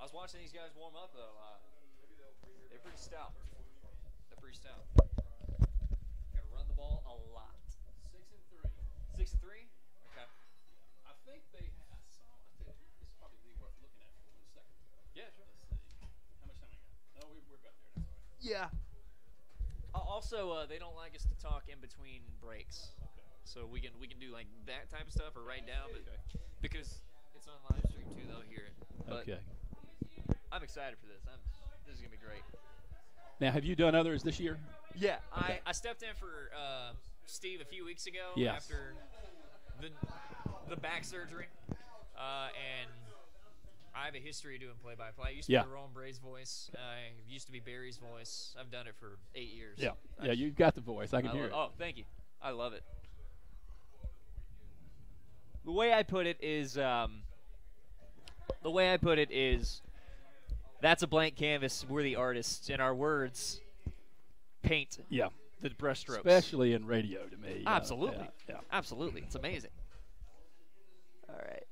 was watching these guys warm up though. They're pretty stout. They're pretty stout. Got to run the ball a lot. 6-3. 6-3. Okay. I think they. I saw. I think this is probably worth looking at for 1 second. Yeah, sure. Let's see. How much time we got? No, we're about there. That's all right. Yeah. Also, they don't like us to talk in between breaks, Okay. so we can do like that type of stuff or write down, but Okay. because it's on live stream too, they'll hear it. But Okay. I'm excited for this. This is gonna be great. Now, have you done others this year? Yeah, Okay. I stepped in for Steve a few weeks ago Yes. after the back surgery, and I have a history of doing play-by-play. I used to Yeah. be Jerome Bray's voice. I used to be Barry's voice. I've done it for 8 years. Yeah. Yeah, you've got the voice. I can hear it. Oh, thank you. I love it. The way I put it is, that's a blank canvas. We're the artists, and our words paint Yeah. the brushstrokes. Especially in radio to me. Absolutely. Yeah. Absolutely. It's amazing. All right.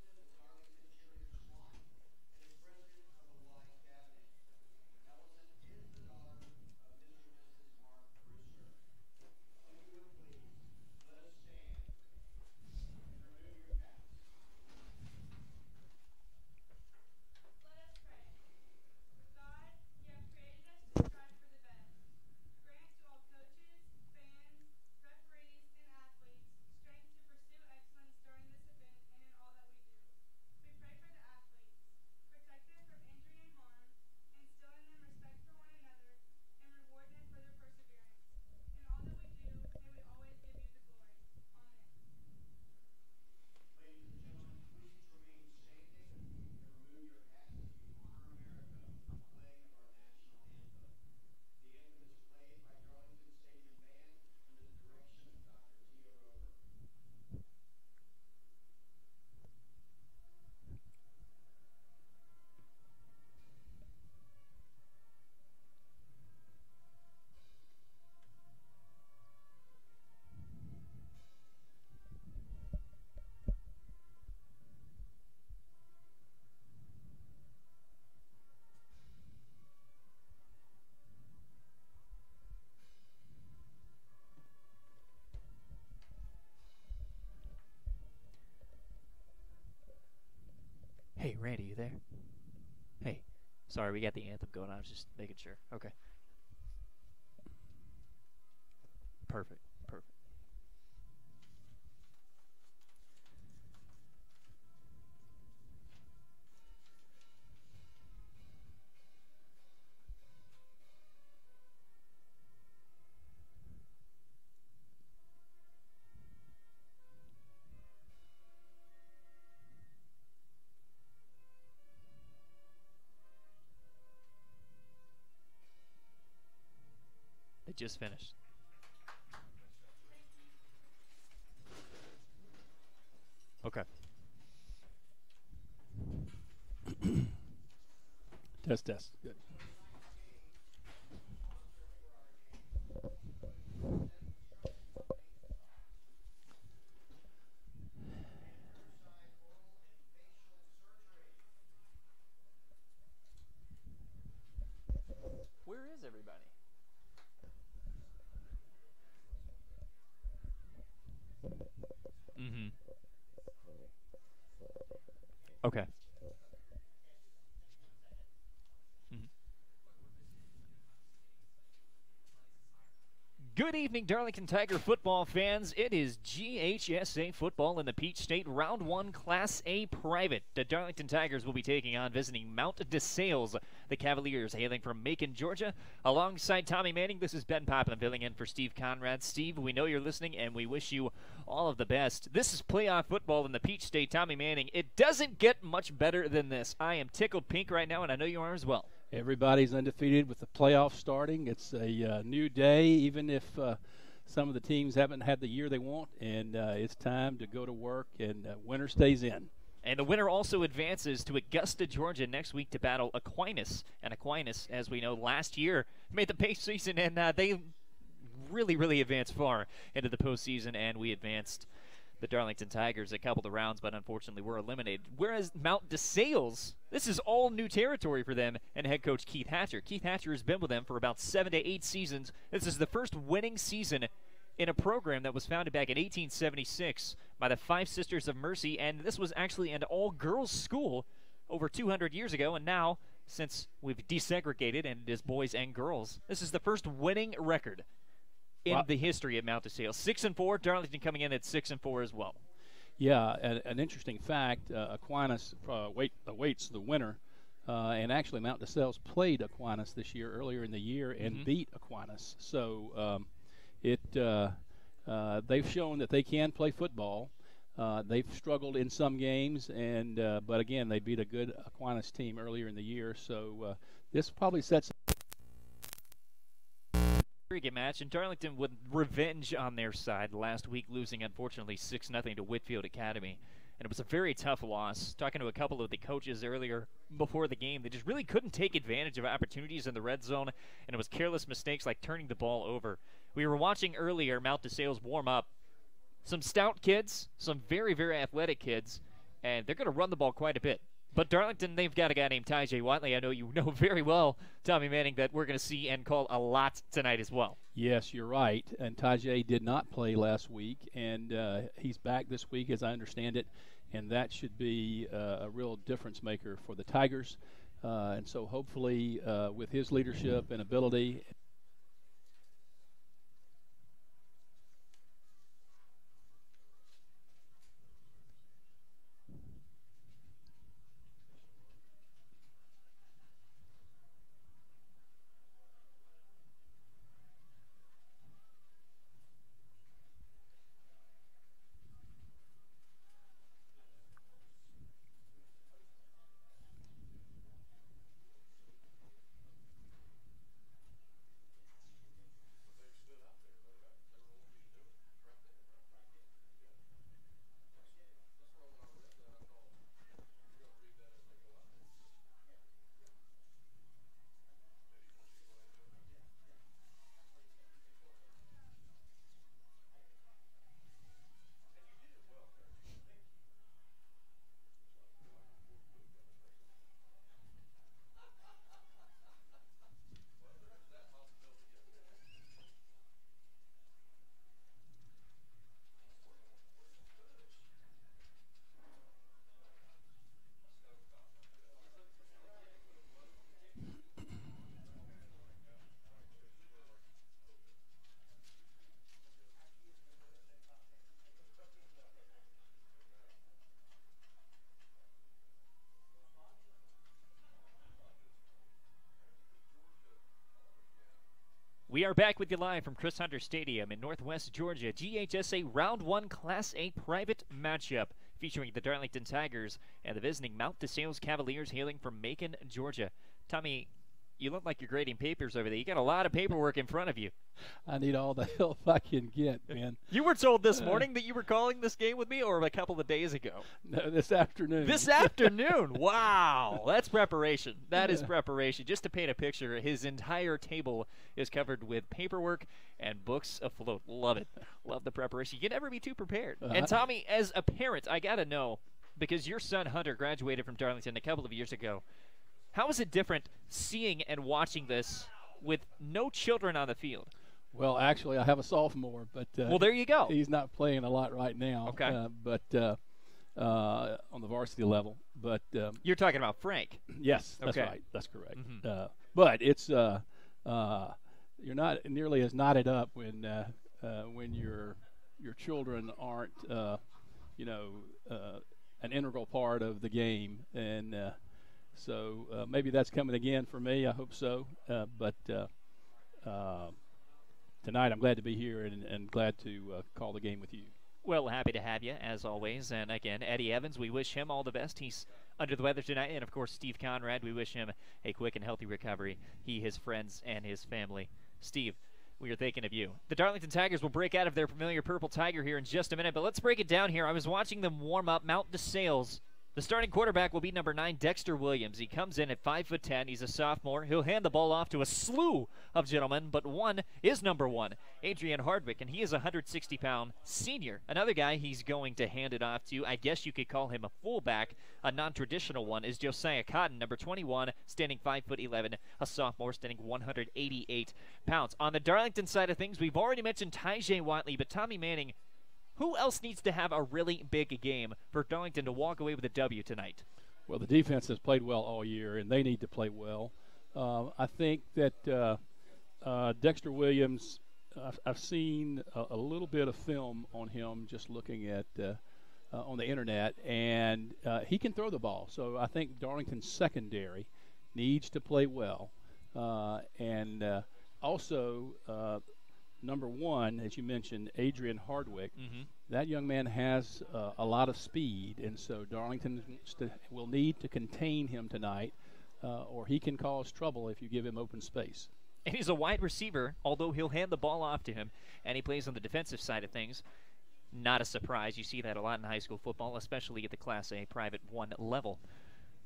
Hey, Randy, you there? Hey, sorry, we got the anthem going on. I was just making sure. Okay. Perfect. Perfect. They just finished. Okay. Test. Good. Where is everybody? Mm-hmm. Okay. Good evening, Darlington Tiger football fans. It is GHSA football in the Peach State Round 1 Class A Private. The Darlington Tigers will be taking on visiting Mount DeSales. The Cavaliers hailing from Macon, Georgia. Alongside Tommy Manning, this is Ben Poplin filling in for Steve Conrad. Steve, we know you're listening, and we wish you all of the best. This is playoff football in the Peach State. Tommy Manning, it doesn't get much better than this. I am tickled pink right now, and I know you are as well. Everybody's undefeated with the playoffs starting. It's a new day, even if some of the teams haven't had the year they want, and it's time to go to work, and winner stays in. And the winner also advances to Augusta, Georgia next week to battle Aquinas. And Aquinas, as we know, last year made the postseason, and they really advanced far into the postseason, and we advanced the Darlington Tigers a couple of rounds, but unfortunately were eliminated. Whereas Mount DeSales, this is all new territory for them and head coach Keith Hatcher. Keith Hatcher has been with them for about 7 to 8 seasons. This is the first winning season in a program that was founded back in 1876 by the Five Sisters of Mercy, and this was actually an all-girls school over 200 years ago, and now, since we've desegregated and it is boys and girls, this is the first winning record in the history of Mount DeSales. 6-4, Darlington coming in at 6-4 as well. Yeah, an interesting fact, Aquinas awaits the winner, and actually Mount DeSales played Aquinas this year, earlier in the year, and beat Aquinas. So they've shown that they can play football. They've struggled in some games, and but again, they beat a good Aquinas team earlier in the year. So this probably sets very good match, and Darlington with revenge on their side last week, losing unfortunately 6-0 to Whitfield Academy. And it was a very tough loss. Talking to a couple of the coaches earlier before the game, they just really couldn't take advantage of opportunities in the red zone, and it was careless mistakes like turning the ball over. We were watching earlier Mount DeSales warm up. Some stout kids, some very, very athletic kids, and they're going to run the ball quite a bit. But Darlington, they've got a guy named Tyjay Watley. I know you know very well, Tommy Manning, that we're going to see and call a lot tonight as well. Yes, you're right. And Tyjay did not play last week, and he's back this week, as I understand it, and that should be a real difference maker for the Tigers. And so hopefully with his leadership and ability, We are back with you live from Chris Hunter Stadium in Northwest Georgia. GHSA Round 1 Class A private matchup featuring the Darlington Tigers and the visiting Mount DeSales Cavaliers hailing from Macon, Georgia. Tommy, you look like you're grading papers over there. You got a lot of paperwork in front of you. I need all the help I can get, man. You were told this morning that you were calling this game with me, or a couple of days ago? No, this afternoon. This afternoon? Wow. That's preparation. That is preparation. Just to paint a picture, his entire table is covered with paperwork and books afloat. Love it. Love the preparation. You can never be too prepared. And Tommy, as a parent, I got to know, because your son Hunter graduated from Darlington a couple of years ago, how is it different seeing and watching this with no children on the field? Well, actually, I have a sophomore, but well, there you go. He's not playing a lot right now. Okay. But on the varsity level. But you're talking about Frank. Yes, that's okay. right. That's correct. But it's you're not nearly as knotted up when your children aren't an integral part of the game, and so maybe that's coming again for me. I hope so. But tonight I'm glad to be here and glad to call the game with you. Well, happy to have you, as always. And again, Eddie Evans, we wish him all the best. He's under the weather tonight. And, of course, Steve Conrad, we wish him a quick and healthy recovery. He, his friends, and his family. Steve, we are thinking of you. The Darlington Tigers will break out of their familiar purple tiger here in just a minute. But let's break it down here. I was watching them warm up. Mount DeSales The starting quarterback will be number 9, Dexter Williams. He comes in at 5'10". He's a sophomore. He'll hand the ball off to a slew of gentlemen, but one is number 1, Adrian Hardwick, and he is a 160-pound senior. Another guy he's going to hand it off to, I guess you could call him a fullback, a non-traditional one, is Josiah Cotton, number 21, standing 5'11", a sophomore standing 188 pounds. On the Darlington side of things, we've already mentioned Tyjae Watley, but Tommy Manning, who else needs to have a really big game for Darlington to walk away with a W tonight? Well, the defense has played well all year, and they need to play well. I think that Dexter Williams, I've seen a little bit of film on him just looking at on the internet, and he can throw the ball. So I think Darlington's secondary needs to play well. And also, number 1, as you mentioned, Adrian Hardwick. That young man has a lot of speed, and so Darlington will need to contain him tonight, or he can cause trouble if you give him open space. And he's a wide receiver, although he'll hand the ball off to him, and he plays on the defensive side of things. Not a surprise. You see that a lot in high school football, especially at the Class A Private 1 level.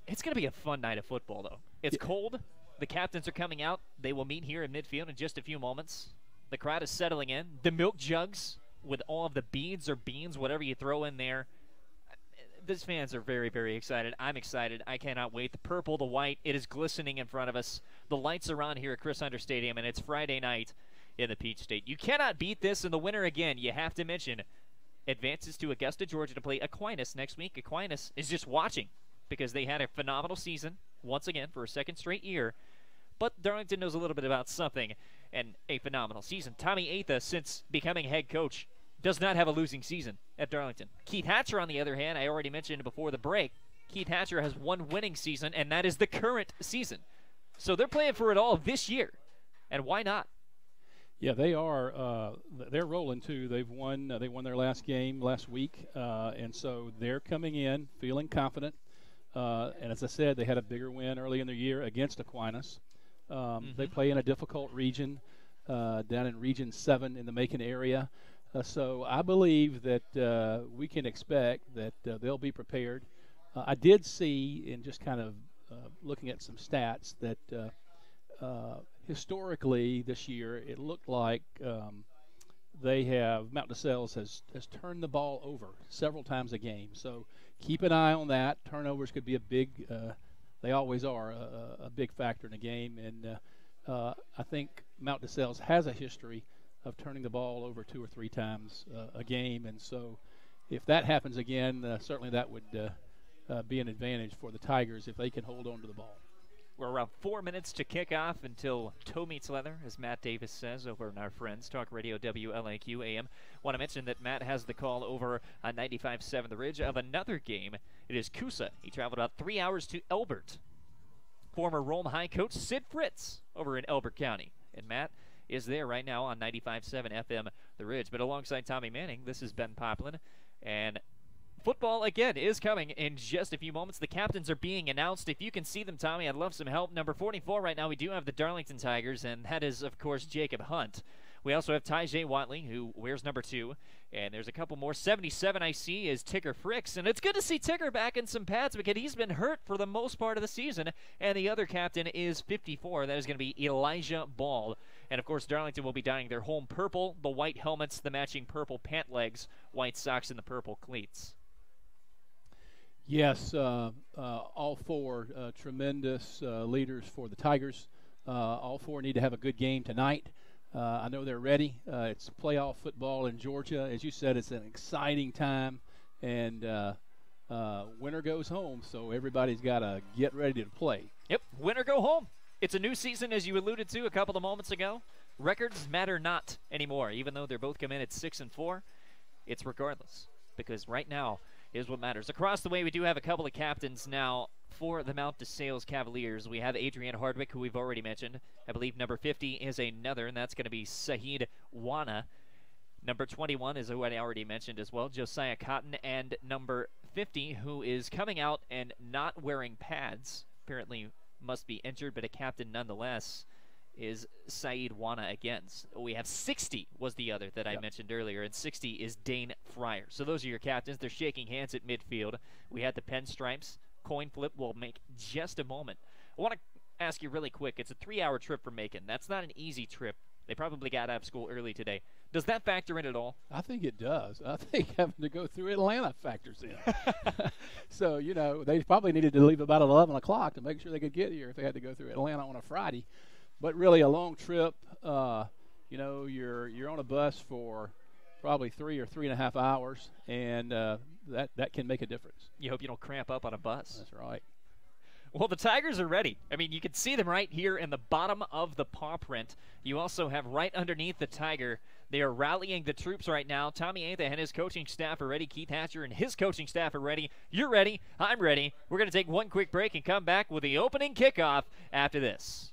It's going to be a fun night of football, though. It's cold. The captains are coming out. They will meet here in midfield in just a few moments. The crowd is settling in. The milk jugs with all of the beads or beans, whatever you throw in there. These fans are very, very excited. I'm excited. I cannot wait. The purple, the white, it is glistening in front of us. The lights are on here at Chris Hunter Stadium, and it's Friday night in the Peach State. You cannot beat this, and the winner again, you have to mention, advances to Augusta, Georgia to play Aquinas next week. Aquinas is just watching because they had a phenomenal season, once again, for a second straight year. But Darlington knows a little bit about something, and a phenomenal season. Tommy Atha, since becoming head coach, does not have a losing season at Darlington. Keith Hatcher, on the other hand, I already mentioned before the break, Keith Hatcher has one winning season, and that is the current season. So they're playing for it all this year, and why not? Yeah, they are. They're rolling too. They won their last game last week, and so they're coming in feeling confident. And as I said, they had a bigger win early in the year against Aquinas. They play in a difficult region, down in Region 7 in the Macon area. So I believe that we can expect that they'll be prepared. I did see, in just kind of looking at some stats, that historically this year it looked like Mount DeSales has turned the ball over several times a game. So keep an eye on that. Turnovers could be a big, they always are, a big factor in a game. And I think Mount DeSales has a history of turning the ball over 2 or 3 times a game. And so if that happens again, certainly that would be an advantage for the Tigers if they can hold on to the ball. We're around 4 minutes to kick off until toe meets leather, as Matt Davis says over on our friends, Talk Radio WLAQ AM. Want to mention that Matt has the call over on 95.7 The Ridge of another game. It is Coosa. He traveled about 3 hours to Elbert. Former Rome High coach Sid Fritz over in Elbert County. And Matt is there right now on 95.7 FM The Ridge. But alongside Tommy Manning, this is Ben Poplin. And football, again, is coming in just a few moments. The captains are being announced. If you can see them, Tommy, I'd love some help. Number 44 right now, we do have the Darlington Tigers, and that is, of course, Jacob Hunt. We also have Tyjae Watley, who wears number 2. And there's a couple more. 77 I see is Tigger Fricks. And it's good to see Tigger back in some pads because he's been hurt for the most part of the season. And the other captain is 54. That is going to be Elijah Ball. And, of course, Darlington will be donning their home purple, the white helmets, the matching purple pant legs, white socks, and the purple cleats. Yes, all 4 tremendous leaders for the Tigers. All 4 need to have a good game tonight. I know they're ready. It's playoff football in Georgia. As you said, it's an exciting time, and winner goes home, so everybody's got to get ready to play. Yep, winner go home. It's a new season, as you alluded to a couple of moments ago. Records matter not anymore, even though they're both come in at 6-4. It's regardless, because right now is what matters. Across the way, we do have a couple of captains now for the Mount DeSales Cavaliers. We have Adrian Hardwick, who we've already mentioned. I believe number 50 is another, and that's going to be Saheed Wana. Number 21 is who I already mentioned as well, Josiah Cotton. And number 50, who is coming out and not wearing pads, apparently must be injured, but a captain nonetheless, is Saeed Wana again. We have 60 was the other that I mentioned earlier, and 60 is Dane Fryer. So those are your captains. They're shaking hands at midfield. We had the pinstripes. Coin flip will make just a moment. I want to ask you really quick. It's a 3-hour trip from Macon. That's not an easy trip. They probably got out of school early today. Does that factor in at all? I think it does. I think having to go through Atlanta factors in. So, you know, they probably needed to leave about 11 o'clock to make sure they could get here if they had to go through Atlanta on a Friday. But really a long trip. You know, you're on a bus for probably 3 or 3.5 hours, and that can make a difference. You hope you don't cramp up on a bus. That's right. Well, the Tigers are ready. I mean, you can see them right here in the bottom of the paw print. You also have right underneath the Tiger. They are rallying the troops right now. Tommy Atha and his coaching staff are ready. Keith Hatcher and his coaching staff are ready. You're ready. I'm ready. We're going to take one quick break and come back with the opening kickoff after this.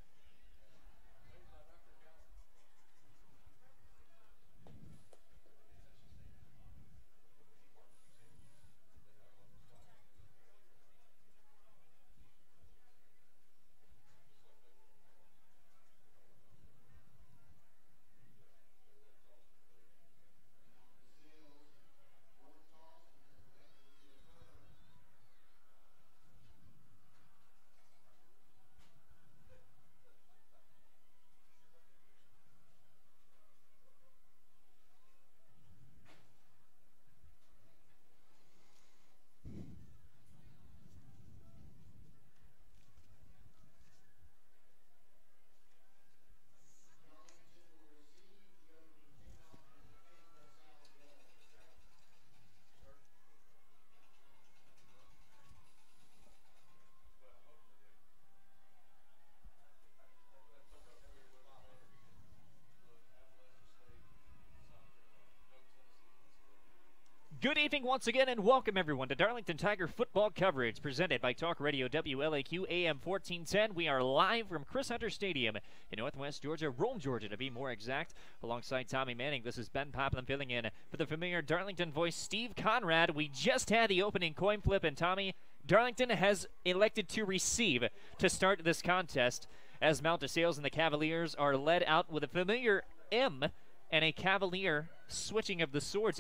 Good evening once again, and welcome everyone to Darlington Tiger football coverage presented by Talk Radio WLAQ AM 1410. We are live from Chris Hunter Stadium in Northwest Georgia, Rome, Georgia to be more exact. Alongside Tommy Manning, this is Ben Poplin filling in for the familiar Darlington voice Steve Conrad. We just had the opening coin flip, and Tommy, Darlington has elected to receive to start this contest as Mount DeSales and the Cavaliers are led out with a familiar M and a Cavalier switching of the swords.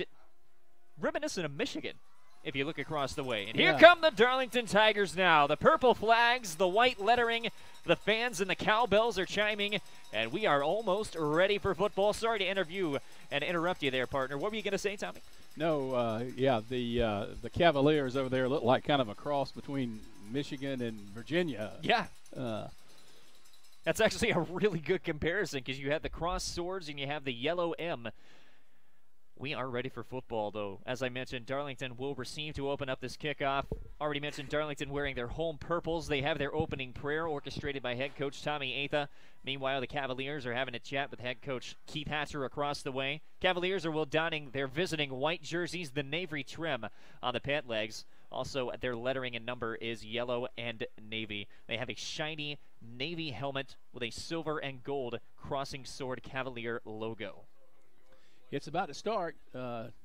Reminiscent of Michigan, if you look across the way. And here come the Darlington Tigers now. The purple flags, the white lettering, the fans and the cowbells are chiming, and we are almost ready for football. Sorry to interview and interrupt you there, partner. What were you going to say, Tommy? No, the Cavaliers over there look like kind of a cross between Michigan and Virginia. Yeah. That's actually a really good comparison because you have the cross swords and you have the yellow M. We are ready for football, though. As I mentioned, Darlington will receive to open up this kickoff. Already mentioned Darlington wearing their home purples. They have their opening prayer orchestrated by head coach Tommy Atha. Meanwhile, the Cavaliers are having a chat with head coach Keith Hatcher across the way. Cavaliers are donning their visiting white jerseys, the navy trim on the pant legs. Also, their lettering and number is yellow and navy. They have a shiny navy helmet with a silver and gold crossing sword Cavalier logo. It's about to start.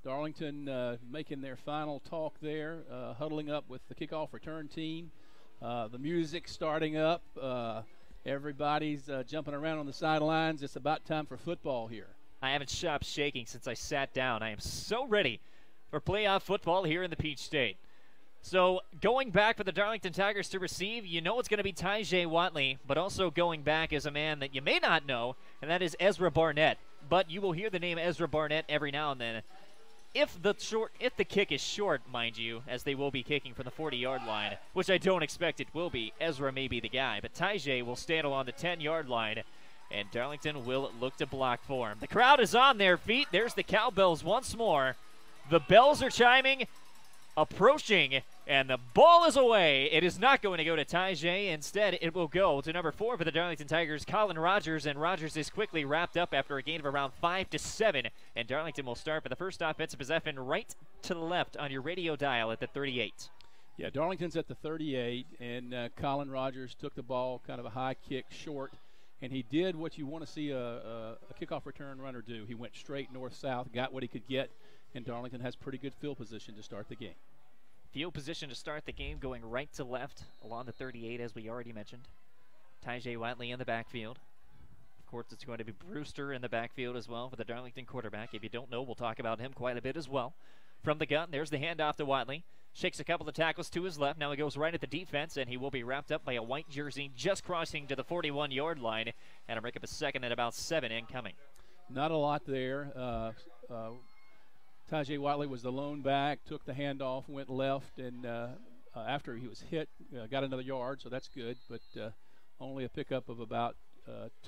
Darlington making their final talk there, huddling up with the kickoff return team. The music starting up. Everybody's jumping around on the sidelines. It's about time for football here. I haven't stopped shaking since I sat down. I am so ready for playoff football here in the Peach State. So going back for the Darlington Tigers to receive, you know it's going to be Tyjae Watley, but also going back is a man that you may not know, and that is Ezra Barnett. But you will hear the name Ezra Barnett every now and then. If the kick is short, mind you, as they will be kicking from the 40-yard line, which I don't expect it will be, Ezra may be the guy. But Tyjae will stand along the 10-yard line, and Darlington will look to block for him. The crowd is on their feet. There's the cowbells once more. The bells are chiming, approaching, and the ball is away. It is not going to go to Tyjae. Instead, it will go to number 4 for the Darlington Tigers, Colin Rogers, and Rogers is quickly wrapped up after a gain of around 5-7, and Darlington will start for the first offensive possession right to the left on your radio dial at the 38. Yeah, Darlington's at the 38, and Colin Rogers took the ball, kind of a high kick, short, and he did what you want to see a kickoff return runner do. He went straight north-south, got what he could get, and Darlington has pretty good field position to start the game. Field position to start the game, going right to left along the 38, as we already mentioned. Tyjae Watley in the backfield. course, it's going to be Brewster in the backfield as well for the Darlington quarterback. If you don't know, we'll talk about him quite a bit as well. From the gun, there's the handoff to Watley. Shakes a couple of tackles to his left. Now he goes right at the defense, and he will be wrapped up by a white jersey just crossing to the 41-yard line. And a break up a second at about 7 incoming. Not a lot there. Tajay Watley was the lone back, took the handoff, went left, and after he was hit, got another yard, so that's good, but only a pickup of about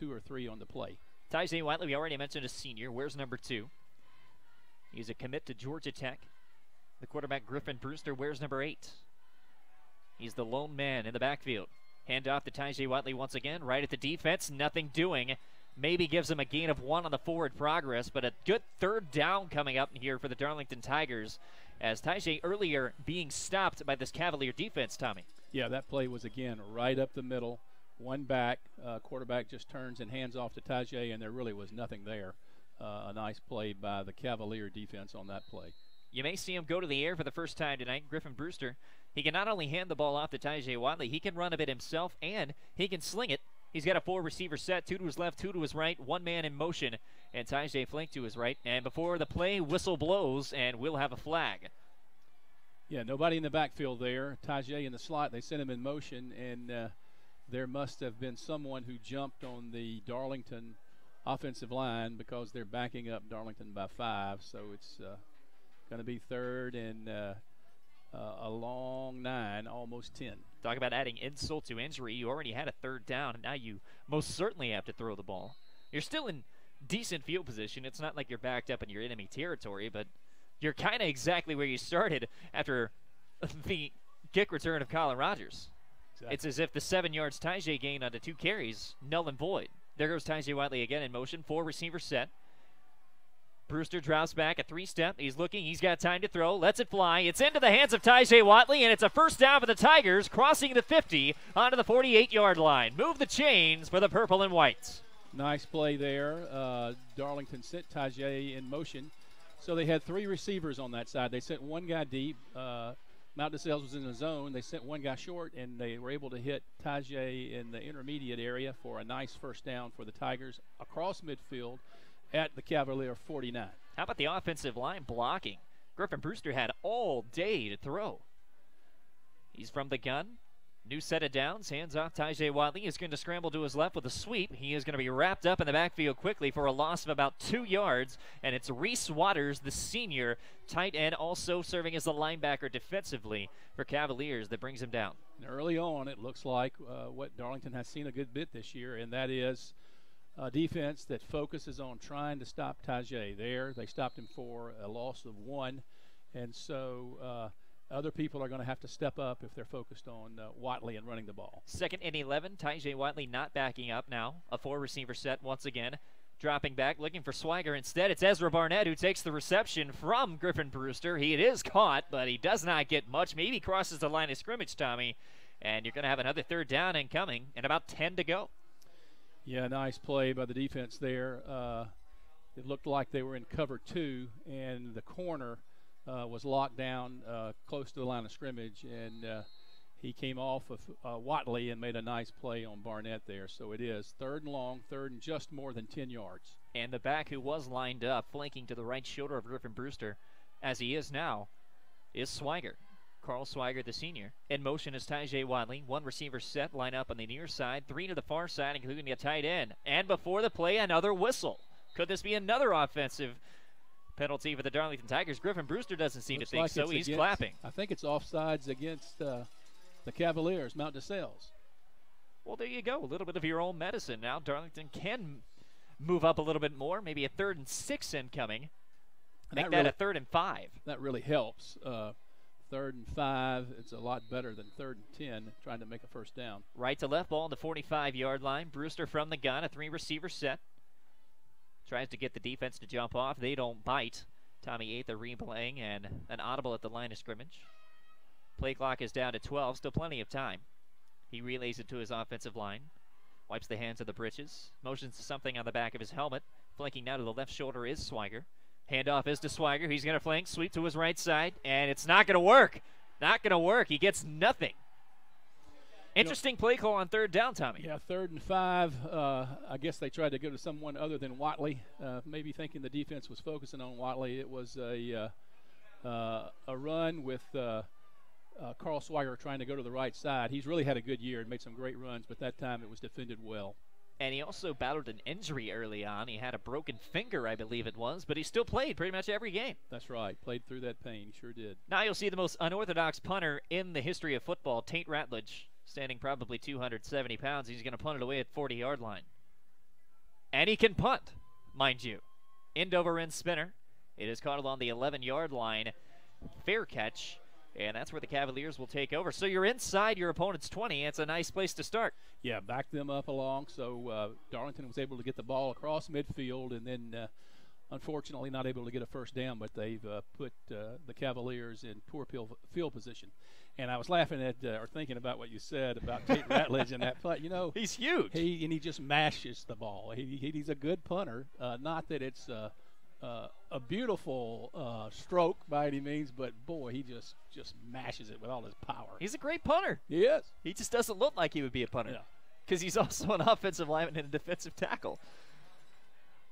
2 or 3 on the play. Tajay Watley, we already mentioned, a senior. Where's number 2? He's a commit to Georgia Tech. The quarterback, Griffin Brewster, wears number 8. He's the lone man in the backfield. Hand off to Tajay Watley once again, right at the defense, nothing doing. Maybe gives him a gain of 1 on the forward progress, but a good third down coming up here for the Darlington Tigers, as Tajay earlier being stopped by this Cavalier defense, Tommy. Yeah, that play was, again, right up the middle. One back, quarterback just turns and hands off to Tajay, and there really was nothing there. A nice play by the Cavalier defense on that play. You may see him go to the air for the first time tonight. Griffin Brewster, he can not only hand the ball off to Tajay Watley, he can run a bit himself, and he can sling it. He's got a 4-receiver set, 2 to his left, 2 to his right, 1 man in motion, and Tajay flanked to his right. And before the play, whistle blows, and we'll have a flag. Yeah, nobody in the backfield there. Tajay in the slot, they sent him in motion, and there must have been someone who jumped on the Darlington offensive line because they're backing up Darlington by 5, so it's going to be 3rd and a long 9, almost 10. Talk about adding insult to injury. You already had a 3rd down, and now you most certainly have to throw the ball. You're still in decent field position. It's not like you're backed up in your enemy territory, but you're kind of exactly where you started after the kick return of Colin Rogers. Exactly. It's as if the 7 yards Tajay gained on the 2 carries, null and void. There goes Tajay Watley again in motion, 4-receiver set. Brewster drops back a 3-step. He's looking. He's got time to throw. Lets it fly. It's into the hands of Tajay Watley, and it's a first down for the Tigers, crossing the 50 onto the 48-yard line. Move the chains for the purple and whites. Nice play there. Darlington sent Tajay in motion. So they had 3 receivers on that side. They sent 1 guy deep. Mount DeSales was in the zone. They sent 1 guy short, and they were able to hit Tajay in the intermediate area for a nice first down for the Tigers across midfield at the Cavalier 49. How about the offensive line blocking? Griffin Brewster had all day to throw. He's from the gun. New set of downs. Hands off Tajay Watley. He's going to scramble to his left with a sweep. He is going to be wrapped up in the backfield quickly for a loss of about 2 yards. And it's Reese Waters, the senior tight end, also serving as the linebacker defensively for Cavaliers, that brings him down. And early on, it looks like what Darlington has seen a good bit this year, and that is a defense that focuses on trying to stop Tajay. There, they stopped him for a loss of 1. And so other people are going to have to step up if they're focused on Watley and running the ball. 2nd and 11. Tajay Watley not backing up now. A 4-receiver set once again. Dropping back, looking for Swiger. Instead, it's Ezra Barnett who takes the reception from Griffin Brewster. It is caught, but he does not get much. Maybe crosses the line of scrimmage, Tommy. And you're going to have another 3rd down incoming and about 10 to go. Yeah, nice play by the defense there. It looked like they were in cover 2, and the corner was locked down close to the line of scrimmage, and he came off of Watley and made a nice play on Barnett there. So it is 3rd and long, 3rd and just more than 10 yards. And the back who was lined up, flanking to the right shoulder of Griffin Brewster, as he is now, is Swiger. Carl Swiger, the senior. In motion is Tajay Watley. 1 receiver set, line up on the near side, 3 to the far side, including a tight end. And before the play, another whistle. Could this be another offensive penalty for the Darlington Tigers? Griffin Brewster doesn't seem to think so. He's clapping. I think it's offsides against the Cavaliers, Mount DeSales. Well, there you go. A little bit of your own medicine now. Darlington can move up a little bit more. Maybe a 3rd and 6 incoming. Make that a 3rd and 5. That really helps. 3rd and 5, it's a lot better than 3rd and 10, trying to make a first down. Right to left, ball on the 45-yard line. Brewster from the gun, a 3-receiver set. Tries to get the defense to jump off. They don't bite. Tommy Atha replaying, and an audible at the line of scrimmage. Play clock is down to 12, still plenty of time. He relays it to his offensive line. Wipes the hands of the britches. Motions to something on the back of his helmet. Flanking now to the left shoulder is Swiger. Handoff is to Swiger. He's going to flank, sweep to his right side, and it's not going to work. Not going to work. He gets nothing. Interesting play call on third down, Tommy. Yeah, 3rd and 5. I guess they tried to go to someone other than Watley, maybe thinking the defense was focusing on Watley. It was a run with Carl Swigert trying to go to the right side. He's really had a good year and made some great runs, but that time it was defended well. And he also battled an injury early on. He had a broken finger, I believe it was, but he still played pretty much every game. That's right. Played through that pain. Sure did. Now you'll see the most unorthodox punter in the history of football, Tate Ratledge, standing probably 270 pounds. He's going to punt it away at 40-yard line. And he can punt, mind you. End over end spinner. It is caught along the 11-yard line. Fair catch. And that's where the Cavaliers will take over. So you're inside your opponent's 20. It's a nice place to start. Yeah, back them up along. So Darlington was able to get the ball across midfield, and then unfortunately not able to get a first down, but they've put the Cavaliers in poor field position. And I was laughing at or thinking about what you said about Tate Ratledge and that punt. You know, he's huge. He just mashes the ball. He's a good punter. Not that it's a beautiful stroke by any means, but boy, he just mashes it with all his power. He's a great punter. He is. He just doesn't look like he would be a punter because he's also an offensive lineman and a defensive tackle.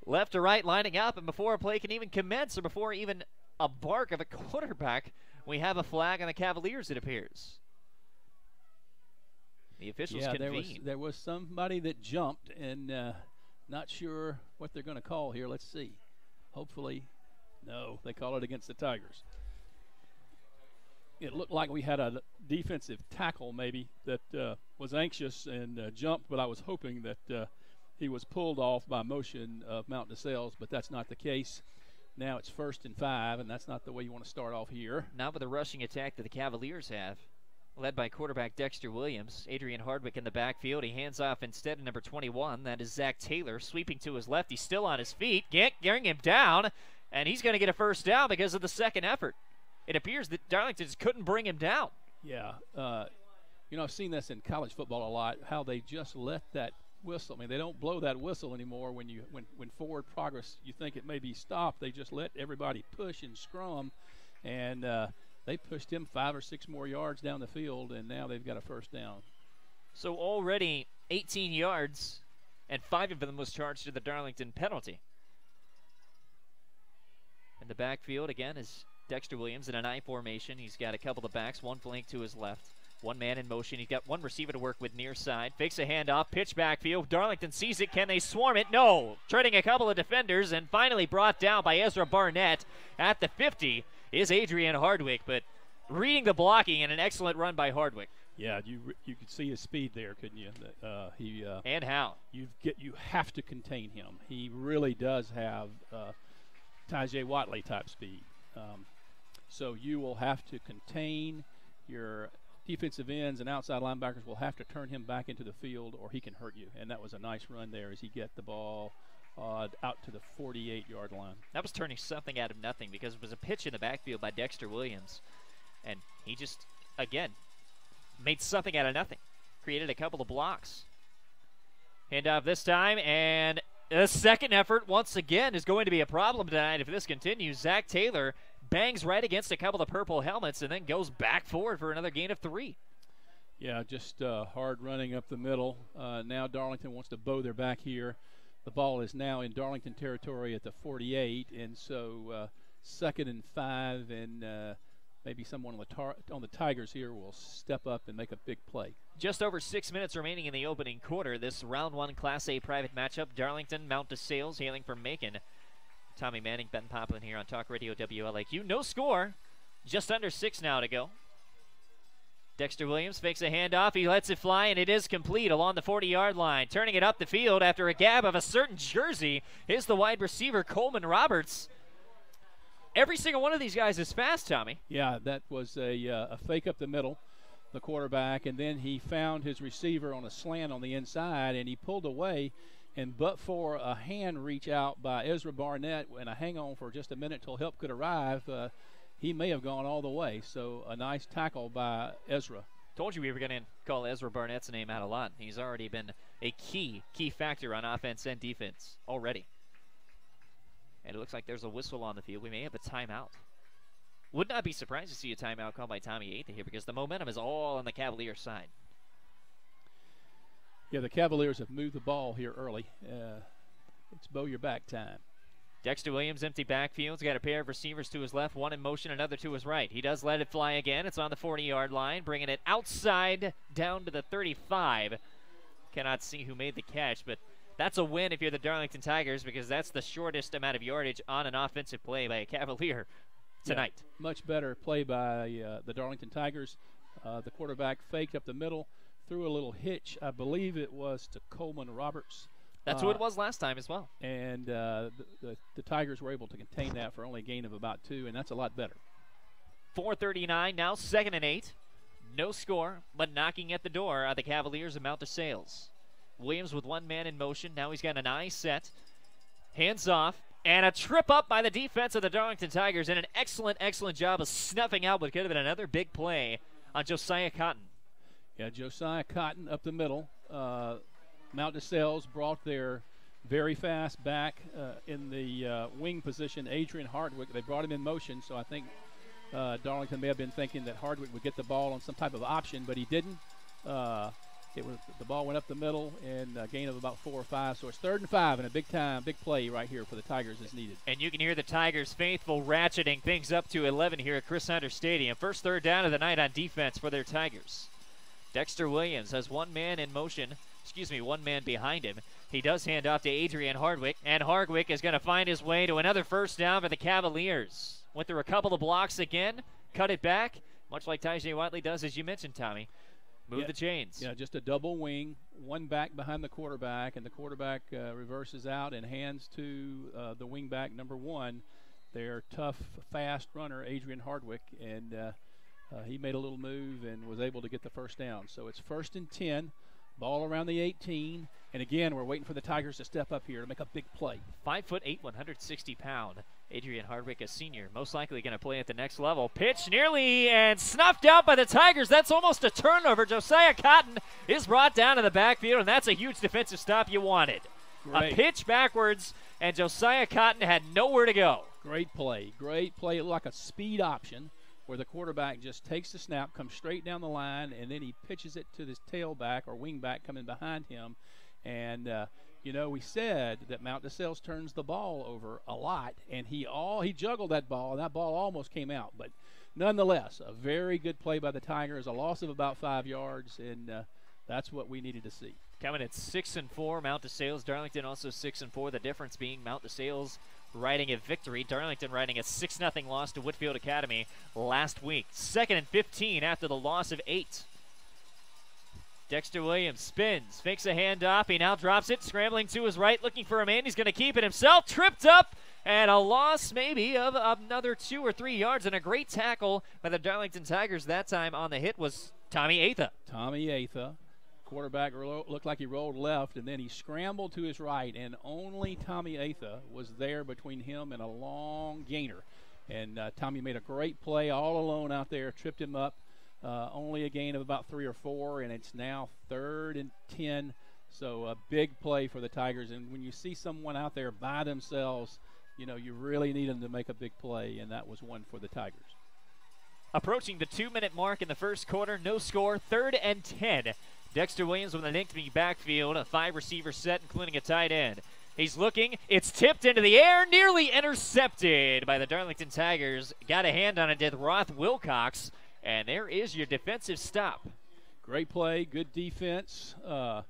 Left to right lining up, and before a play can even commence or before even a bark of a quarterback, we have a flag on the Cavaliers, it appears. The officials convene. There was somebody that jumped, and not sure what they're going to call here. Let's see. Hopefully, no, they call it against the Tigers. It looked like we had a defensive tackle maybe that was anxious and jumped, but I was hoping that he was pulled off by motion of Mount DeSales, but that's not the case. Now it's 1st and 5, and that's not the way you want to start off here. Not with the rushing attack that the Cavaliers have, led by quarterback Dexter Williams. Adrian Hardwick in the backfield. He hands off instead to number 21. That is Zach Taylor, sweeping to his left. He's still on his feet, getting him down, and he's going to get a first down because of the second effort. It appears that Darlington just couldn't bring him down. Yeah. I've seen this in college football a lot, how they just let that whistle. I mean, they don't blow that whistle anymore when forward progress, you think it may be stopped. They just let everybody push and scrum, and they pushed him 5 or 6 more yards down the field, and now they've got a first down. So already 18 yards, and 5 of them was charged to the Darlington penalty. In the backfield, again, is Dexter Williams in an I formation. He's got a couple of backs, one flank to his left. One man in motion. He's got one receiver to work with near side. Fakes a handoff. Pitch backfield. Darlington sees it. Can they swarm it? No. Treading a couple of defenders and finally brought down by Ezra Barnett at the 50 is Adrian Hardwick. But reading the blocking and an excellent run by Hardwick. Yeah, you could see his speed there, couldn't you? And how? You have to contain him. He really does have Tajay Watley type speed. So you will have to contain your defensive ends and outside linebackers will have to turn him back into the field or he can hurt you. And that was a nice run there as he get the ball out to the 48-yard line. That was turning something out of nothing because it was a pitch in the backfield by Dexter Williams. And he just, again, made something out of nothing. Created a couple of blocks. Handoff this time, and the second effort, once again, is going to be a problem tonight if this continues. Zach Taylor bangs right against a couple of purple helmets and then goes back forward for another gain of 3. Yeah, just hard running up the middle. Now Darlington wants to bow their back here. The ball is now in Darlington territory at the 48, and so 2nd and 5, and maybe someone on the Tigers here will step up and make a big play. Just over 6 minutes remaining in the opening quarter. This round 1 Class A private matchup. Darlington, Mount DeSales, hailing from Macon. Tommy Manning, Ben Poplin here on Talk Radio WLAQ. No score. Just under 6 now to go. Dexter Williams fakes a handoff. He lets it fly, and it is complete along the 40-yard line. Turning it up the field after a gab of a certain jersey is the wide receiver, Coleman Roberts. Every single one of these guys is fast, Tommy. Yeah, that was a fake up the middle, the quarterback, and then he found his receiver on a slant on the inside, and he pulled away. And but for a hand reach out by Ezra Barnett and a hang on for just a minute till help could arrive, he may have gone all the way. So a nice tackle by Ezra. Told you we were going to call Ezra Barnett's name out a lot. He's already been a key factor on offense and defense already. And it looks like there's a whistle on the field. We may have a timeout. Would not be surprised to see a timeout called by Tommy Atha here because the momentum is all on the Cavaliers side. Yeah, the Cavaliers have moved the ball here early. It's Bow Your Back time. Dexter Williams, empty backfield. He's got a pair of receivers to his left, one in motion, another to his right. He does let it fly again. It's on the 40-yard line, bringing it outside down to the 35. Cannot see who made the catch, but that's a win if you're the Darlington Tigers, because that's the shortest amount of yardage on an offensive play by a Cavalier tonight. Yeah, much better play by the Darlington Tigers. The quarterback faked up the middle, threw a little hitch. I believe it was to Coleman Roberts. That's who it was last time as well. And the Tigers were able to contain that for only a gain of about 2, and that's a lot better. 4:39 now, 2nd and 8. No score, but knocking at the door are the Cavaliers of Mount DeSales. Williams with one man in motion. Now he's got an eye set. Hands off. And a trip up by the defense of the Darlington Tigers, and an excellent, excellent job of snuffing out what could have been another big play on Josiah Cotton. Yeah, Josiah Cotton up the middle. Mount DeSales brought their very fast back in the wing position, Adrian Hardwick. They brought him in motion, so I think Darlington may have been thinking that Hardwick would get the ball on some type of option, but he didn't. The ball went up the middle and a gain of about 4 or 5. So it's 3rd and 5, and a big play right here for the Tigers is needed. And you can hear the Tigers faithful ratcheting things up to 11 here at Chris Hunter Stadium. First third down of the night on defense for their Tigers. Dexter Williams has one man in motion. One man behind him. He does hand off to Adrian Hardwick, and Hardwick is going to find his way to another first down for the Cavaliers. Went through a couple of blocks again, cut it back, much like Tajay Whiteley does, as you mentioned, Tommy. Move the chains. Yeah, just a double wing, one back behind the quarterback, and the quarterback reverses out and hands to the wing back number 1, their tough, fast runner, Adrian Hardwick, and he made a little move and was able to get the first down. So it's 1st and 10. Ball around the 18, and again, we're waiting for the Tigers to step up here to make a big play. 5'8", 160-pound Adrian Hardwick, a senior, most likely going to play at the next level. Pitch nearly and snuffed out by the Tigers. That's almost a turnover. Josiah Cotton is brought down to the backfield, and that's a huge defensive stop you wanted. Great. A pitch backwards, and Josiah Cotton had nowhere to go. Great play. It looked like a speed option, where the quarterback just takes the snap, comes straight down the line, and then he pitches it to this tailback or wingback coming behind him. And, we said that Mount DeSales turns the ball over a lot, and he juggled that ball, and that ball almost came out. But nonetheless, a very good play by the Tigers, a loss of about 5 yards, and that's what we needed to see. Coming at 6-4, Mount DeSales. Darlington also 6-4. The difference being Mount DeSales riding a victory. Darlington riding a 6-0 loss to Whitfield Academy last week. 2nd and 15 after the loss of 8. Dexter Williams spins, fakes a handoff. He now drops it, scrambling to his right, looking for a man. He's going to keep it himself. Tripped up, and a loss maybe of another 2 or 3 yards, and a great tackle by the Darlington Tigers. That time on the hit was Tommy Atha. Quarterback looked like he rolled left, and then he scrambled to his right, and only Tommy Atha was there between him and a long gainer. And Tommy made a great play all alone out there, tripped him up. Only a gain of about 3 or 4, and it's now 3rd and 10. So a big play for the Tigers. And when you see someone out there by themselves, you really need them to make a big play, and that was one for the Tigers. Approaching the 2-minute mark in the first quarter, no score, 3rd and 10. Dexter Williams with an empty backfield, a 5-receiver set, including a tight end. He's looking. It's tipped into the air, nearly intercepted by the Darlington Tigers. Got a hand on it, did Roth Wilcox, and there is your defensive stop. Great play, good defense. The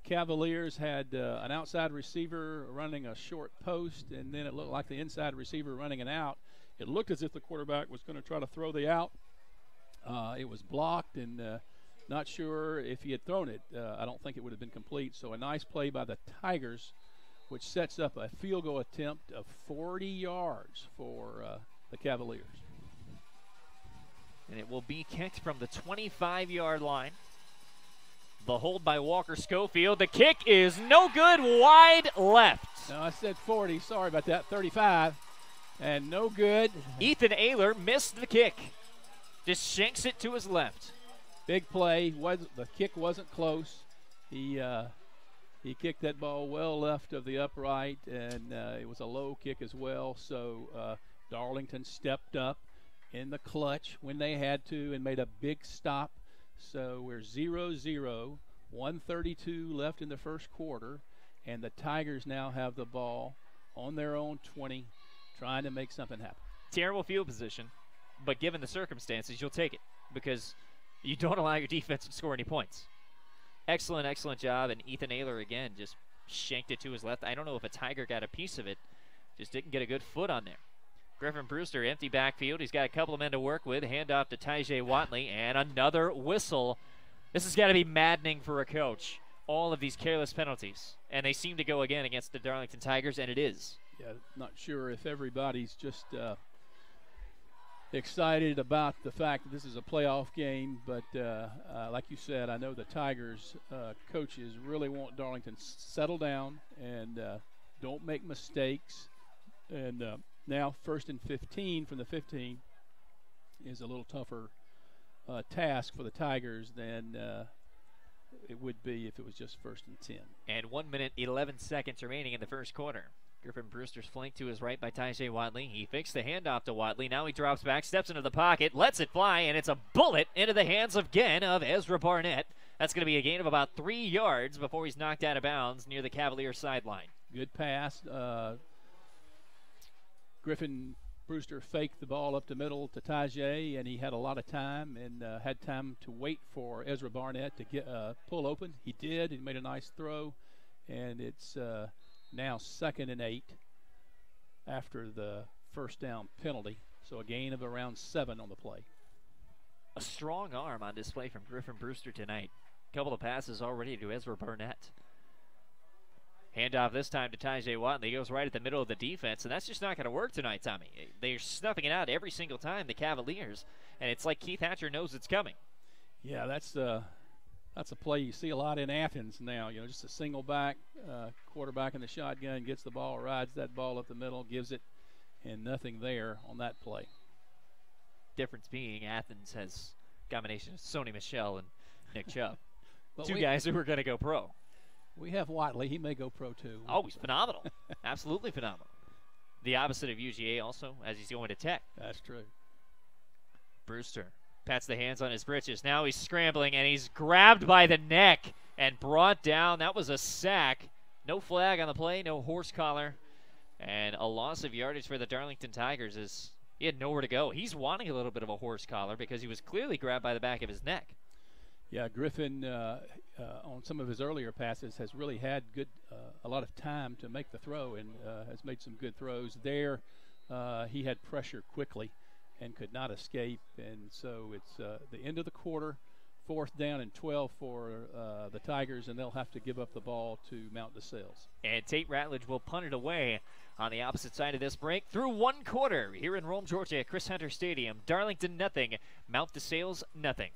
Cavaliers had an outside receiver running a short post, and then it looked like the inside receiver running an out. It looked as if the quarterback was going to try to throw the out. It was blocked, and not sure if he had thrown it. I don't think it would have been complete. So a nice play by the Tigers, which sets up a field goal attempt of 40 yards for the Cavaliers. And it will be kicked from the 25-yard line. The hold by Walker Schofield. The kick is no good, wide left. No, I said 40. Sorry about that. 35. And no good. Ethan Ayler missed the kick. Just shanks it to his left. Big play. The kick wasn't close. He kicked that ball well left of the upright, and it was a low kick as well. So Darlington stepped up in the clutch when they had to and made a big stop. So we're 0-0 1:32 left in the first quarter, and the Tigers now have the ball on their own 20, trying to make something happen. Terrible field position, but given the circumstances, you'll take it because you don't allow your defense to score any points. Excellent, excellent job, and Ethan Ayler again just shanked it to his left. I don't know if a Tiger got a piece of it, just didn't get a good foot on there. Griffin Brewster, empty backfield. He's got a couple of men to work with. Handoff to Tyjae Watley, and another whistle. This has got to be maddening for a coach. All of these careless penalties, and they seem to go again against the Darlington Tigers, and it is. Yeah, not sure if everybody's just excited about the fact that this is a playoff game, but like you said, I know the Tigers coaches really want Darlington settle down and don't make mistakes. And now 1st and 15 from the 15 is a little tougher task for the Tigers than it would be if it was just 1st and 10. And 1 minute, 11 seconds remaining in the first quarter. Griffin Brewster's flanked to his right by Tyjae Watley. He fakes the handoff to Watley. Now he drops back, steps into the pocket, lets it fly, and it's a bullet into the hands again of Ezra Barnett. That's going to be a gain of about 3 yards before he's knocked out of bounds near the Cavalier sideline. Good pass. Griffin Brewster faked the ball up the middle to Tyjae, and he had a lot of time and had time to wait for Ezra Barnett to get pull open. He did. He made a nice throw, and it's now 2nd and 8 after the first down penalty. So a gain of around 7 on the play. A strong arm on display from Griffin Brewster tonight. A couple of passes already to Ezra Barnett. Handoff this time to Tyjae Watley. He goes right at the middle of the defense, and that's just not going to work tonight, Tommy. They're snuffing it out every single time, the Cavaliers, and it's like Keith Hatcher knows it's coming. Yeah, that's a play you see a lot in Athens now. You know, just a single back, quarterback in the shotgun, gets the ball, rides that ball up the middle, gives it, and nothing there on that play. Difference being Athens has a combination of Sony Michel and Nick Chubb. But Two guys who are going to go pro. We have Watley. He may go pro too. Oh, he's phenomenal. Absolutely phenomenal. The opposite of UGA also, as he's going to Tech. That's true. Brewster pats the hands on his britches. Now he's scrambling, and he's grabbed by the neck and brought down. That was a sack. No flag on the play, no horse collar, and a loss of yardage for the Darlington Tigers as he had nowhere to go. He's wanting a little bit of a horse collar because he was clearly grabbed by the back of his neck. Yeah, Griffin on some of his earlier passes has really had a lot of time to make the throw and has made some good throws. There he had pressure quickly and could not escape, and so it's the end of the quarter, 4th down and 12 for the Tigers, and they'll have to give up the ball to Mount DeSales. And Tate Ratledge will punt it away on the opposite side of this break through 1 quarter here in Rome, Georgia at Chris Hunter Stadium. Darlington nothing, Mount DeSales nothing.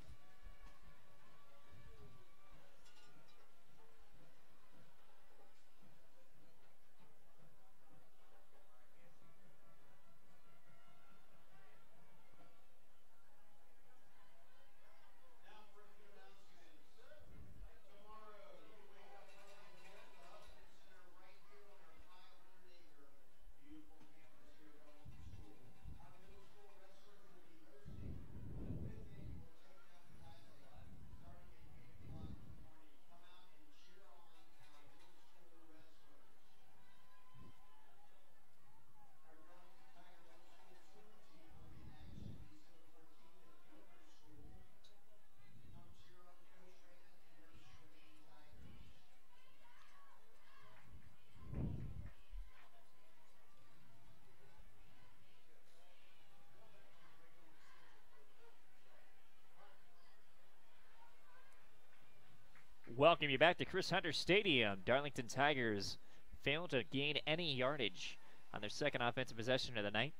Welcome you back to Chris Hunter Stadium. Darlington Tigers failed to gain any yardage on their second offensive possession of the night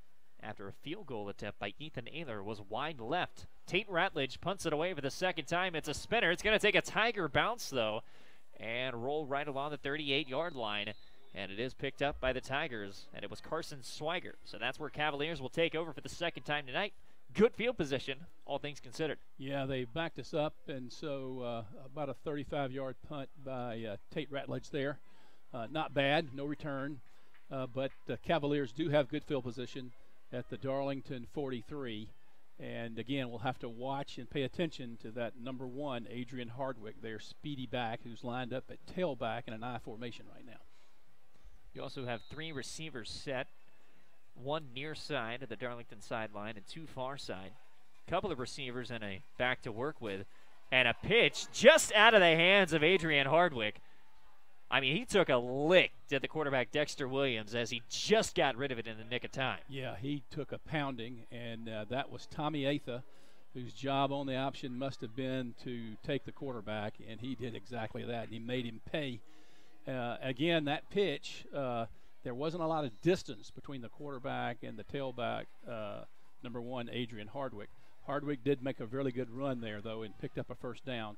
after a field goal attempt by Ethan Ayler was wide left. Tate Ratledge punts it away for the second time. It's a spinner. It's going to take a Tiger bounce, though, and roll right along the 38-yard line. And it is picked up by the Tigers, and it was Carson Swiger. So that's where Cavaliers will take over for the second time tonight. Good field position, all things considered. Yeah, they backed us up, and so about a 35-yard punt by Tate Ratledge there. Not bad, no return, but the Cavaliers do have good field position at the Darlington 43, And again, we'll have to watch and pay attention to that number 1, Adrian Hardwick, their speedy back, who's lined up at tailback in an I formation right now. You also have 3 receivers set, 1 near side of the Darlington sideline and 2 far side. Couple of receivers and a back to work with, and a pitch just out of the hands of Adrian Hardwick. I mean, he took a lick at the quarterback Dexter Williams as he just got rid of it in the nick of time. Yeah, he took a pounding, and that was Tommy Atha, whose job on the option must have been to take the quarterback, and he did exactly that, and he made him pay. Again, that pitch, there wasn't a lot of distance between the quarterback and the tailback, number 1, Adrian Hardwick. Hardwick did make a really good run there, though, and picked up a first down.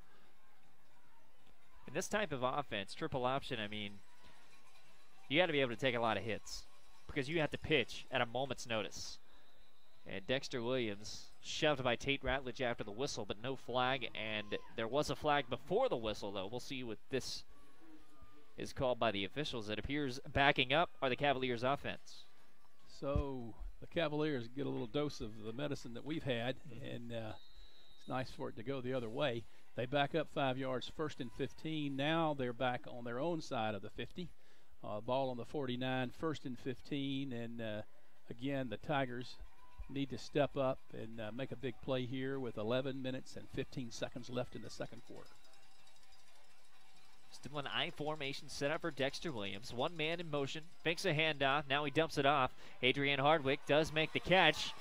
In this type of offense, triple option, I mean, you got to be able to take a lot of hits because you have to pitch at a moment's notice. And Dexter Williams shoved by Tate Ratledge after the whistle, but no flag, and there was a flag before the whistle, though. We'll see what this is called by the officials. It appears backing up are the Cavaliers' offense. So the Cavaliers get a little dose of the medicine that we've had, and it's nice for it to go the other way. They back up 5 yards, 1st and 15. Now they're back on their own side of the 50. Ball on the 49, 1st and 15. And again, the Tigers need to step up and make a big play here with 11 minutes and 15 seconds left in the second quarter. Still an I formation set up for Dexter Williams. 1 man in motion, fakes a handoff. Now he dumps it off. Adrian Hardwick does make the catch.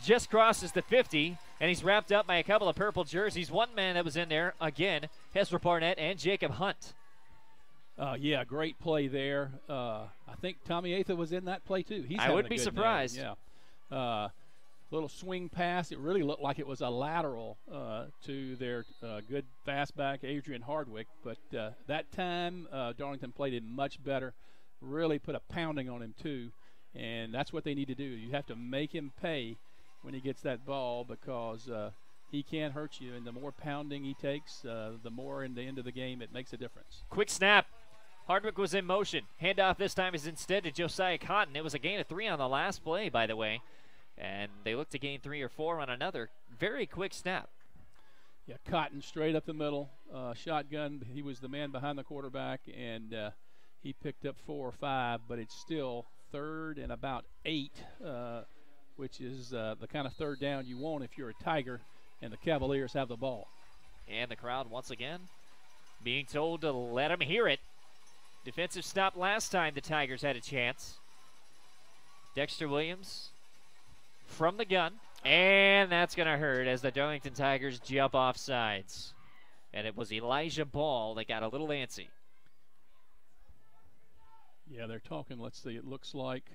Just crosses the 50, and he's wrapped up by a couple of purple jerseys. 1 man that was in there, again, Ezra Barnett and Jacob Hunt. Yeah, great play there. I think Tommy Atha was in that play, too. I wouldn't be surprised. Yeah. Little swing pass. It really looked like it was a lateral to their good fastback, Adrian Hardwick. But that time, Darlington played him much better, really put a pounding on him, too. And that's what they need to do. You have to make him pay when he gets that ball because he can hurt you. And the more pounding he takes, the more in the end of the game it makes a difference. Quick snap. Hardwick was in motion. Handoff this time is instead to Josiah Cotton. It was a gain of 3 on the last play, by the way. And they look to gain 3 or 4 on another. Very quick snap. Yeah, Cotton straight up the middle. Shotgun. He was the man behind the quarterback, and he picked up 4 or 5, but it's still 3rd and about 8, which is the kind of 3rd down you want if you're a Tiger and the Cavaliers have the ball. And the crowd once again being told to let them hear it. Defensive stop last time the Tigers had a chance. Dexter Williams from the gun, and that's going to hurt as the Darlington Tigers jump off sides. And it was Elijah Ball that got a little antsy. Yeah, they're talking. Let's see. It looks like.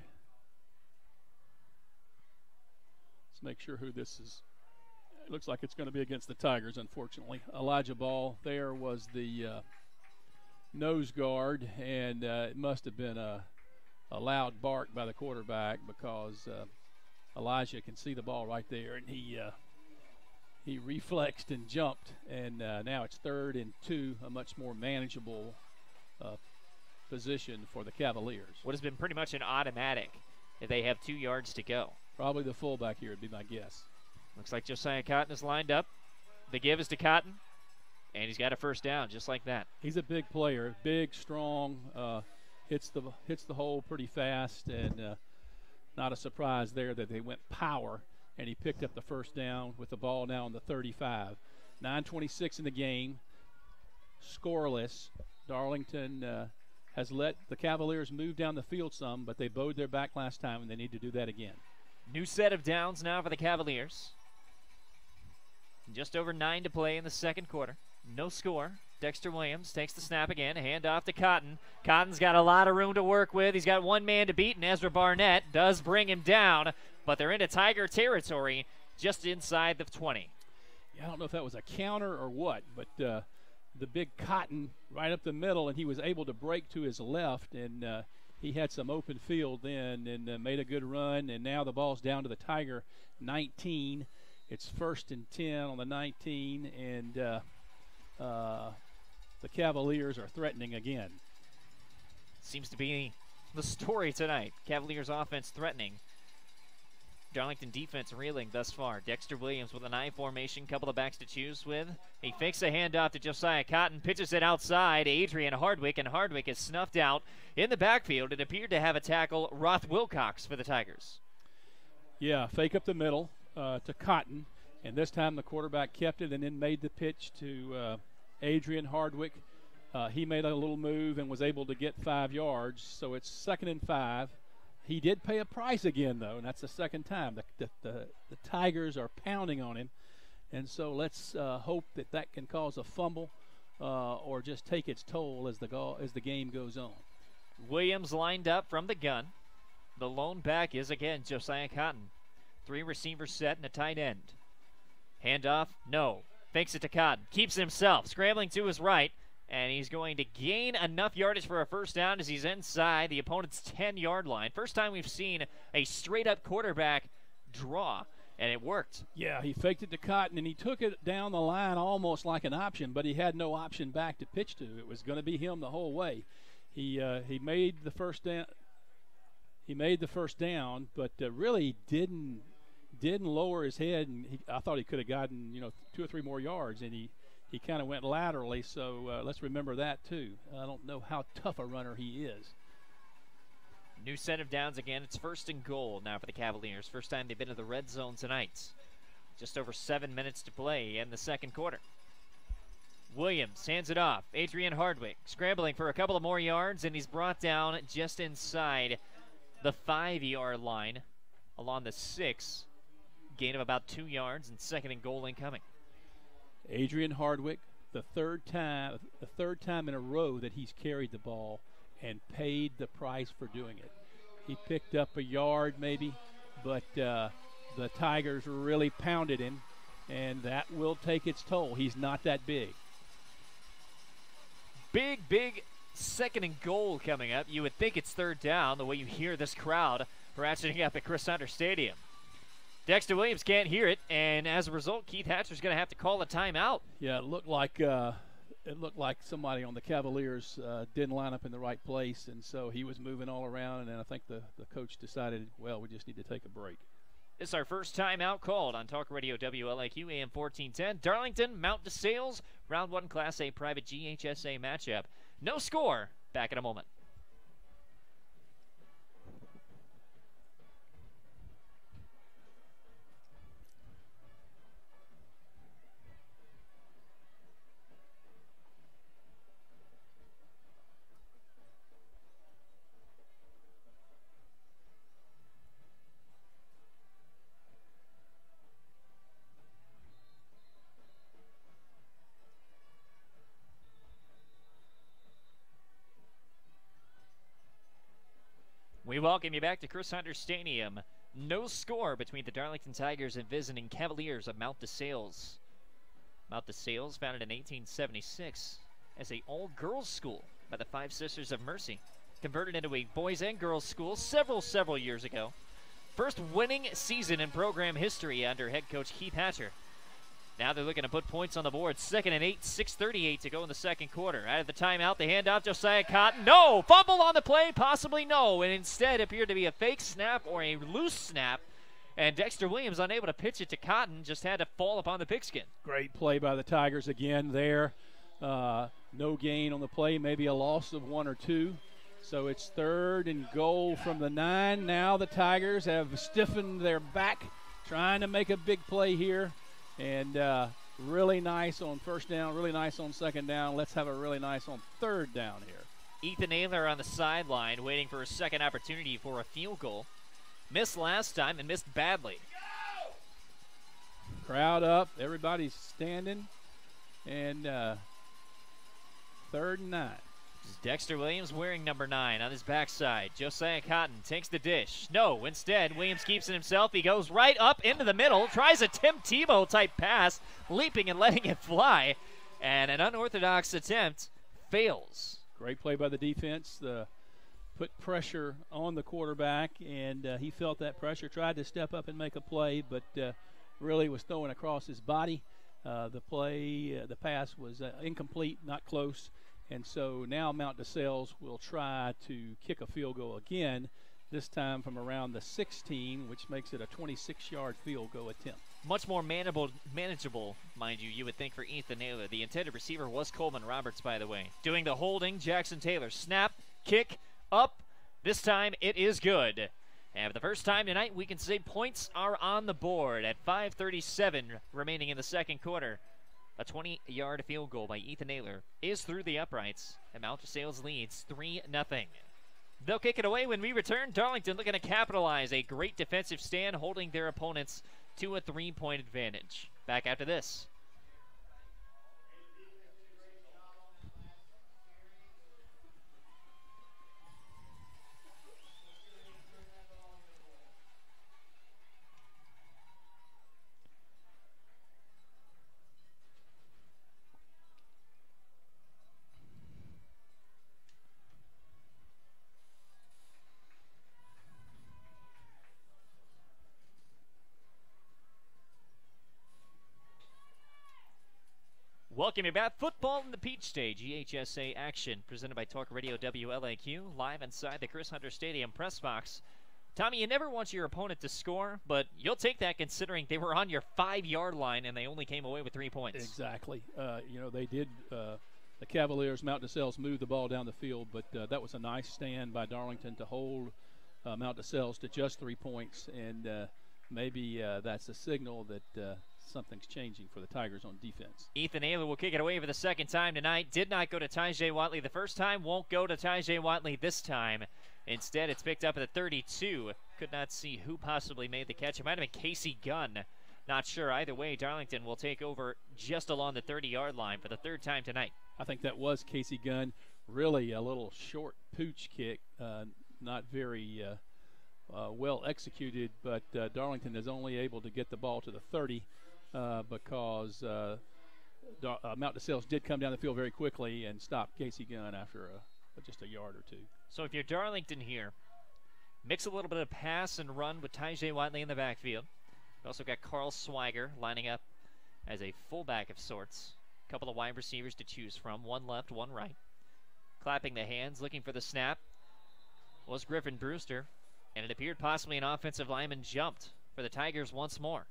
Let's make sure who this is. It looks like it's going to be against the Tigers, unfortunately. Elijah Ball there was the nose guard, and it must have been a loud bark by the quarterback because Elijah can see the ball right there, and he reflexed and jumped, and now it's 3rd and 2, a much more manageable position for the Cavaliers. What has been pretty much an automatic if they have 2 yards to go. Probably the fullback here would be my guess. Looks like Josiah Cotton is lined up. The give is to Cotton, and he's got a first down just like that. He's a big player, big, strong, hits the hole pretty fast, and not a surprise there that they went power, and he picked up the first down with the ball now on the 35. 9:26 in the game, scoreless. Darlington has let the Cavaliers move down the field some, but they bowed their back last time, and they need to do that again. New set of downs now for the Cavaliers. Just over 9 to play in the second quarter. No score. Dexter Williams takes the snap again. Hand off to Cotton. Cotton's got a lot of room to work with. He's got 1 man to beat, and Ezra Barnett does bring him down, but they're into Tiger territory just inside the 20. Yeah, I don't know if that was a counter or what, but the big Cotton right up the middle, and he was able to break to his left, and he had some open field then and made a good run, and now the ball's down to the Tiger 19. It's 1st and 10 on the 19, and the Cavaliers are threatening again. Seems to be the story tonight. Cavaliers offense threatening. Darlington defense reeling thus far. Dexter Williams with an I formation, couple of backs to choose with. He fakes a handoff to Josiah Cotton, pitches it outside. Adrian Hardwick, and Hardwick is snuffed out in the backfield. It appeared to have a tackle, Roth Wilcox, for the Tigers. Yeah, fake up the middle to Cotton, and this time the quarterback kept it and then made the pitch to Adrian Hardwick. He made a little move and was able to get 5 yards, so it's 2nd and 5. He did pay a price again, though, and that's the second time. The Tigers are pounding on him, and so let's hope that can cause a fumble or just take its toll as the game goes on. Williams lined up from the gun. The lone back is, again, Josiah Cotton. 3 receivers set and a tight end. Handoff, no. Fakes it to Cotton. Keeps it himself, scrambling to his right. And he's going to gain enough yardage for a first down as he's inside the opponent's 10-yard line. First time we've seen a straight-up quarterback draw, and it worked. Yeah, he faked it to Cotton, and he took it down the line almost like an option, but he had no option back to pitch to. It was going to be him the whole way. He made the first down. He made the first down, but really didn't lower his head. And I thought he could have gotten 2 or 3 more yards, and he kind of went laterally, so let's remember that too. I don't know how tough a runner he is. New set of downs again. It's 1st and goal now for the Cavaliers. First time they've been to the red zone tonight. Just over 7 minutes to play in the second quarter. Williams hands it off. Adrian Hardwick scrambling for a couple of more yards, and he's brought down just inside the 5-yard line along the 6. Gain of about 2 yards, and 2nd and goal incoming. Adrian Hardwick, the third time in a row that he's carried the ball and paid the price for doing it. He picked up a yard maybe, but the Tigers really pounded him, and that will take its toll. He's not that big. Big 2nd and goal coming up. You would think it's 3rd down the way you hear this crowd ratcheting up at Chris Hunter Stadium. Dexter Williams can't hear it, and as a result, Keith Hatcher's going to have to call a timeout. Yeah, it looked like somebody on the Cavaliers didn't line up in the right place, and so he was moving all around, and then I think the coach decided, well, we just need to take a break. This is our first timeout called on Talk Radio WLAQ AM 1410. Darlington, Mount DeSales, Round 1 Class A Private GHSA matchup. No score. Back in a moment. We welcome you back to Chris Hunter Stadium. No score between the Darlington Tigers and visiting Cavaliers of Mount DeSales. Mount DeSales, founded in 1876 as a all-girls school by the Five Sisters of Mercy, converted into a boys and girls school several years ago. First winning season in program history under head coach Keith Hatcher. Now they're looking to put points on the board. 2nd and 8, 6:38 to go in the second quarter. Out of the timeout, the handoff, Josiah Cotton. No! Fumble on the play, possibly no. And instead appeared to be a fake snap or a loose snap. And Dexter Williams, unable to pitch it to Cotton, just had to fall upon the pigskin. Great play by the Tigers again there. No gain on the play, maybe a loss of 1 or 2. So it's 3rd and goal from the 9. Now the Tigers have stiffened their back, trying to make a big play here. And really nice on first down, really nice on second down. Let's have a really nice on 3rd down here. Ethan Naylor on the sideline waiting for a second opportunity for a field goal. Missed last time and missed badly. Crowd up, everybody's standing. And 3rd and 9. Dexter Williams wearing number 9 on his backside. Josiah Cotton takes the dish. No, instead, Williams keeps it himself. He goes right up into the middle, tries a Tim Tebow type pass, leaping and letting it fly. And an unorthodox attempt fails. Great play by the defense. Put pressure on the quarterback, and he felt that pressure, tried to step up and make a play, but really was throwing across his body. The pass was incomplete, not close. And so now Mount DeSales will try to kick a field goal again. this time from around the 16, which makes it a 26-yard field goal attempt. Much more manageable, mind you, you would think, for Ethan Naylor. The intended receiver was Coleman Roberts, by the way. Doing the holding, Jackson Taylor. Snap, kick, up. This time it is good. And for the first time tonight, we can say points are on the board at 5:37 remaining in the second quarter. A 20-yard field goal by Ethan Naylor is through the uprights, and Mount Sales leads 3-0. They'll kick it away when we return. Darlington looking to capitalize a great defensive stand, holding their opponents to a 3-point advantage. Back after this. Welcome you back. Football in the Peach State. GHSA action presented by Talk Radio WLAQ, live inside the Chris Hunter Stadium press box. Tommy, you never want your opponent to score, but you'll take that considering they were on your 5-yard line and they only came away with 3 points. Exactly. They did. The Cavaliers, Mount DeSales, moved the ball down the field, but that was a nice stand by Darlington to hold Mount DeSales to just 3 points, and maybe that's a signal that something's changing for the Tigers on defense. Ethan Naylor will kick it away for the second time tonight. Did not go to Tyjae Watley the first time, won't go to Tyjae Watley this time. Instead, it's picked up at the 32. Could not see who possibly made the catch. It might have been Casey Gunn. Not sure. Either way, Darlington will take over just along the 30-yard line for the third time tonight. I think that was Casey Gunn. Really a little short pooch kick, not very well executed, but Darlington is only able to get the ball to the 30 because Mount DeSales did come down the field very quickly and stop Casey Gunn after just a yard or two. So if you're Darlington here, mix a little bit of pass and run with Tyjae Watley in the backfield. We also got Carl Swiger lining up as a fullback of sorts. A couple of wide receivers to choose from, one left, one right. Clapping the hands, looking for the snap, was Griffin Brewster, and it appeared possibly an offensive lineman jumped for the Tigers once more.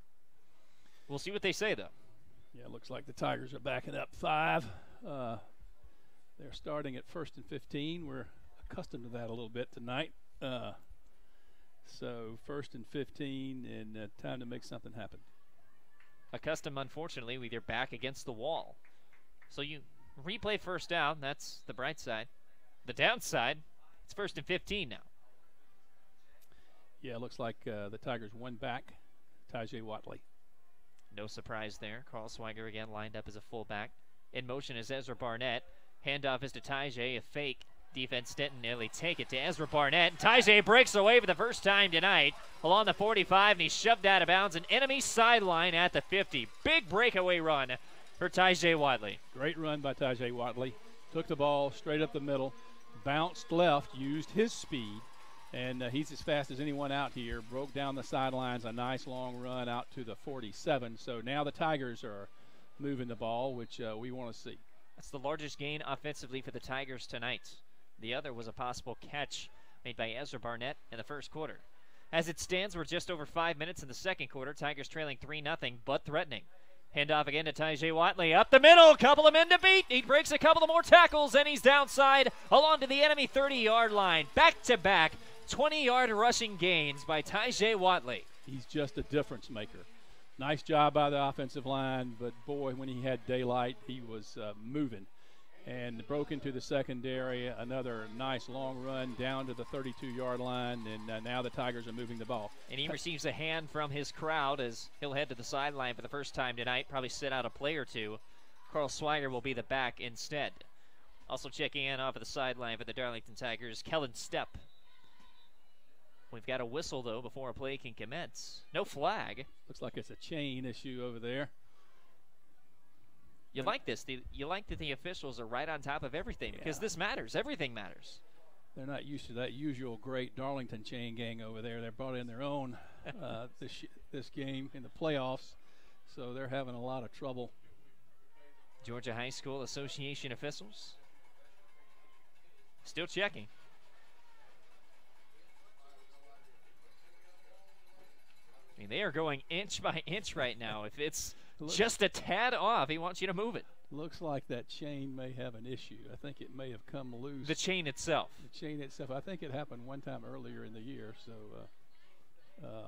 We'll see what they say, though. Yeah, it looks like the Tigers are backing up 5. They're starting at 1st and 15. We're accustomed to that a little bit tonight. So 1st and 15, and time to make something happen. Accustomed, unfortunately, with your back against the wall. So you replay first down. That's the bright side. The downside, it's 1st and 15 now. Yeah, it looks like the Tigers won back Tyjae Watley. No surprise there. Carl Swiger again lined up as a fullback. In motion is Ezra Barnett. Handoff is to Tyjae, a fake. Defense didn't nearly take it to Ezra Barnett. And Tyjae breaks away for the first time tonight along the 45, and he's shoved out of bounds. An enemy sideline at the 50. Big breakaway run for Tyjae Watley. Great run by Tyjae Watley. Took the ball straight up the middle, bounced left, used his speed, and he's as fast as anyone out here. Broke down the sidelines, a nice long run out to the 47. So now the Tigers are moving the ball, which we want to see. That's the largest gain offensively for the Tigers tonight. The other was a possible catch made by Ezra Barnett in the first quarter. As it stands, we're just over 5 minutes in the second quarter. Tigers trailing 3-0, but threatening. Handoff again to Tyjae Watley. Up the middle, couple of men to beat. He breaks a couple of more tackles, and he's downside along to the enemy 30-yard line. Back-to-back 20-yard rushing gains by Tyjae Watley. He's just a difference maker. Nice job by the offensive line, but boy, when he had daylight, he was moving. And broke into the secondary, another nice long run down to the 32-yard line, and now the Tigers are moving the ball. And he receives a hand from his crowd as he'll head to the sideline for the first time tonight, probably sit out a play or two. Carl Swiger will be the back instead. Also checking in off of the sideline for the Darlington Tigers, Kellen Stepp. We've got a whistle, though, before a play can commence. No flag. Looks like it's a chain issue over there. You like this. You like that the officials are right on top of everything because this matters. Everything matters. They're not used to that usual great Darlington chain gang over there. They brought in their own this game in the playoffs, so they're having a lot of trouble. Georgia High School Association officials still checking. mean, they are going inch by inch right now. If it's Looks- just a tad off, he wants you to move it. Looks like that chain may have an issue. I think it may have come loose. The chain itself. The chain itself. I think it happened one time earlier in the year. So.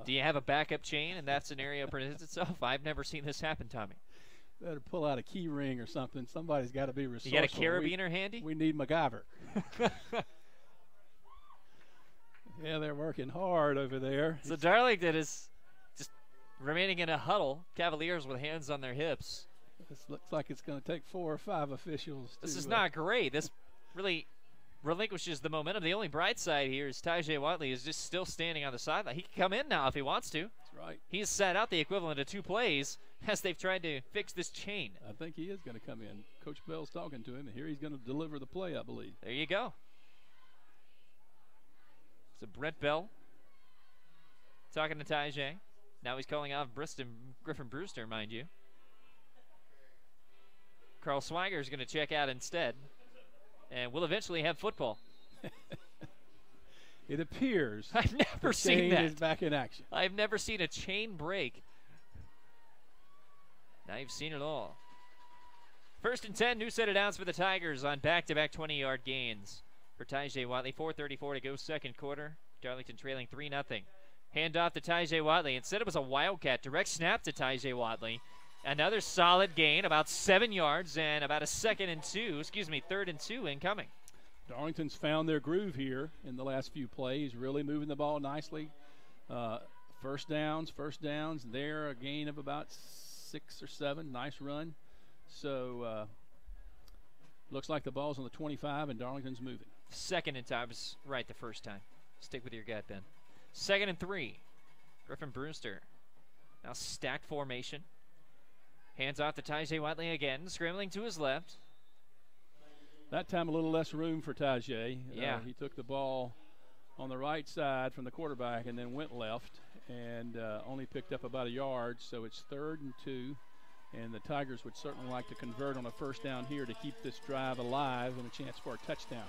Do you have a backup chain and that scenario presents itself? I've never seen this happen, Tommy. Better pull out a key ring or something. Somebody's got to be resourceful. You got a carabiner handy? We need MacGyver. Yeah, they're working hard over there. So Darlington is just remaining in a huddle. Cavaliers with hands on their hips. This looks like it's going to take 4 or 5 officials. This is not great. This really relinquishes the momentum. The only bright side here is Tyjae Watley is just still standing on the sideline. He can come in now if he wants to. That's right. He's sat out the equivalent of 2 plays as they've tried to fix this chain. I think he is going to come in. Coach Bell's talking to him, and here he's going to deliver the play, I believe. There you go. So Brent Bell talking to Tyjae. Now he's calling off Griffin Brewster, mind you. Carl Swiger is going to check out instead. And we'll eventually have football. It appears I've never the seen chain that. is back in action. I've never seen a chain break. Now you've seen it all. 1st and 10, new set of downs for the Tigers on back-to-back 20-yard gains. For Tyjae Watley, 4:34 to go, second quarter. Darlington trailing 3-0. Handoff to Tyjae Watley. Instead, it was a wildcat. Direct snap to Tyjae Watley. Another solid gain, about 7 yards, and about a 3rd and 2 incoming. Darlington's found their groove here in the last few plays, really moving the ball nicely. First downs, there, a gain of about 6 or 7. Nice run. So looks like the ball's on the 25, and Darlington's moving. 2nd and 3 was right the first time. Stick with your gut, Ben. 2nd and 3. Griffin Brewster. Now stacked formation. Hands off to Tyjae Watley again, scrambling to his left. That time a little less room for Tyjae. Yeah. He took the ball on the right side from the quarterback and then went left and only picked up about a yard. So it's 3rd and 2. And the Tigers would certainly like to convert on a first down here to keep this drive alive and a chance for a touchdown.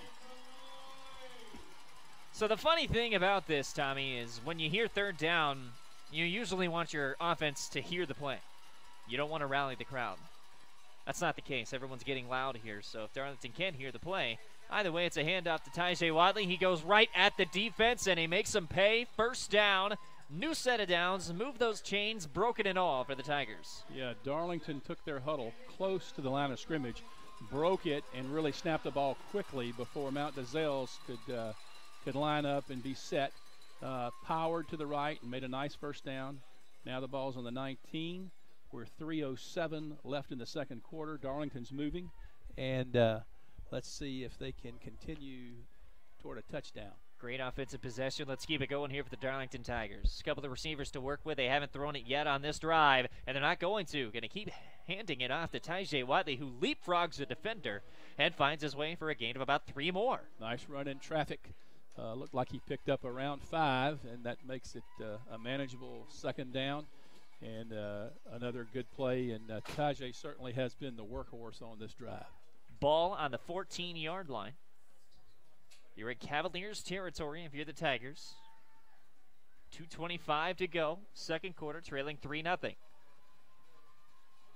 So the funny thing about this, Tommy, is when you hear 3rd down, you usually want your offense to hear the play. You don't want to rally the crowd. That's not the case. Everyone's getting loud here, so if Darlington can hear the play, either way, it's a handoff to Tyjae Watley. He goes right at the defense, and he makes them pay. First down, new set of downs. Move those chains, broken and all for the Tigers. Yeah, Darlington took their huddle close to the line of scrimmage, broke it, and really snapped the ball quickly before Mount Dezels could line up and be set. Powered to the right and made a nice first down. Now the ball's on the 19. We're 3:07 left in the second quarter. Darlington's moving, and let's see if they can continue toward a touchdown. Great offensive possession. Let's keep it going here for the Darlington Tigers. A couple of receivers to work with. They haven't thrown it yet on this drive, and they're not going to. Going to keep handing it off to Tyjae Watley, who leapfrogs a defender and finds his way for a gain of about 3 more. Nice run in traffic. Looked like he picked up around 5, and that makes it a manageable second down. And another good play, and Tyjae certainly has been the workhorse on this drive. Ball on the 14-yard line. You're in Cavaliers territory if you're the Tigers. 2:25 to go, second quarter, trailing 3-0.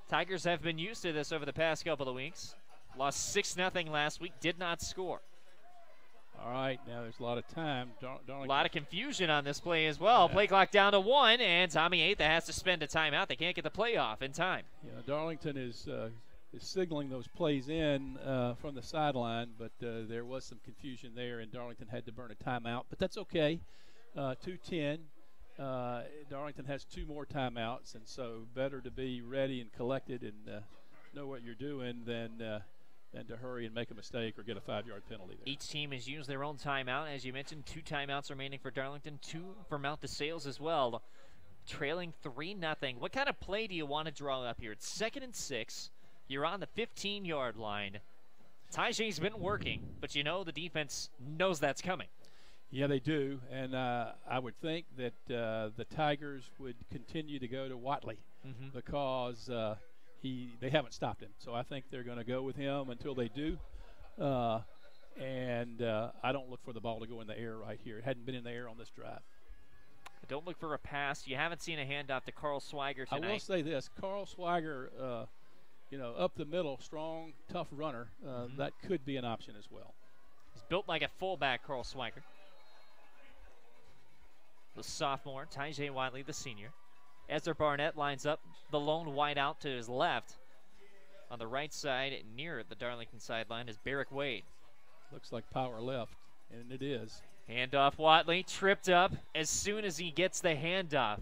Tigers have been used to this over the past couple of weeks. Lost 6-0 last week, did not score. All right, now there's a lot of time. A lot of confusion on this play as well. Yeah. Play clock down to 1, and Tommy Atha has to spend a timeout. They can't get the play off in time. Yeah, Darlington is signaling those plays in from the sideline, but there was some confusion there, and Darlington had to burn a timeout. But that's okay. 2:10. Darlington has 2 more timeouts, and so better to be ready and collected and know what you're doing than to hurry and make a mistake or get a 5-yard penalty there. Each team has used their own timeout. As you mentioned, 2 timeouts remaining for Darlington, 2 for Mount DeSales as well. Trailing 3-0. What kind of play do you want to draw up here? It's 2nd and 6. You're on the 15-yard line. Tyjae's been working, but you know the defense knows that's coming. Yeah, they do, and I would think that the Tigers would continue to go to Watley because they haven't stopped him. So I think they're going to go with him until they do. And I don't look for the ball to go in the air right here. It hadn't been in the air on this drive. The Don't look for a pass. You haven't seen a handoff to Carl Swiger tonight. I will say this: Carl Swiger, up the middle, strong, tough runner. That could be an option as well. He's built like a fullback, Carl Swiger. The sophomore, Tyjae Wiley, the senior. Ezra Barnett lines up the lone wide out to his left. On the right side, near the Darlington sideline, is Barrick Wade. Looks like power left, and it is. Handoff, Watley, tripped up as soon as he gets the handoff.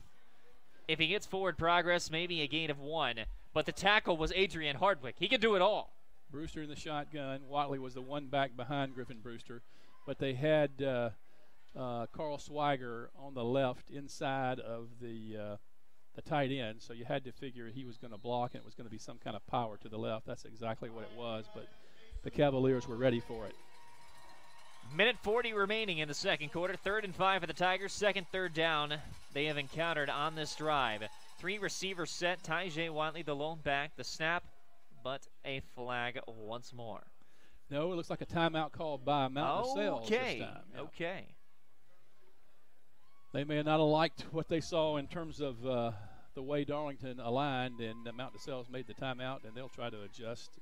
If he gets forward progress, maybe a gain of 1. But the tackle was Adrian Hardwick. He can do it all. Brewster in the shotgun. Watley was the one back behind Griffin Brewster. But they had Carl Swiger on the left inside of the tight end. So you had to figure he was going to block, and it was going to be some kind of power to the left. That's exactly what it was. But the Cavaliers were ready for it. Minute 40 remaining in the second quarter. 3rd and 5 for the Tigers. Second, third down they have encountered on this drive. 3 receivers set. Tyjae Watley, the lone back. The snap, but a flag once more. No, it looks like a timeout called by Mount DeSales this time. Yeah. Okay. They may not have liked what they saw in terms of the way Darlington aligned, and Mount DeSales made the timeout, and they'll try to adjust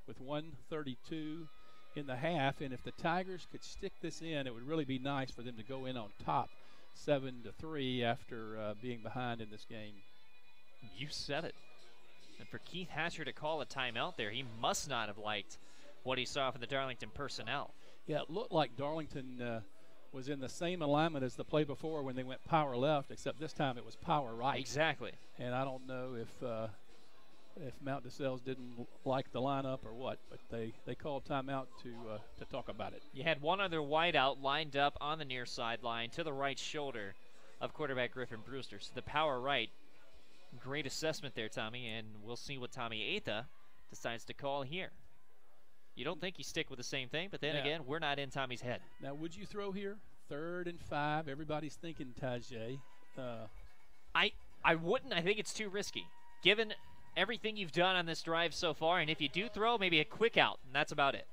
with 1:32 in the half. And if the Tigers could stick this in, it would really be nice for them to go in on top 7-3 after being behind in this game. You said it. And for Keith Hatcher to call a timeout there, he must not have liked what he saw from the Darlington personnel. Yeah, it looked like Darlington was in the same alignment as the play before when they went power left, except this time it was power right. Exactly. And I don't know if Mount DeSales didn't like the lineup or what, but they called timeout to talk about it. You had one other wideout lined up on the near sideline to the right shoulder of quarterback Griffin Brewster. So the power right, great assessment there, Tommy, and we'll see what Tommy Atha decides to call here. You don't think you stick with the same thing, but then again, we're not in Tommy's head. Now, would you throw here? 3rd and 5. Everybody's thinking Tyjae. I wouldn't. I think it's too risky, given everything you've done on this drive so far. And if you do throw, maybe a quick out, and that's about it.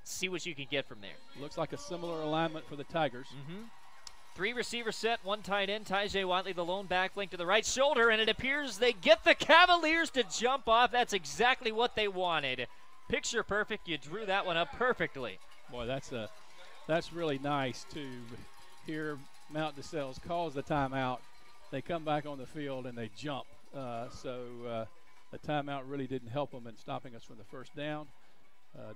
See what you can get from there. Looks like a similar alignment for the Tigers. 3 receivers set, 1 tight end. Tyjae Watley, the lone back, link to the right shoulder, and it appears they get the Cavaliers to jump off. That's exactly what they wanted. Picture perfect. You drew that one up perfectly. Boy, that's really nice to hear Mount DeSales calls the timeout. They come back on the field and they jump. So the timeout really didn't help them in stopping us from the first down.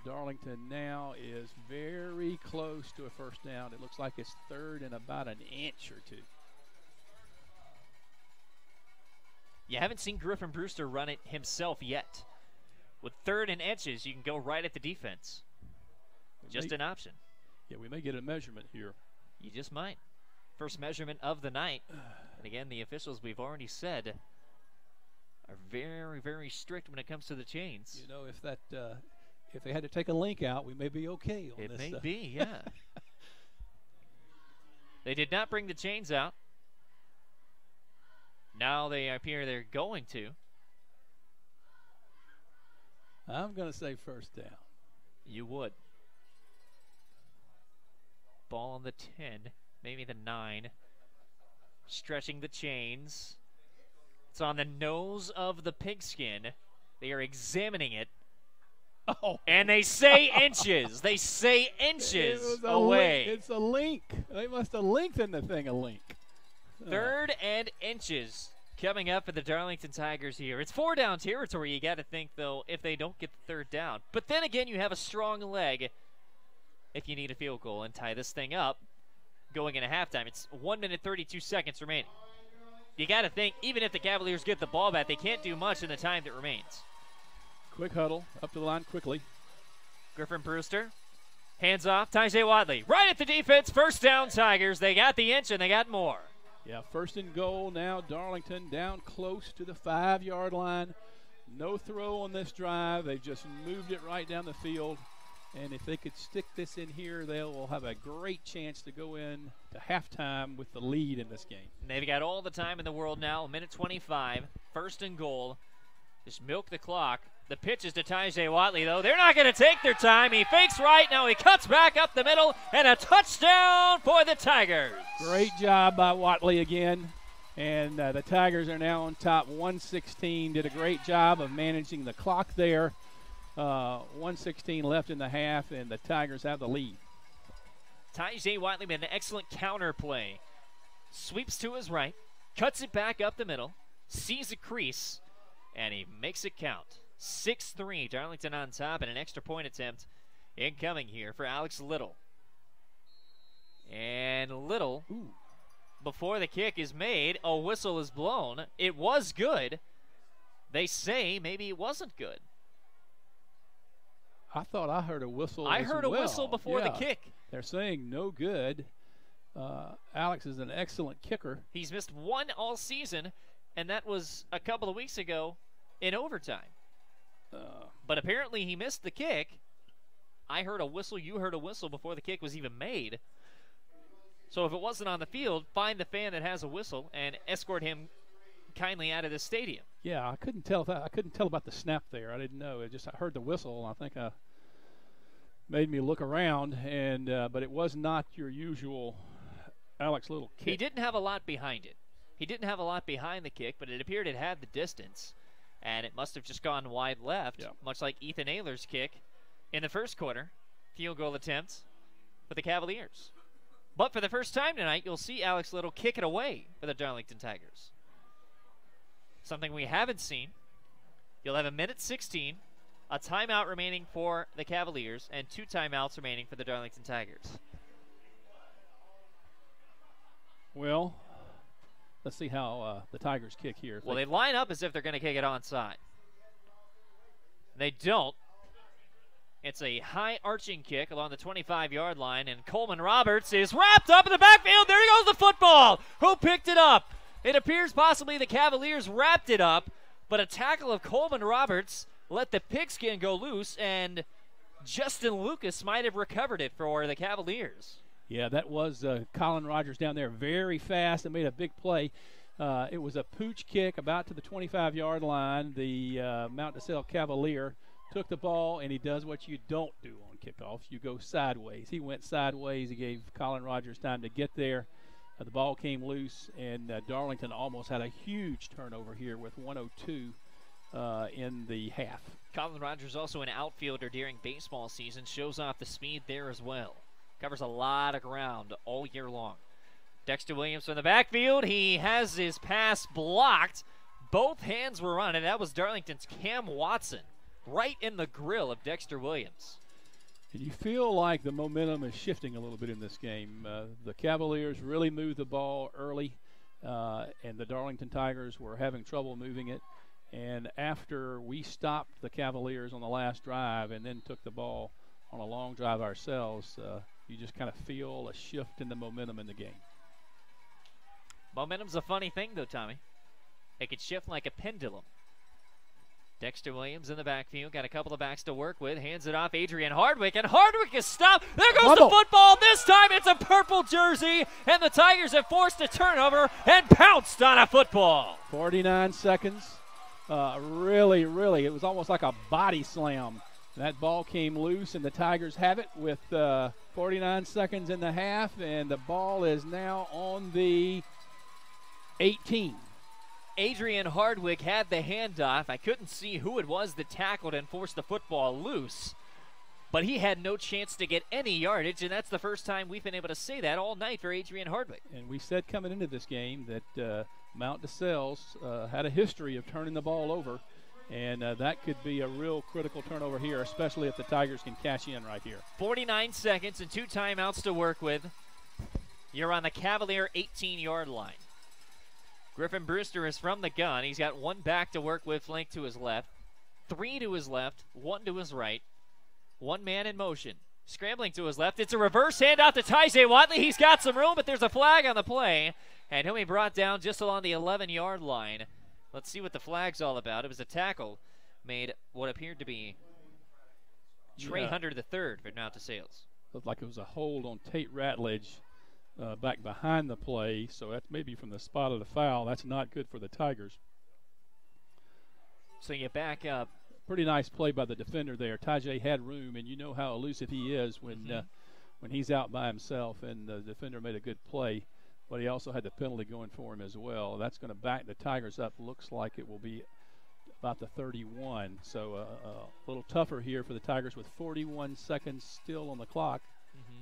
Darlington now is very close to a first down. It looks like it's 3rd and about an inch or 2. You haven't seen Griffin Brewster run it himself yet. With 3rd and inches, you can go right at the defense. Just an option. Yeah, we may get a measurement here. You just might. First measurement of the night. And again, the officials, we've already said, are very, very strict when it comes to the chains. You know, if they had to take a link out, we may be okay on this. It may be, yeah. They did not bring the chains out. Now they appear they're going to. I'm going to say first down. You would. Ball on the 10, maybe the 9. Stretching the chains. It's on the nose of the pigskin. They are examining it. Oh. And they say inches. They say inches away. It's a link. They must have lengthened the thing a link. 3rd and inches coming up for the Darlington Tigers here. It's 4-down territory. You got to think, though, if they don't get the 3rd down. But then again, you have a strong leg if you need a field goal and tie this thing up going into halftime. It's 1 minute 32 seconds remaining. You got to think, even if the Cavaliers get the ball back, they can't do much in the time that remains. Quick huddle, up to the line quickly. Griffin Brewster, hands off, Tyjae Watley. Right at the defense, first down Tigers. They got the inch and they got more. Yeah, 1st and goal now. Darlington down close to the 5-yard line. No throw on this drive. They've just moved it right down the field. And if they could stick this in here, they will have a great chance to go in to halftime with the lead in this game. And they've got all the time in the world now, 1 minute 25, 1st and goal. Just milk the clock. The pitch is to Tajay Watley, though. They're not going to take their time. He fakes right. Now he cuts back up the middle, and a touchdown for the Tigers. Great job by Watley again. And the Tigers are now on top 116. Did a great job of managing the clock there. 116 left in the half, and the Tigers have the lead. Tajay Watley made an excellent counter play. Sweeps to his right, cuts it back up the middle, sees a crease, and he makes it count. 6-3, Darlington on top, and an extra point attempt incoming here for Alex Little. And Little, before the kick is made, a whistle is blown. It was good. They say maybe it wasn't good. I thought I heard a whistle. I heard a whistle before the Yeah. kick. They're saying no good. Alex is an excellent kicker. He's missed one all season, and that was a couple of weeks ago in overtime. But apparently he missed the kick. I heard a whistle, you heard a whistle before the kick was even made. So if it wasn't on the field, find the fan that has a whistle and escort him kindly out of the stadium. Yeah, I couldn't tell that. I couldn't tell about the snap there. I didn't know. I heard the whistle. I think made me look around, and but it was not your usual Alex Little kick. He didn't have a lot behind it. He didn't have a lot behind the kick, but it appeared it had the distance, and it must have just gone wide left, much like Ethan Ayler's kick in the first quarter. Field goal attempt for the Cavaliers. But for the first time tonight, you'll see Alex Little kick it away for the Darlington Tigers. Something we haven't seen. You'll have a minute 16, a timeout remaining for the Cavaliers, and 2 timeouts remaining for the Darlington Tigers. Well, let's see how the Tigers kick here. Well, they line up as if they're going to kick it onside. They don't. It's a high arching kick along the 25-yard line, and Coleman Roberts is wrapped up in the backfield. There goes the football. Who picked it up? It appears possibly the Cavaliers wrapped it up, but a tackle of Coleman Roberts let the pigskin go loose, and Justin Lucas might have recovered it for the Cavaliers. Yeah, that was Colin Rogers down there, very fast and made a big play. It was a pooch kick about to the 25-yard line. The Mount DeSale Cavalier took the ball, and he does what you don't do on kickoffs. You go sideways. He went sideways. He gave Colin Rogers time to get there. The ball came loose, and Darlington almost had a huge turnover here with 1:02 in the half. Colin Rogers, also an outfielder during baseball season, shows off the speed there as well. Covers a lot of ground all year long. Dexter Williams from the backfield. He has his pass blocked. Both hands were on it. That was Darlington's Cam Watson, right in the grill of Dexter Williams. And you feel like the momentum is shifting a little bit in this game. The Cavaliers really moved the ball early, and the Darlington Tigers were having trouble moving it. And after we stopped the Cavaliers on the last drive and then took the ball on a long drive ourselves, you just kind of feel a shift in the momentum in the game. Momentum's a funny thing, though, Tommy. It could shift like a pendulum. Dexter Williams in the backfield, got a couple of backs to work with, hands it off Adrian Hardwick, and Hardwick is stopped. There goes the football. This time it's a purple jersey, and the Tigers have forced a turnover and pounced on a football. 49 seconds. Really, it was almost like a body slam. That ball came loose, and the Tigers have it with 49 seconds in the half, and the ball is now on the 18. Adrian Hardwick had the handoff. I couldn't see who it was that tackled and forced the football loose, but he had no chance to get any yardage, and that's the first time we've been able to say that all night for Adrian Hardwick. And we said coming into this game that Mount DeSales had a history of turning the ball over, and that could be a real critical turnover here, especially if the Tigers can cash in right here. 49 seconds and 2 timeouts to work with. You're on the Cavalier 18-yard line. Griffin Brewster is from the gun. He's got 1 back to work with, flank to his left, 3 to his left, 1 to his right. 1 man in motion. Scrambling to his left. It's a reverse handout to Tajay Watley. He's got some room, but there's a flag on the play. And he'll be brought down just along the 11-yard line. Let's see what the flag's all about. It was a tackle made what appeared to be Trey Hunter III for Mount DeSales. Looked like it was a hold on Tate Ratledge back behind the play, so that's maybe from the spot of the foul. That's not good for the Tigers. So you back up pretty nice play by the defender there. Tajay had room, and you know how elusive he is when he's out by himself, and the defender made a good play, but he also had the penalty going for him as well. That's going to back the Tigers up. Looks like it will be about the 31. So a little tougher here for the Tigers with 41 seconds still on the clock.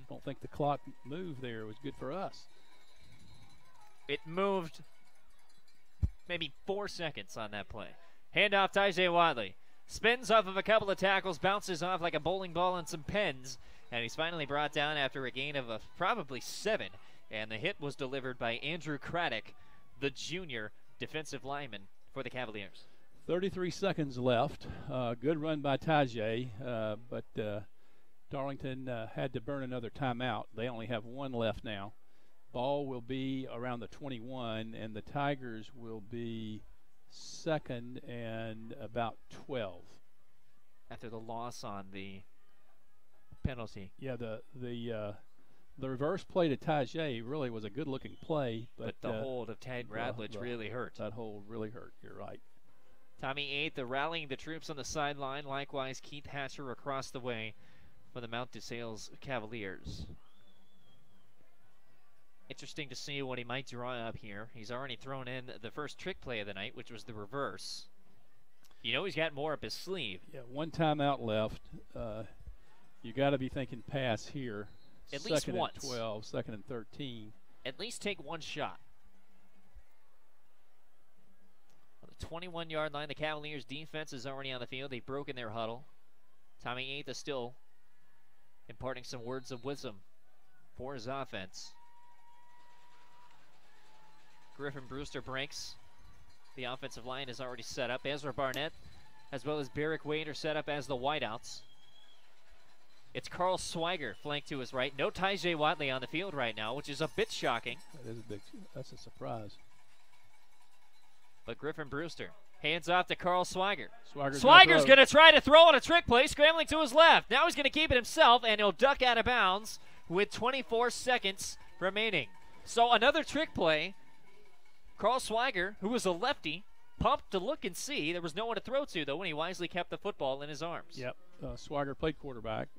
Don't think the clock moved there. It was good for us. It moved maybe 4 seconds on that play. Handoff Tajay Wadley. Spins off of a couple of tackles, bounces off like a bowling ball on some pins, and he's finally brought down after a gain of probably 7. And the hit was delivered by Andrew Craddock, the junior defensive lineman for the Cavaliers. 33 seconds left. Good run by Tajay, but Darlington had to burn another timeout. They only have one left now. Ball will be around the 21, and the Tigers will be second and about 12. After the loss on the penalty. Yeah, the reverse play to Tajay really was a good-looking play, but the hold of Ted Radlich really hurt. That hold really hurt. You're right. Tommy Eighth rallying the troops on the sideline. Likewise, Keith Hatcher across the way for the Mount DeSales Cavaliers. Interesting to see what he might draw up here. He's already thrown in the first trick play of the night, which was the reverse. You know he's got more up his sleeve. Yeah, one timeout left. You got to be thinking pass here. At least second once. And 12, second and 13. At least take one shot. On the 21-yard line, the Cavaliers' defense is already on the field. They've broken their huddle. Tommy Eighth is still imparting some words of wisdom for his offense. Griffin Brewster breaks. The offensive line is already set up. Ezra Barnett, as well as Barrick Wade, are set up as the wideouts. It's Carl Swiger flanked to his right. No Tajay Wadley on the field right now, which is a bit shocking. That's a surprise. But Griffin Brewster hands off to Carl Swiger. Swiger's going to try to throw on a trick play, scrambling to his left. Now he's going to keep it himself, and he'll duck out of bounds with 24 seconds remaining. So another trick play. Carl Swiger, who was a lefty, pumped to look and see. There was no one to throw to, though, when he wisely kept the football in his arms. Yep. Swiger played quarterback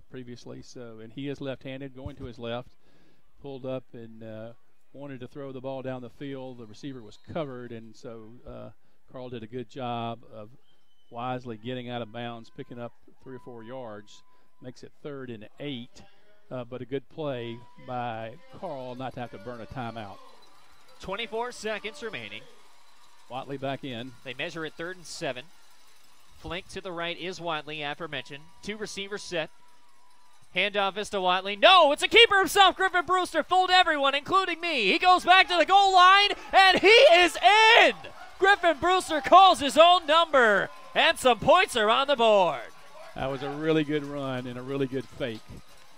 previously, and he is left-handed, going to his left. Pulled up and wanted to throw the ball down the field. The receiver was covered, and so Carl did a good job of wisely getting out of bounds, picking up 3 or 4 yards. Makes it 3rd and 8, but a good play by Carl not to have to burn a timeout. 24 seconds remaining. Watley back in. They measure it 3rd and 7. Flank to the right is Watley, aforementioned. 2 receivers set. Handoff is to Watley. No, it's a keeper himself. Griffin Brewster fooled everyone, including me. He goes back to the goal line, and he is in! Griffin Brewster calls his own number, and some points are on the board. That was a really good run and a really good fake.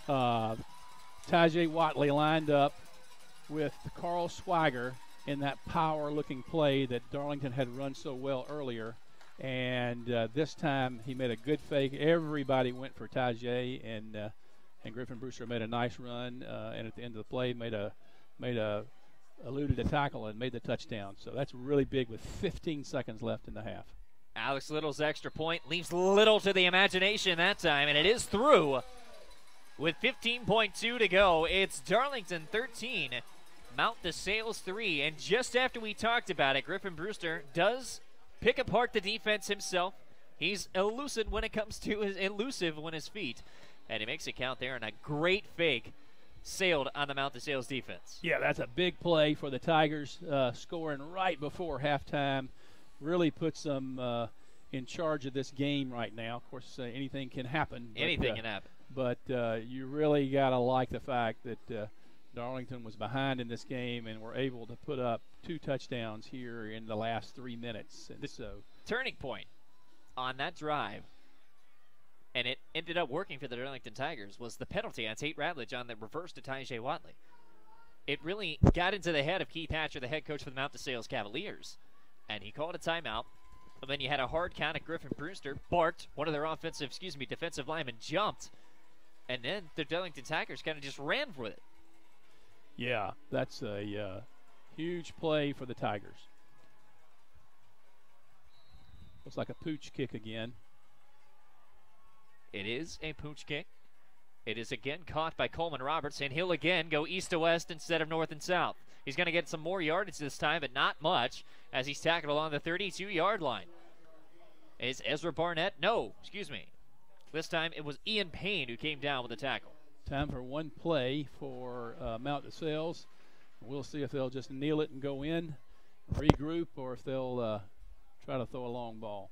Tajay Watley lined up with Carl Swiger in that power-looking play that Darlington had run so well earlier. And this time he made a good fake. Everybody went for Tajay, and Griffin Brewster made a nice run. And at the end of the play, eluded a tackle and made the touchdown. So that's really big with 15 seconds left in the half. Alex Little's extra point leaves little to the imagination that time, and it is through. With 15.2 to go, it's Darlington 13, Mount DeSales 3. And just after we talked about it, Griffin Brewster does pick apart the defense himself. He's elusive when it comes to his feet. And he makes it count there, and a great fake sailed on the Mount DeSales defense. Yeah, that's a big play for the Tigers, scoring right before halftime. Really puts them in charge of this game right now. Of course, anything can happen. Anything can happen. But you really got to like the fact that Darlington was behind in this game and were able to put up 2 touchdowns here in the last 3 minutes. And so, turning point on that drive, and it ended up working for the Darlington Tigers, was the penalty on Tate Radlich on the reverse to Tajay Watley. It really got into the head of Keith Hatcher, the head coach for the Mount DeSales Cavaliers, and he called a timeout. And then you had a hard count at Griffin Brewster. Bart, one of their defensive linemen, jumped. And then the Darlington Tigers kind of just ran with it. Yeah, that's a huge play for the Tigers. Looks like a pooch kick again. It is a pooch kick. It is again caught by Coleman Roberts, and he'll again go east to west instead of north and south. He's going to get some more yardage this time, but not much, as he's tackled along the 32-yard line. Is Ezra Barnett? No, excuse me. This time it was Ian Payne who came down with the tackle. Time for one play for Mount DeSales. We'll see if they'll just kneel it and go in, regroup, or if they'll try to throw a long ball.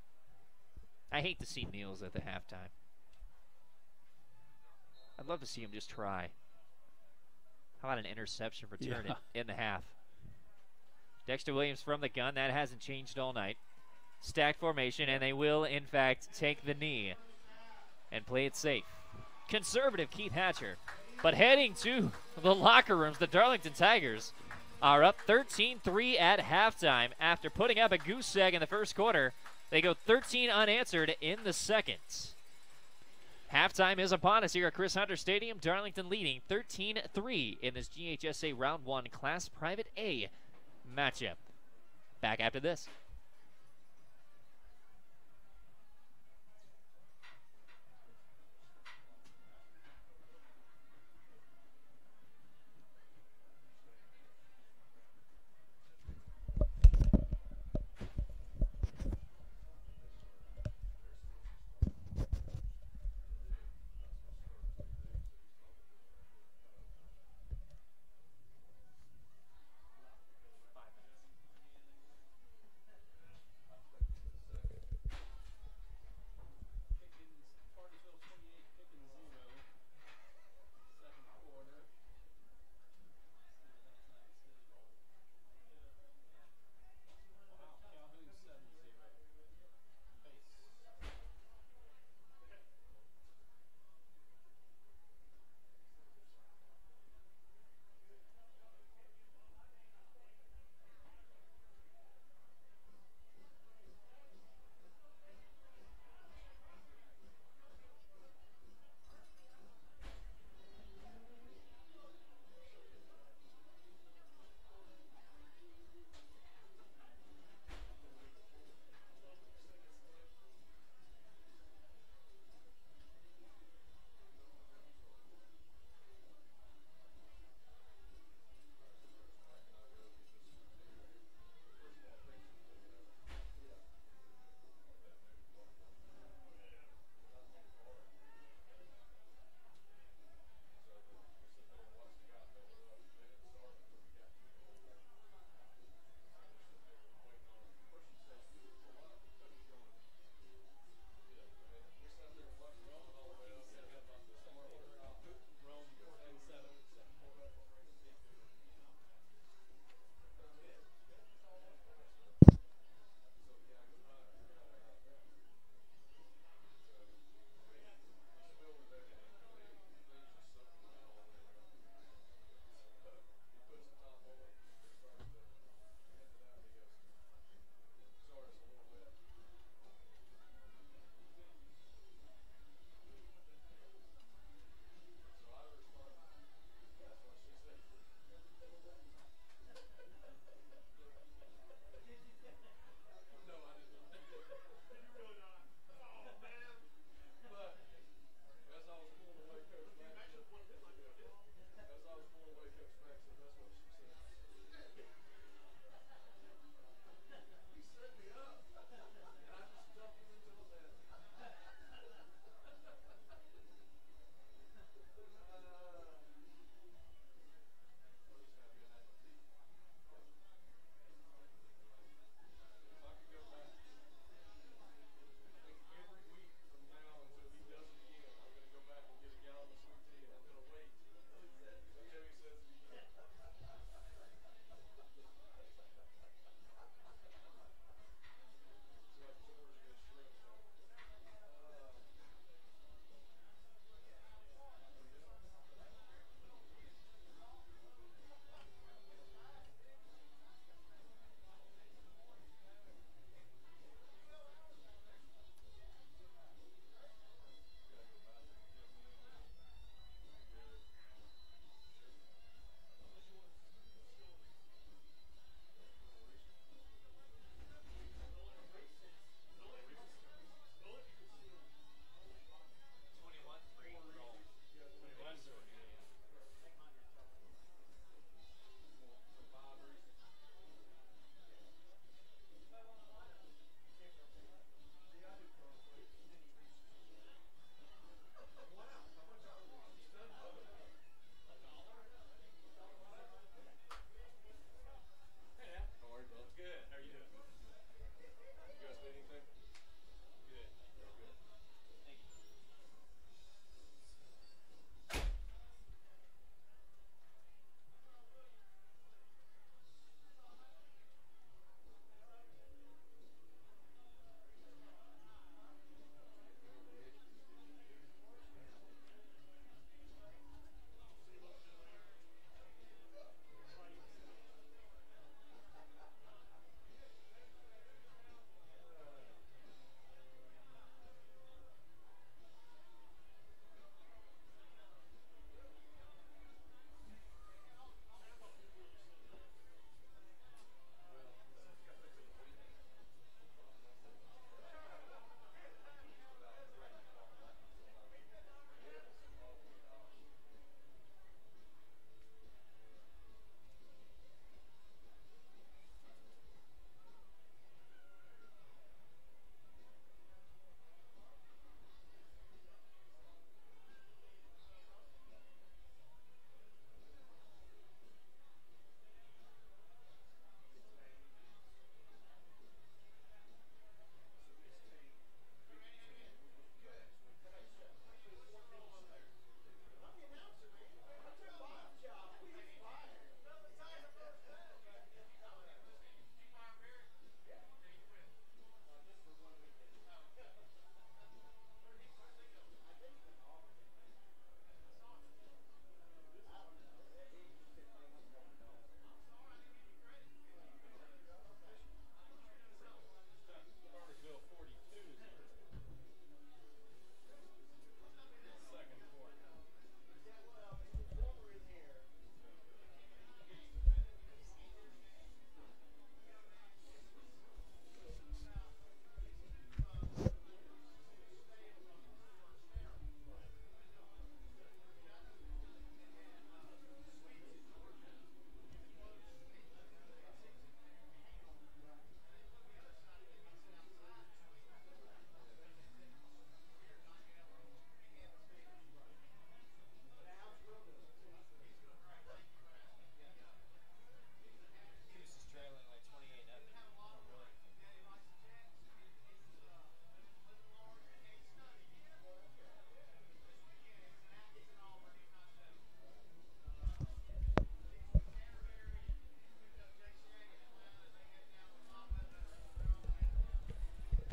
I hate to see kneels at the halftime. I'd love to see him just try. How about an interception return in the half? Dexter Williams from the gun. That hasn't changed all night. Stacked formation, and they will, in fact, take the knee and play it safe. Conservative Keith Hatcher. But heading to the locker rooms, the Darlington Tigers are up 13-3 at halftime. After putting up a goose egg in the first quarter, they go 13 unanswered in the second. Halftime is upon us here at Chris Hunter Stadium. Darlington leading 13-3 in this GHSA Round 1 Class Private A matchup. Back after this.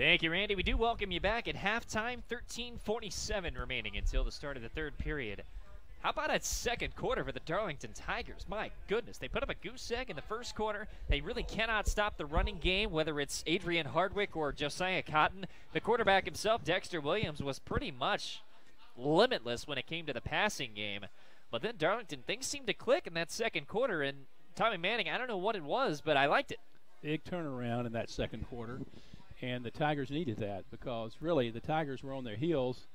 Thank you, Randy. We do welcome you back at halftime. 13:47 remaining until the start of the third period. How about that second quarter for the Darlington Tigers? My goodness, they put up a goose egg in the first quarter. They really cannot stop the running game, whether it's Adrian Hardwick or Josiah Cotton. The quarterback himself, Dexter Williams, was pretty much limitless when it came to the passing game. But then Darlington, things seemed to click in that second quarter, and Tommy Manning, I don't know what it was, but I liked it. Big turnaround in that second quarter, and the Tigers needed that because really the Tigers were on their heels.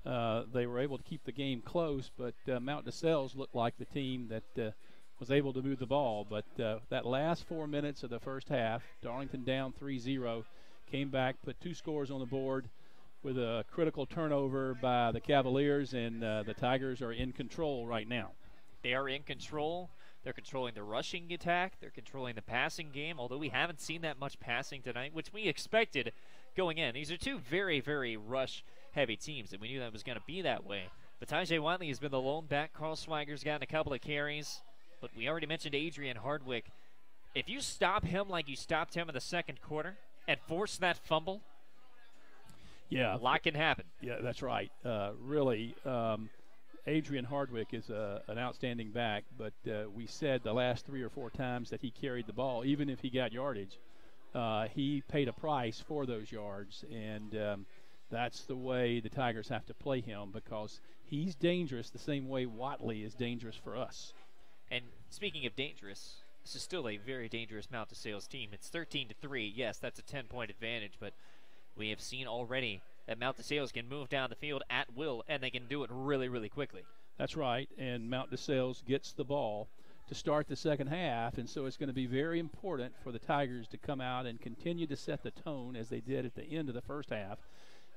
They were able to keep the game close, but Mount DeSales looked like the team that was able to move the ball. But that last 4 minutes of the first half, Darlington down 3-0, came back, put 2 scores on the board with a critical turnover by the Cavaliers, and the Tigers are in control right now. They are in control. They're controlling the rushing attack. They're controlling the passing game, although we haven't seen that much passing tonight, which we expected going in. These are two very, very rush-heavy teams, and we knew that was going to be that way. But Tajay Watley has been the lone back. Carl Swiger's gotten a couple of carries, but we already mentioned Adrian Hardwick. If you stop him like you stopped him in the second quarter and force that fumble, yeah, a lot can happen. Yeah, that's right. Really, Adrian Hardwick is an outstanding back, but we said the last 3 or 4 times that he carried the ball, even if he got yardage, he paid a price for those yards, and that's the way the Tigers have to play him because he's dangerous the same way Watley is dangerous for us. And speaking of dangerous, this is still a very dangerous Mount DeSales team. It's 13-3. Yes, that's a 10-point advantage, but we have seen already that Mount DeSales can move down the field at will, and they can do it really, really quickly. That's right, and Mount DeSales gets the ball to start the second half, and so it's going to be very important for the Tigers to come out and continue to set the tone as they did at the end of the first half.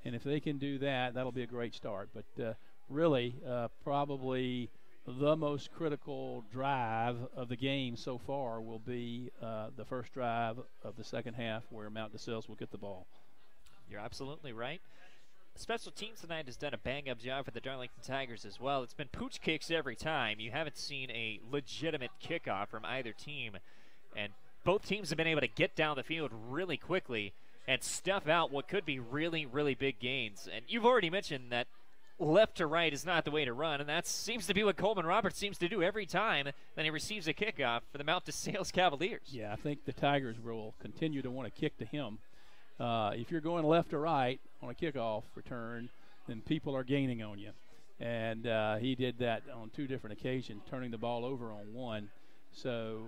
And if they can do that, that'll be a great start. But really, probably the most critical drive of the game so far will be the first drive of the second half where Mount DeSales will get the ball. You're absolutely right. Special teams tonight has done a bang-up job for the Darlington Tigers as well. It's been pooch kicks every time. You haven't seen a legitimate kickoff from either team. And both teams have been able to get down the field really quickly and stuff out what could be really, really big gains. And you've already mentioned that left to right is not the way to run, and that seems to be what Coleman Roberts seems to do every time that he receives a kickoff for the Mount DeSales Cavaliers. Yeah, I think the Tigers will continue to want to kick to him. If you're going left to right on a kickoff return, then people are gaining on you. And he did that on 2 different occasions, turning the ball over on one. So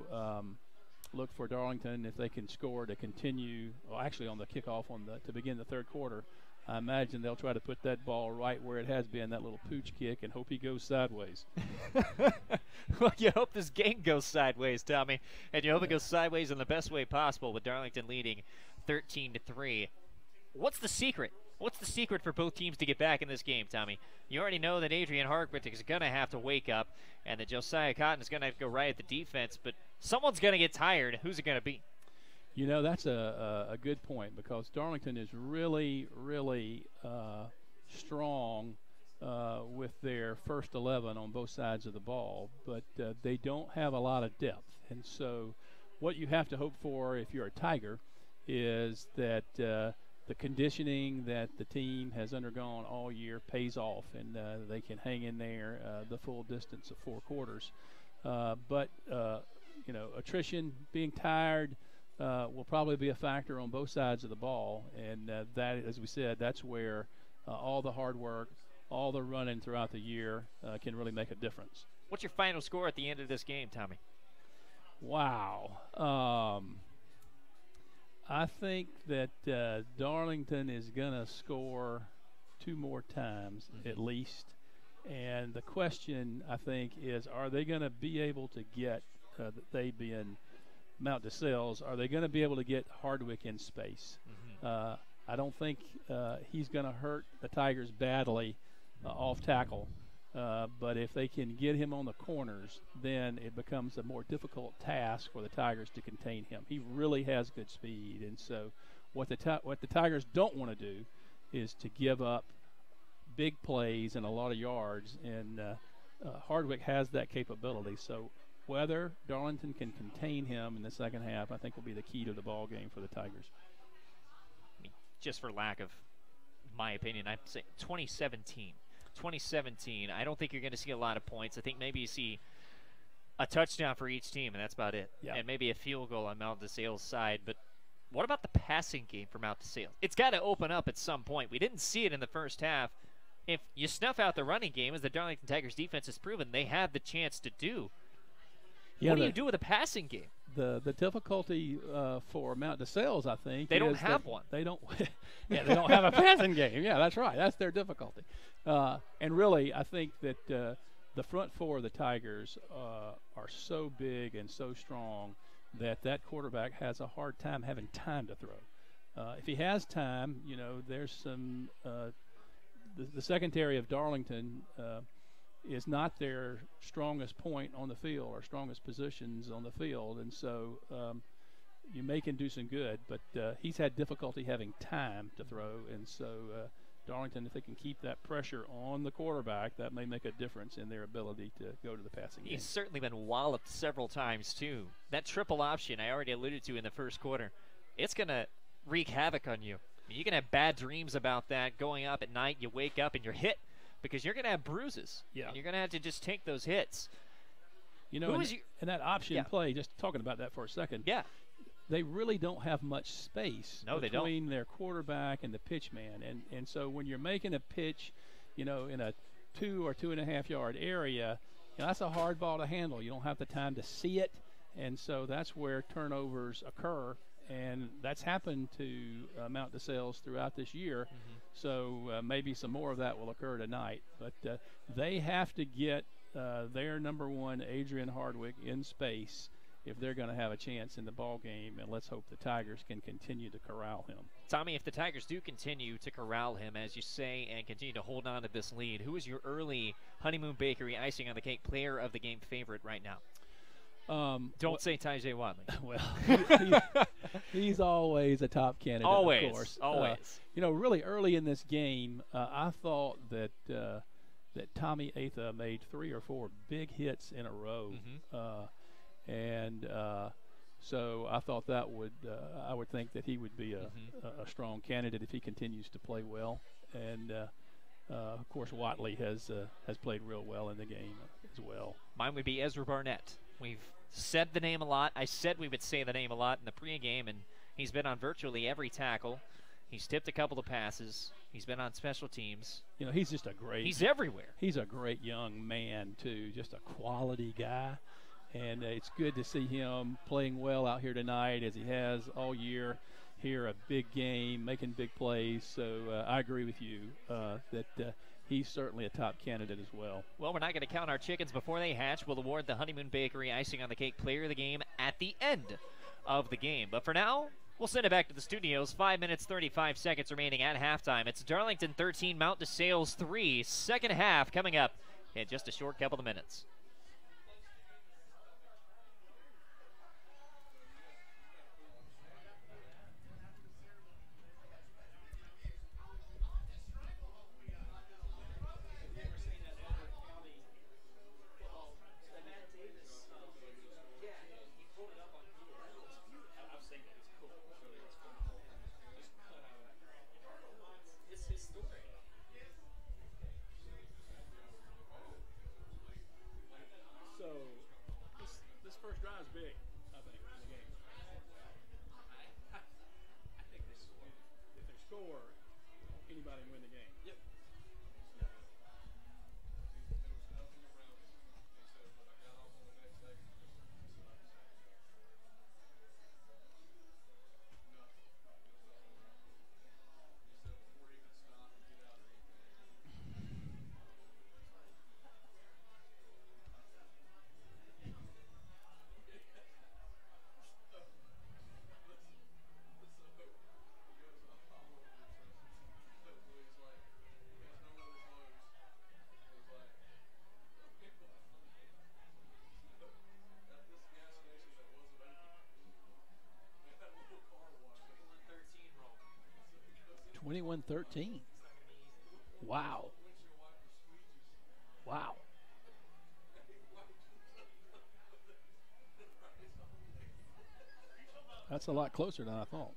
look for Darlington if they can score to continue. Well, actually on the kickoff to begin the third quarter. I imagine they'll try to put that ball right where it has been, that little pooch kick, and hope he goes sideways. Well, you hope this game goes sideways, Tommy, and you hope it goes sideways in the best way possible with Darlington leading 13-3. What's the secret? What's the secret for both teams to get back in this game, Tommy? You already know that Adrian Hardwick is going to have to wake up and that Josiah Cotton is going to have to go right at the defense, but someone's going to get tired. Who's it going to be? You know, that's a good point because Darlington is really, really strong with their first 11 on both sides of the ball, but they don't have a lot of depth. And so what you have to hope for if you're a Tiger is that the conditioning that the team has undergone all year pays off and they can hang in there the full distance of 4 quarters. But you know, attrition, being tired, will probably be a factor on both sides of the ball, and that, as we said, that's where all the hard work, all the running throughout the year can really make a difference. What's your final score at the end of this game, Tommy? Wow. I think that Darlington is going to score 2 more times at least, and the question, I think, is are they going to be able to get, they being Mount DeSales, are they going to be able to get Hardwick in space? I don't think he's going to hurt the Tigers badly off tackle, but if they can get him on the corners, then it becomes a more difficult task for the Tigers to contain him. He really has good speed, and so what the Tigers don't want to do is to give up big plays and a lot of yards, and Hardwick has that capability. So whether Darlington can contain him in the second half, I think will be the key to the ball game for the Tigers. just for lack of my opinion, I'd say 2017. 2017, I don't think you're going to see a lot of points. I think maybe you see a touchdown for each team, and that's about it. Yeah. And maybe a field goal on Mount DeSales' side. But what about the passing game for Mount DeSales? It's got to open up at some point. We didn't see it in the first half. If you snuff out the running game, as the Darlington Tigers defense has proven, they have the chance to do. Yeah, What do you do with a passing game? The difficulty for Mount DeSales, I think, They don't is have that one. They don't. Yeah, they don't have a passing game. Yeah, that's right. That's their difficulty. And really, I think that the front four of the Tigers are so big and so strong that quarterback has a hard time having time to throw. If he has time, there's some. The secondary of Darlington is not their strongest point on the field or strongest positions on the field, and so you make him do some good, but he's had difficulty having time to throw, and so Darlington, if they can keep that pressure on the quarterback, that may make a difference in their ability to go to the passing game. He's certainly been walloped several times, too. That triple option I already alluded to in the first quarter, it's going to wreak havoc on you. You can have bad dreams about that going up at night. You wake up and you're hit because you're going to have bruises. Yeah. And you're going to have to just take those hits. And that option Yeah. play, just talking about that for a second, Yeah. they really don't have much space No, they don't. between their quarterback and the pitch man. And so when you're making a pitch, in a 2 or 2.5 yard area, that's a hard ball to handle. You don't have the time to see it. And so that's where turnovers occur. And that's happened to Mount DeSales throughout this year. Mm-hmm. So maybe some more of that will occur tonight. But they have to get their number one, Adrian Hardwick, in space if they're going to have a chance in the ball game. And let's hope the Tigers can continue to corral him. Tommy, if the Tigers do continue to corral him, as you say, and continue to hold on to this lead, who is your early Honeymoon Bakery icing on the cake player of the game favorite right now? Don't say Tyjae Wadley. Well, he's always a top candidate, Always, of course. always. Really early in this game, I thought that Tommy Atha made 3 or 4 big hits in a row, so I thought that I would think that he would be a strong candidate if he continues to play well. And of course, Watley has played real well in the game as well. Mine would be Ezra Barnett. We've said the name a lot. I said we would say the name a lot in the pregame, and he's been on virtually every tackle. He's tipped a couple of passes. He's been on special teams. He's just a great. He's everywhere. He's a great young man too, just a quality guy, and it's good to see him playing well out here tonight as he has all year. Here, a big game, making big plays. So I agree with you that he's certainly a top candidate as well. Well, we're not going to count our chickens before they hatch. We'll award the Honeymoon Bakery icing on the cake player of the game at the end of the game. But for now, we'll send it back to the studios. 5 minutes, 35 seconds remaining at halftime. It's Darlington 13, Mount DeSales 3. Second half coming up in just a short couple of minutes. First drive is big, I think, in the game. I think they score. If they score, anybody can win the game. Yep. $21-13. Wow. Wow. That's a lot closer than I thought.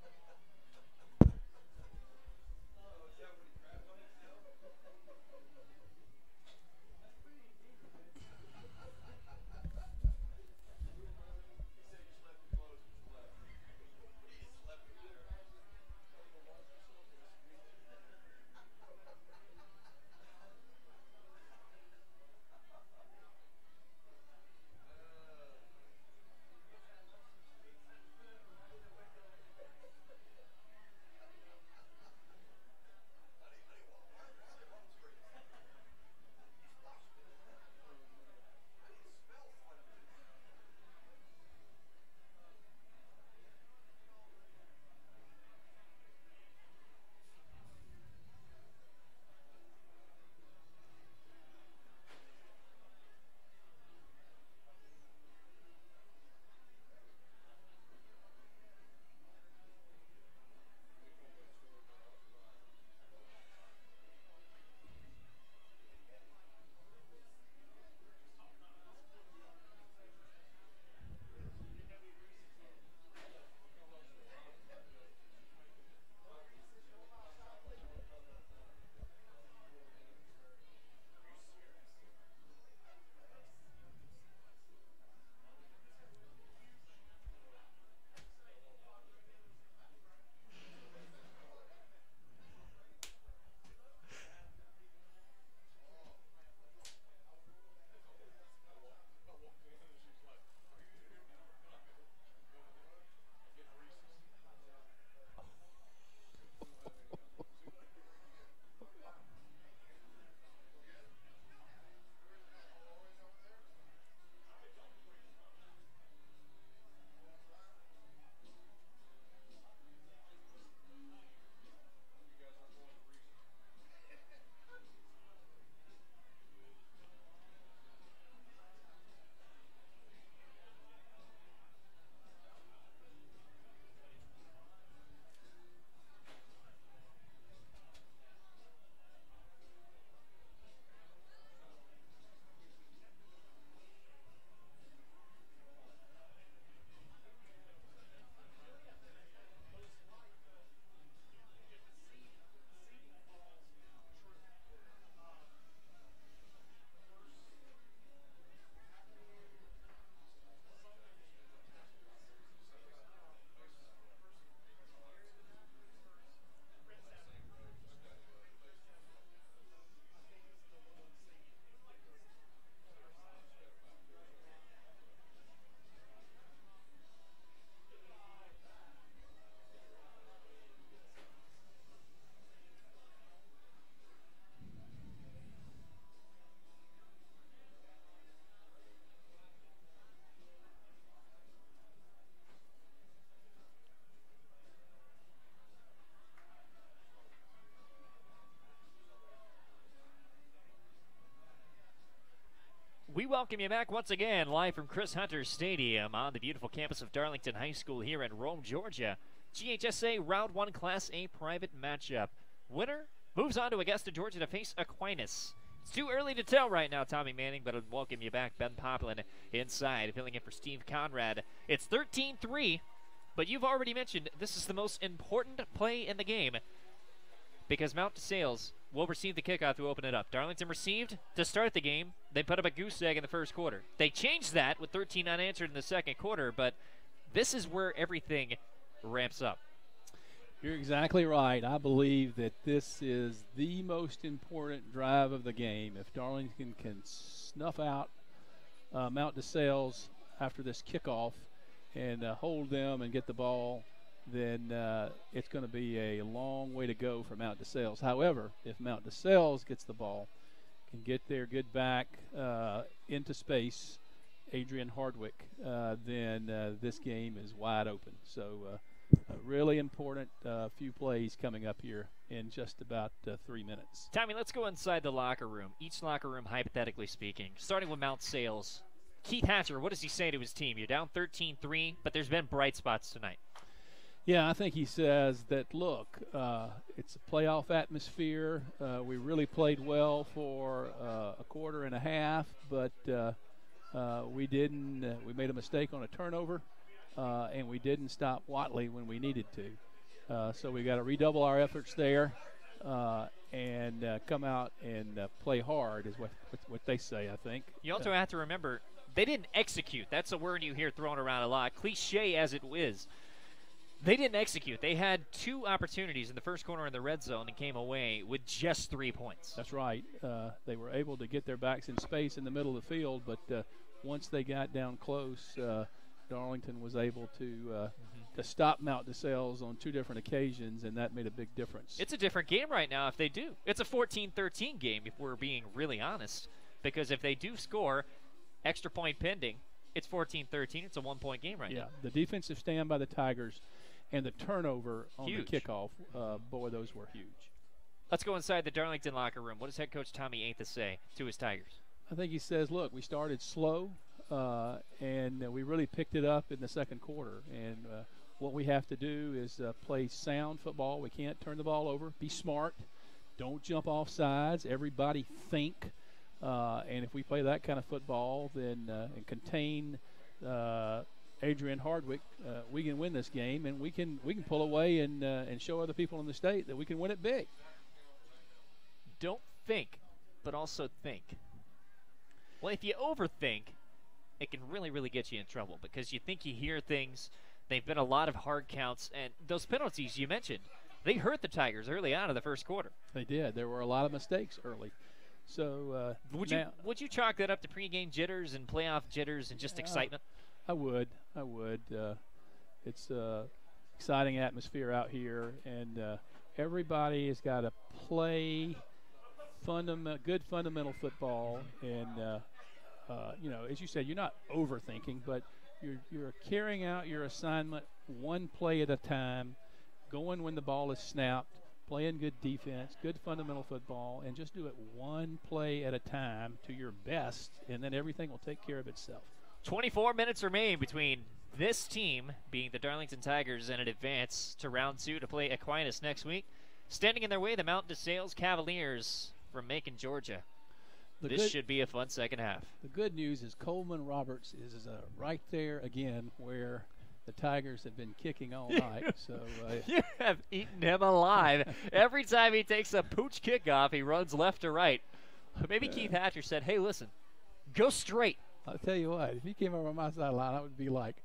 We welcome you back once again, live from Chris Hunter Stadium on the beautiful campus of Darlington High School here in Rome, Georgia. GHSA Round 1 Class A private matchup. Winner moves on to Augusta, Georgia to face Aquinas. It's too early to tell right now, Tommy Manning, but I'll welcome you back. Ben Poplin inside, filling in for Steve Conrad. It's 13-3, but you've already mentioned this is the most important play in the game because Mount DeSales will receive the kickoff to open it up. Darlington received to start the game. They put up a goose egg in the first quarter. They changed that with 13 unanswered in the second quarter, but this is where everything ramps up. You're exactly right. I believe that this is the most important drive of the game. If Darlington can snuff out Mount DeSales after this kickoff and hold them and get the ball, then it's going to be a long way to go for Mount DeSales. However, if Mount DeSales gets the ball, can get their good back into space, Adrian Hardwick, then this game is wide open. So a really important few plays coming up here in just about 3 minutes. Tommy, let's go inside the locker room. Each locker room, hypothetically speaking, starting with Mount DeSales. Keith Hatcher, what does he say to his team? You're down 13-3, but there's been bright spots tonight. Yeah, I think he says that, look, it's a playoff atmosphere. We really played well for a quarter and a half, but we didn't. We made a mistake on a turnover, and we didn't stop Watley when we needed to. So we got to redouble our efforts there and come out and play hard is what they say, I think. You also have to remember, they didn't execute. That's a word you hear thrown around a lot, cliche as it is. They didn't execute. They had 2 opportunities in the first corner in the red zone and came away with just 3 points. That's right. They were able to get their backs in space in the middle of the field, but once they got down close, Darlington was able to stop Mount DeSales on 2 different occasions, and that made a big difference. It's a different game right now if they do. It's a 14-13 game if we're being really honest, because if they do score, extra point pending, it's 14-13. It's a 1-point game right now. Yeah, the defensive stand by the Tigers and the turnover on Huge. the kickoff, boy, those were huge. Let's go inside the Darlington locker room. What does head coach Tommy Ainthes say to his Tigers? I think he says, look, we started slow, and we really picked it up in the second quarter. And what we have to do is play sound football. We can't turn the ball over. Be smart. Don't jump off sides. Everybody think. And if we play that kind of football, then and contain Adrian Hardwick, we can win this game, and we can pull away and show other people in the state that we can win it big. Don't think, but also think. Well, if you overthink, it can really, really get you in trouble because you think you hear things. They've been a lot of hard counts, and those penalties you mentioned, they hurt the Tigers early on in the first quarter. They did. There were a lot of mistakes early. So would you chalk that up to pregame jitters and playoff jitters and just excitement? I would. It's an exciting atmosphere out here, and everybody has got to play good fundamental football. And as you said, you're not overthinking, but you're carrying out your assignment one play at a time, going when the ball is snapped, playing good defense, good fundamental football, and just do it one play at a time to your best, and then everything will take care of itself. 24 minutes remain between this team, being the Darlington Tigers, and an advance to round 2 to play Aquinas next week. Standing in their way, the Mount DeSales Cavaliers from Macon, Georgia. This should be a fun second half. The good news is Coleman Roberts is right there again where the Tigers have been kicking all night. So you have eaten him alive. Every time he takes a pooch kickoff, he runs left to right. Maybe Keith Hatcher said, hey, listen, go straight. I'll tell you what, if he came over my sideline, I would be like,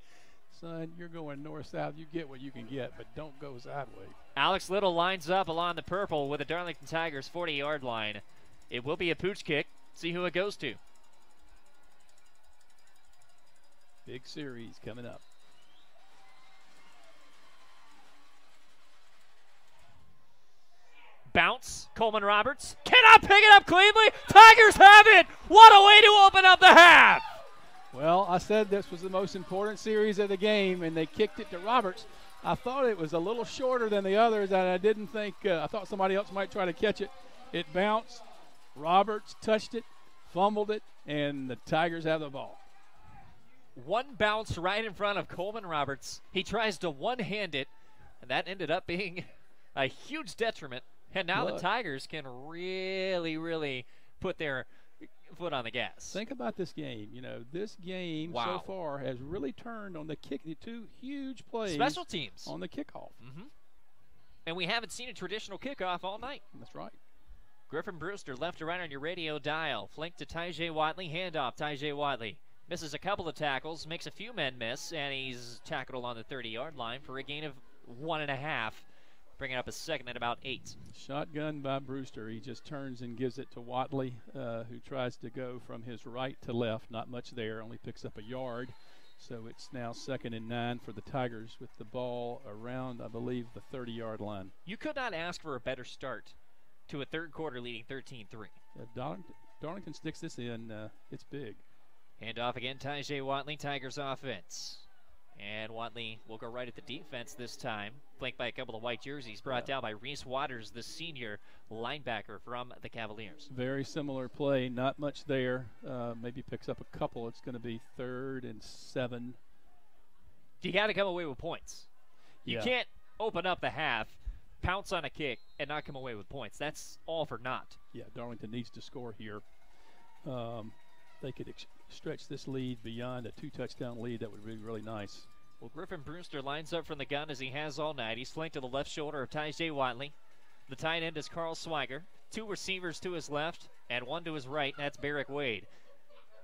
son, you're going north-south. You get what you can get, but don't go sideways. Alex Little lines up along the purple with the Darlington Tigers 40-yard line. It will be a pooch kick. See who it goes to. Big series coming up. Bounce, Coleman Roberts. Cannot pick it up cleanly. Tigers have it. What a way to open up the half. Well, I said this was the most important series of the game, and they kicked it to Roberts. I thought it was a little shorter than the others, and I didn't think I thought somebody else might try to catch it. It bounced. Roberts touched it, fumbled it, and the Tigers have the ball. One bounce right in front of Coleman Roberts. He tries to one-hand it, and that ended up being a huge detriment. And now the Tigers can really, really put their foot on the gas. Think about this game. You know, this game so far has really turned on the kick. Two huge plays. Special teams. On the kickoff. And we haven't seen a traditional kickoff all night. That's right. Griffin Brewster left to right on your radio dial. Flank to Tyjae Watley. Handoff, Tyjae Watley. Misses a couple of tackles, makes a few men miss, and he's tackled on the 30-yard line for a gain of 1.5, bringing up a second at about 8. Shotgun by Brewster. He just turns and gives it to Watley, who tries to go from his right to left. Not much there, only picks up a yard. So it's now 2nd and 9 for the Tigers with the ball around, I believe, the 30-yard line. You could not ask for a better start to a third quarter leading 13-3. Darlington sticks this in. It's big. Handoff again, Tyjae Watley, Tigers offense. And Watley will go right at the defense this time. Flanked by a couple of white jerseys, brought down by Reese Waters, the senior linebacker from the Cavaliers. Very similar play, not much there. Maybe picks up a couple. It's going to be 3rd and 7. You got to come away with points. You can't open up the half, pounce on a kick, and not come away with points. That's all for naught. Yeah, Darlington needs to score here. They could stretch this lead beyond a 2-touchdown lead. That would be really nice. Well, Griffin Brewster lines up from the gun as he has all night. He's flanked to the left shoulder of Tyjae Watley. The tight end is Carl Swiger. 2 receivers to his left and 1 to his right, and that's Barrick Wade.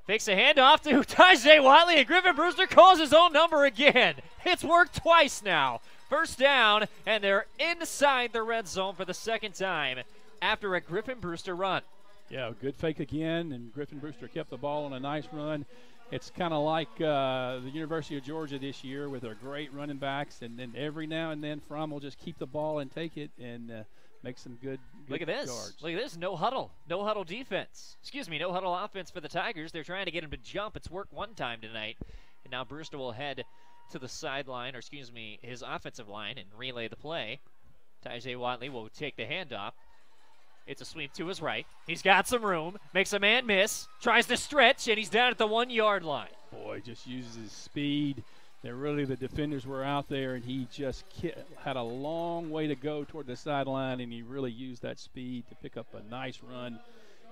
Fakes a handoff to Tyjae Watley, and Griffin Brewster calls his own number again. It's worked twice now. First down, and they're inside the red zone for the second time after a Griffin Brewster run. Yeah, good fake again, and Griffin Brewster kept the ball on a nice run. It's kind of like the University of Georgia this year with their great running backs, and then every now and then Fromm will just keep the ball and take it and make some good Look at this. yards. Look at this. No huddle. No huddle defense. Excuse me, no huddle offense for the Tigers. They're trying to get him to jump. It's worked one time tonight. And now Brewster will head to the sideline, or excuse me, his offensive line, and relay the play. Tyjae Watley will take the handoff. It's a sweep to his right. He's got some room, makes a man miss, tries to stretch, and he's down at the 1-yard line. Boy, just uses his speed. Really, the defenders were out there, and he just had a long way to go toward the sideline, and he really used that speed to pick up a nice run.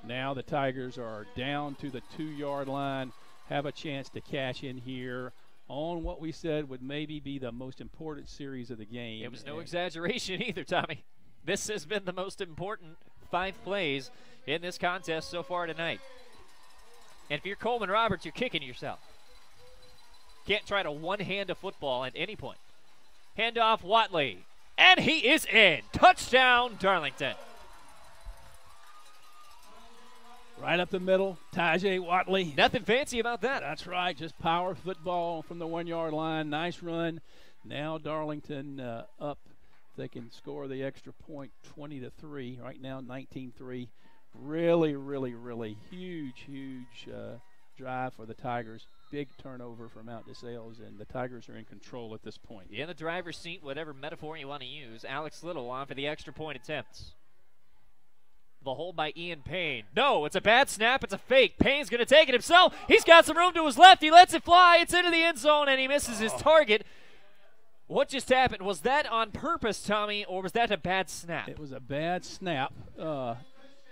Now the Tigers are down to the 2-yard line, have a chance to cash in here on what we said would maybe be the most important series of the game. It was no exaggeration either, Tommy. This has been the most important 5 plays in this contest so far tonight. And if you're Coleman Roberts, you're kicking yourself. Can't try to one-hand a football at any point. Handoff Watley, and he is in. Touchdown, Darlington. Right up the middle, Tyjae Watley. Nothing fancy about that. That's right, just power football from the 1-yard line. Nice run. Now Darlington up. They can score the extra point 20-3. Right now 19-3. Really, really, really huge drive for the Tigers. Big turnover for Mount DeSales, and the Tigers are in control at this point. In the driver's seat, whatever metaphor you want to use. Alex Little on for the extra point attempts. The hold by Ian Payne. No, it's a bad snap. It's a fake. Payne's going to take it himself. He's got some room to his left. He lets it fly. It's into the end zone, and he misses his target. What just happened? Was that on purpose, Tommy, or was that a bad snap? It was a bad snap.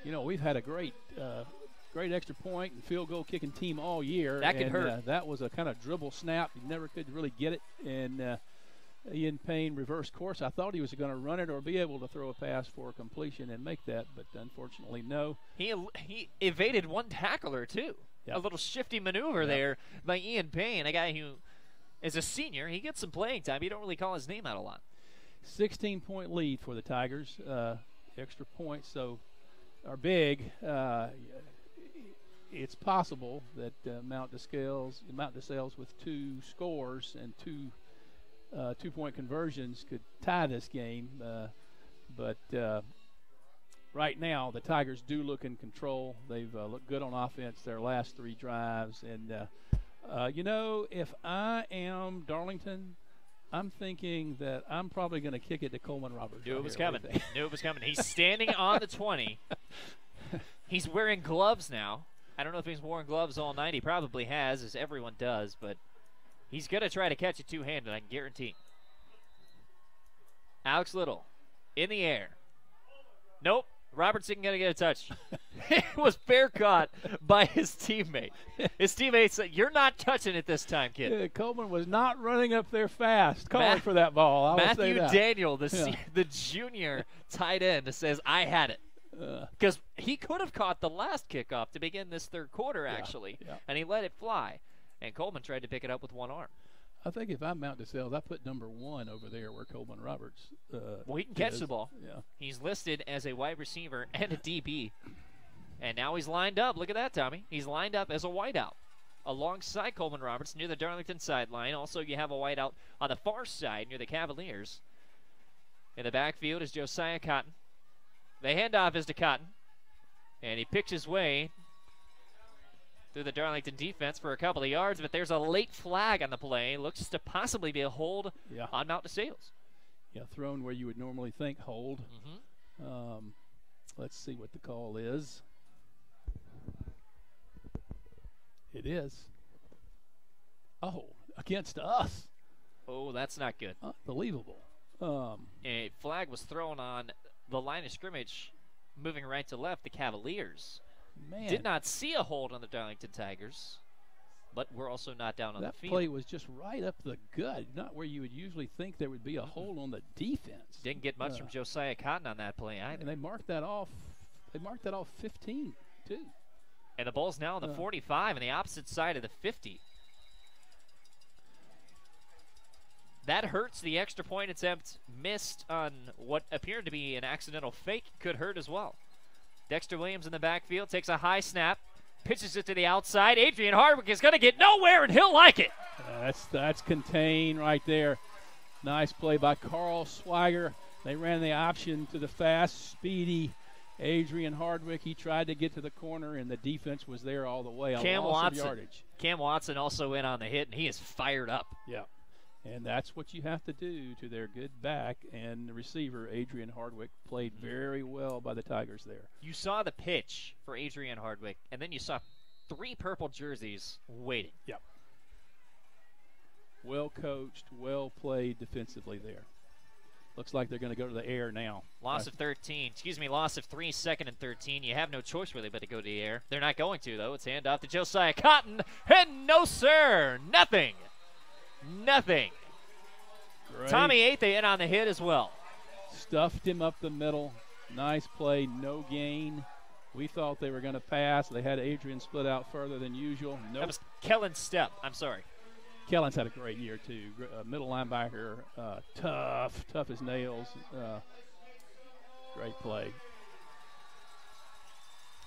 We've had a great extra point and field goal kicking team all year. That could hurt. That was a kind of dribble snap. You never could really get it. And Ian Payne reversed course. I thought he was going to run it or be able to throw a pass for a completion and make that, but unfortunately, no. He evaded one tackler, too. Yep. A little shifty maneuver there by Ian Payne, a guy who is a senior. He gets some playing time. You don't really call his name out a lot. 16-point lead for the Tigers. Extra points are big. It's possible that Mount DeSales with 2 scores and 2 2-point conversions could tie this game. But right now, the Tigers do look in control. They've looked good on offense their last 3 drives. And, if I am Darlington, I'm thinking that I'm probably going to kick it to Coleman Roberts. Knew it was coming. Knew it was coming. He's standing on the 20. He's wearing gloves now. I don't know if he's worn gloves all night. He probably has, as everyone does, but he's going to try to catch it two-handed, I can guarantee. Alex Little in the air. Nope. Robertson going to get a touch. It was fair caught by his teammate. His teammate said, "You're not touching it this time, kid." Yeah, Coleman was not running up there fast, calling for that ball. I will say Matthew that. Daniel, the junior tight end, says, "I had it." Because he could have caught the last kickoff to begin this third quarter, actually, and he let it fly. And Coleman tried to pick it up with one arm. I think if I'm Mount DeSales, I put number 1 over there where Coleman Roberts well, he can catch is. the ball. Yeah. He's listed as a wide receiver and a DB. And now he's lined up. Look at that, Tommy. He's lined up as a wideout alongside Coleman Roberts near the Darlington sideline. Also, you have a wideout on the far side near the Cavaliers. In the backfield is Josiah Cotton. The handoff is to Cotton. And he picks his way through the Darlington defense for a couple of yards, but there's a late flag on the play. Looks to possibly be a hold on Mount DeSales. Yeah, thrown where you would normally think hold. Let's see what the call is. It is. Oh, against us. Oh, that's not good. Unbelievable. A flag was thrown on the line of scrimmage, moving right to left, the Cavaliers. Man. Did not see a hold on the Darlington Tigers, but we're also not down on the field. That play was just right up the gut, not where you would usually think there would be a hold on the defense. Didn't get much from Josiah Cotton on that play either. And they marked that off. They marked that off 15 too. And the ball's now on the 45 on the opposite side of the 50. That hurts. The extra point attempt missed on what appeared to be an accidental fake. Could hurt as well. Dexter Williams in the backfield takes a high snap, pitches it to the outside. Adrian Hardwick is going to get nowhere, and he'll like it. That's contained right there. Nice play by Carl Swiger. They ran the option to the fast, speedy Adrian Hardwick. He tried to get to the corner, and the defense was there all the way. Cam Watson also in on the hit, and he is fired up. Yeah. And that's what you have to do to their good back. And the receiver, Adrian Hardwick, played very well by the Tigers there. You saw the pitch for Adrian Hardwick, and then you saw 3 purple jerseys waiting. Yep. Well coached, well played defensively there. Looks like they're going to go to the air now. Loss of 3, 2nd and 13. You have no choice really but to go to the air. They're not going to, though. It's handoff to Josiah Cotton, and no, sir, nothing. Nothing. Great. Tommy Athey in on the hit as well. Stuffed him up the middle. Nice play, no gain. We thought they were going to pass. They had Adrian split out further than usual. Nope. That was Kellen's step. I'm sorry. Kellen's had a great year, too. Middle linebacker, tough as nails. Great play.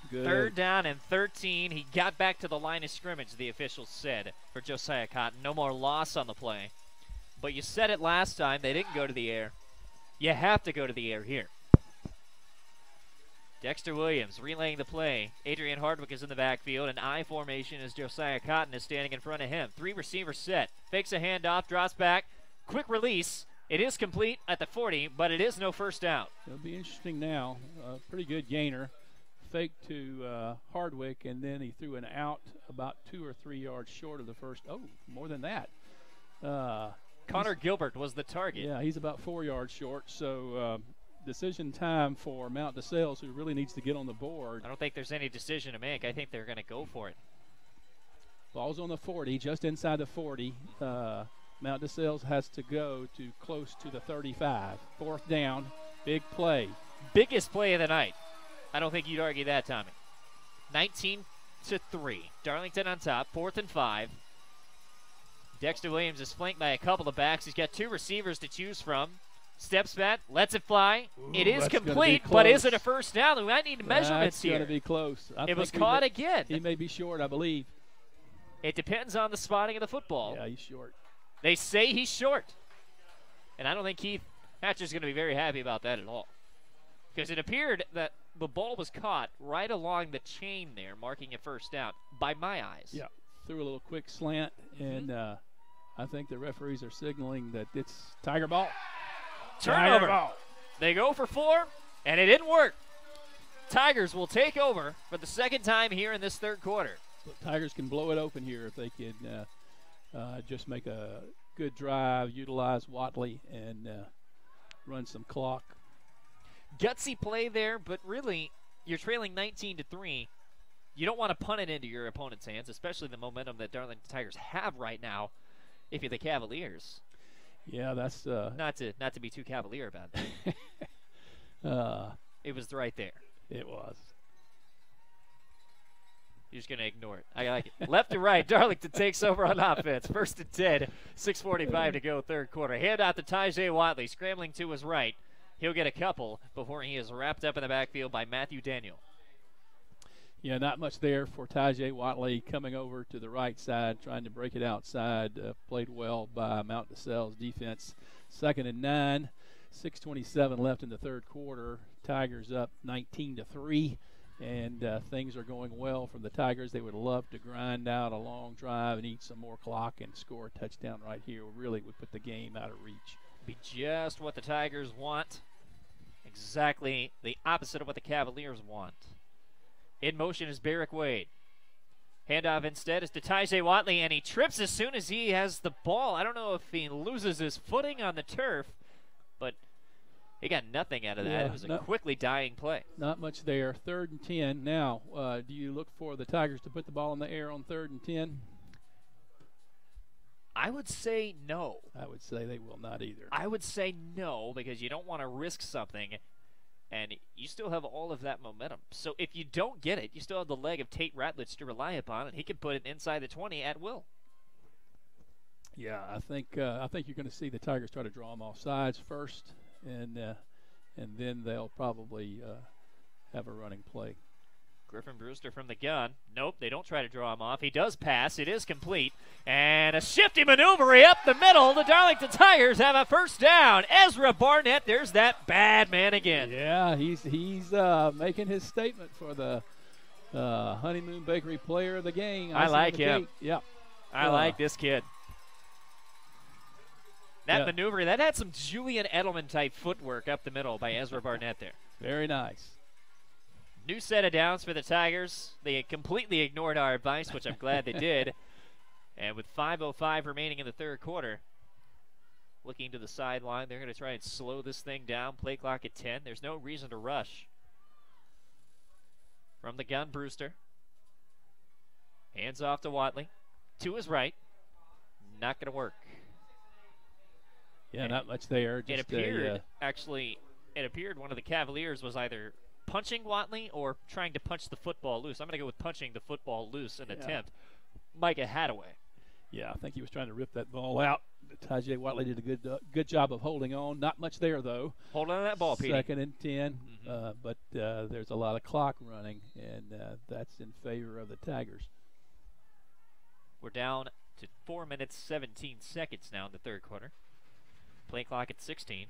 Good. 3rd down and 13. He got back to the line of scrimmage, the officials said, for Josiah Cotton. No more loss on the play. But you said it last time. They didn't go to the air. You have to go to the air here. Dexter Williams relaying the play. Adrian Hardwick is in the backfield. An I formation as Josiah Cotton is standing in front of him. 3 receivers set. Fakes a handoff, drops back. Quick release. It is complete at the 40, but it is no first down. It'll be interesting now. Pretty good gainer. Fake to Hardwick, and then he threw an out about 2 or 3 yards short of the first. Oh, more than that. Connor Gilbert was the target. Yeah, he's about 4 yards short. So decision time for Mount DeSales, who really needs to get on the board. I don't think there's any decision to make. I think they're going to go for it. Ball's on the 40, just inside the 40. Mount DeSales has to go to close to the 35. 4th down, big play. Biggest play of the night. I don't think you'd argue that, Tommy. 19-3. Darlington on top. 4th and 5. Dexter Williams is flanked by a couple of backs. He's got 2 receivers to choose from. Steps back, lets it fly. Ooh, it is complete, but is it a first down? We might need measurements here. That's going to be close. It was caught again. He may be short, I believe. It depends on the spotting of the football. Yeah, he's short. They say he's short. And I don't think Keith Hatcher's going to be very happy about that at all. Because it appeared that the ball was caught right along the chain there, marking a first down, by my eyes. Yeah, threw a little quick slant, and I think the referees are signaling that it's Tiger ball. Turnover. Tiger ball. They go for 4, and it didn't work. Tigers will take over for the second time here in this third quarter. The Tigers can blow it open here if they can just make a good drive, utilize Watley, and run some clock. Gutsy play there, but really, you're trailing 19-3. You don't want to punt it into your opponent's hands, especially the momentum that Darlington Tigers have right now if you're the Cavaliers. Yeah, that's not to be too cavalier about that. It was right there. It was. You're just going to ignore it. I like it. Left to right, Darlington takes over on offense. 1st and 10, 6:45 to go, third quarter. Hand out to Tajay Watley, scrambling to his right. He'll get a couple before he is wrapped up in the backfield by Matthew Daniel. Yeah, not much there for Tajay Watley coming over to the right side, trying to break it outside. Played well by Mount DeSalle's defense. 2nd and 9, 6:27 left in the third quarter. Tigers up 19-3, and things are going well for the Tigers. They would love to grind out a long drive and eat some more clock and score a touchdown right here. Really would put the game out of reach. Be just what the Tigers want. Exactly the opposite of what the Cavaliers want. In motion is Barrick Wade. Handoff instead is to Tajay Watley, and he trips as soon as he has the ball. I don't know if he loses his footing on the turf, but he got nothing out of that. Yeah, it was a quickly dying play. Not much there. 3rd and 10. Now, do you look for the Tigers to put the ball in the air on 3rd and 10? I would say no. I would say they will not either. I would say no, because you don't want to risk something, and you still have all of that momentum. So if you don't get it, you still have the leg of Tate Ratledge to rely upon, and he can put it inside the 20 at will. Yeah, I think you're going to see the Tigers try to draw them off sides first, and then they'll probably have a running play. Griffin Brewster from the gun. Nope, they don't try to draw him off. He does pass. It is complete. And a shifty maneuver up the middle. The Darlington Tigers have a first down. Ezra Barnett, there's that bad man again. Yeah, he's making his statement for the Honeymoon Bakery Player of the Game. I like him. Yep. I like this kid. That maneuver, that had some Julian Edelman-type footwork up the middle by Ezra Barnett there. Very nice. New set of downs for the Tigers. They completely ignored our advice, which I'm glad they did. And with 5:05 remaining in the third quarter, looking to the sideline, they're going to try and slow this thing down. Play clock at 10. There's no reason to rush. From the gun, Brewster. Hands off to Watley. To his right. Not going to work. Yeah, not much there. Just it appeared one of the Cavaliers was either punching Watley or trying to punch the football loose. I'm going to go with punching the football loose in attempt. Micah Hadaway. Yeah, I think he was trying to rip that ball out. Tajay Watley did a good job of holding on. Not much there, though. Holding on to that ball, Petey. 2nd and 10, but there's a lot of clock running, and that's in favor of the Tigers. We're down to 4 minutes, 17 seconds now in the third quarter. Play clock at 16.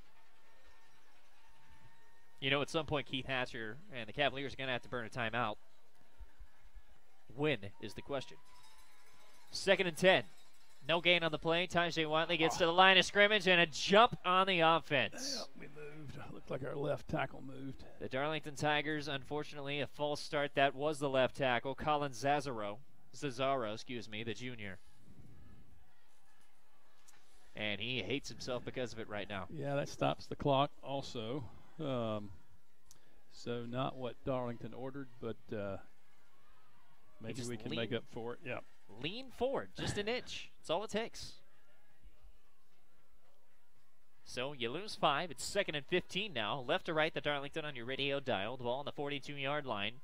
You know, at some point, Keith Hatcher and the Cavaliers are going to have to burn a timeout. When is the question. 2nd and 10. No gain on the play. Tajay Watley gets to the line of scrimmage and a jump on the offense. Yeah, we moved. Looked like our left tackle moved. The Darlington Tigers, unfortunately, a false start. That was the left tackle, Colin Zazzaro, the junior. And he hates himself because of it right now. Yeah, that stops the clock also. So not what Darlington ordered, but maybe we can make up for it. Yeah. Lean forward, just an inch. That's all it takes. So you lose 5. It's 2nd and 15 now. Left to right, the Darlington on your radio dial. The ball on the 42-yard line.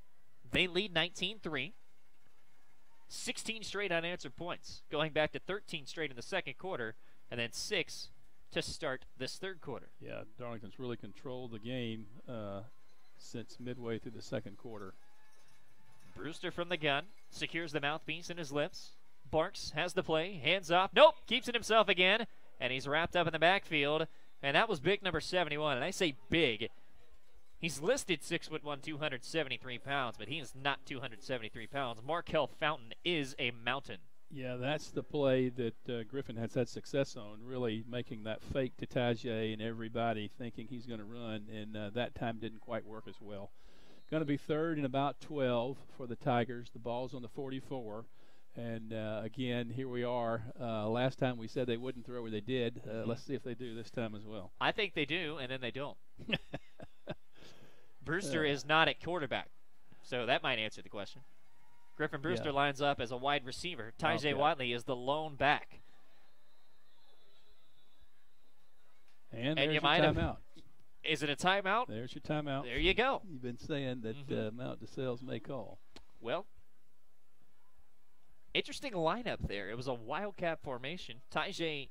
They lead 19-3. 16 straight unanswered points, going back to 13 straight in the second quarter, and then 6 to start this third quarter. Yeah, Darlington's really controlled the game since midway through the second quarter. Brewster from the gun secures the mouthpiece in his lips. Barks has the play, hands off. Nope, keeps it himself again, and he's wrapped up in the backfield. And that was big number 71, and I say big. He's listed 6'1", 273 pounds, but he is not 273 pounds. Markel Fountain is a mountain. Yeah, that's the play that Griffin has had success on, really making that fake to Tajay and everybody thinking he's going to run, and that time didn't quite work as well. going to be third and about 12 for the Tigers. The ball's on the 44. And, again, here we are. Last time we said they wouldn't throw where they did. Let's see if they do this time as well. I think they do, and then they don't. Brewster is not at quarterback, so that might answer the question. Griffin Brewster lines up as a wide receiver. Tyjae Watley is the lone back. And there's your timeout. Is it a timeout? There's your timeout. There you go. You've been saying that Mount DeSales may call. Well, interesting lineup there. It was a wildcat formation. Tyjae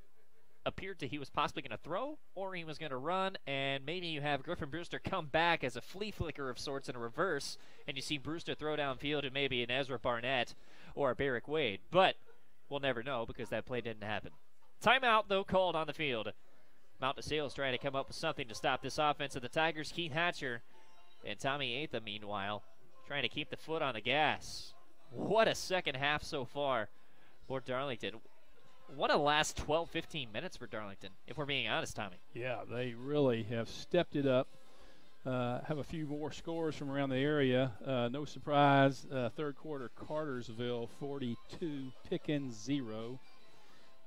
appeared he was possibly going to throw or he was going to run, and maybe you have Griffin Brewster come back as a flea flicker of sorts in a reverse, and you see Brewster throw downfield to maybe an Ezra Barnett or a Barrick Wade. But we'll never know because that play didn't happen. Timeout, though, called on the field. Mount DeSales trying to come up with something to stop this offense of the Tigers. Keith Hatcher and Tommy Atha, meanwhile, trying to keep the foot on the gas. What a second half so far for Darlington. What a last 12, 15 minutes for Darlington, if we're being honest, Tommy. Yeah, they really have stepped it up. Have a few more scores from around the area. No surprise, third quarter, Cartersville 42, Pickens 0.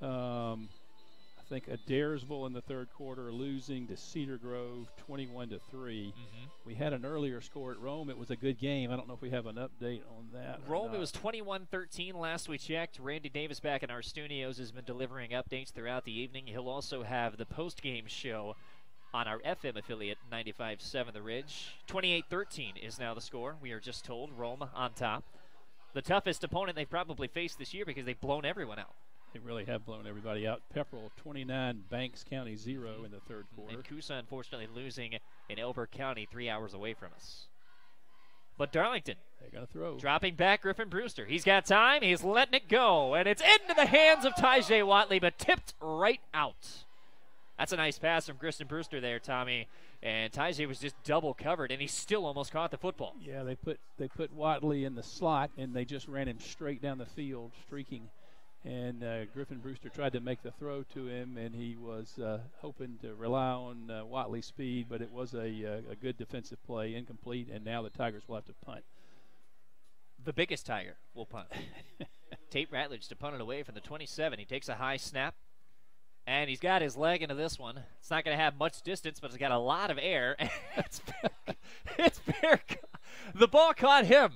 I think Adairsville in the third quarter losing to Cedar Grove 21-3. We had an earlier score at Rome. It was a good game. I don't know if we have an update on that. Rome, it was 21-13 last we checked. Randy Davis back in our studios has been delivering updates throughout the evening. He'll also have the post-game show on our FM affiliate, 95.7 The Ridge. 28-13 is now the score. We are just told Rome on top. The toughest opponent they've probably faced this year because they've blown everyone out. They really have blown everybody out. Pepperell 29, Banks County 0 in the third quarter. And Coosa, unfortunately, losing in Elbert County 3 hours away from us. But Darlington, they're going to throw. Dropping back Griffin Brewster. He's got time. He's letting it go. And it's into the hands of Tyjae Watley, but tipped right out. That's a nice pass from Griffin Brewster there, Tommy. And Tyjae was just double covered, and he still almost caught the football. Yeah, they put Watley in the slot, and they just ran him straight down the field, streaking. And Griffin Brewster tried to make the throw to him, and he was hoping to rely on Watley's speed, but it was a good defensive play, incomplete, and now the Tigers will have to punt. The biggest Tiger will punt. Tate Ratledge to punt it away from the 27. He takes a high snap, and he's got his leg into this one. It's not going to have much distance, but it's got a lot of air. It's fair. The ball caught him.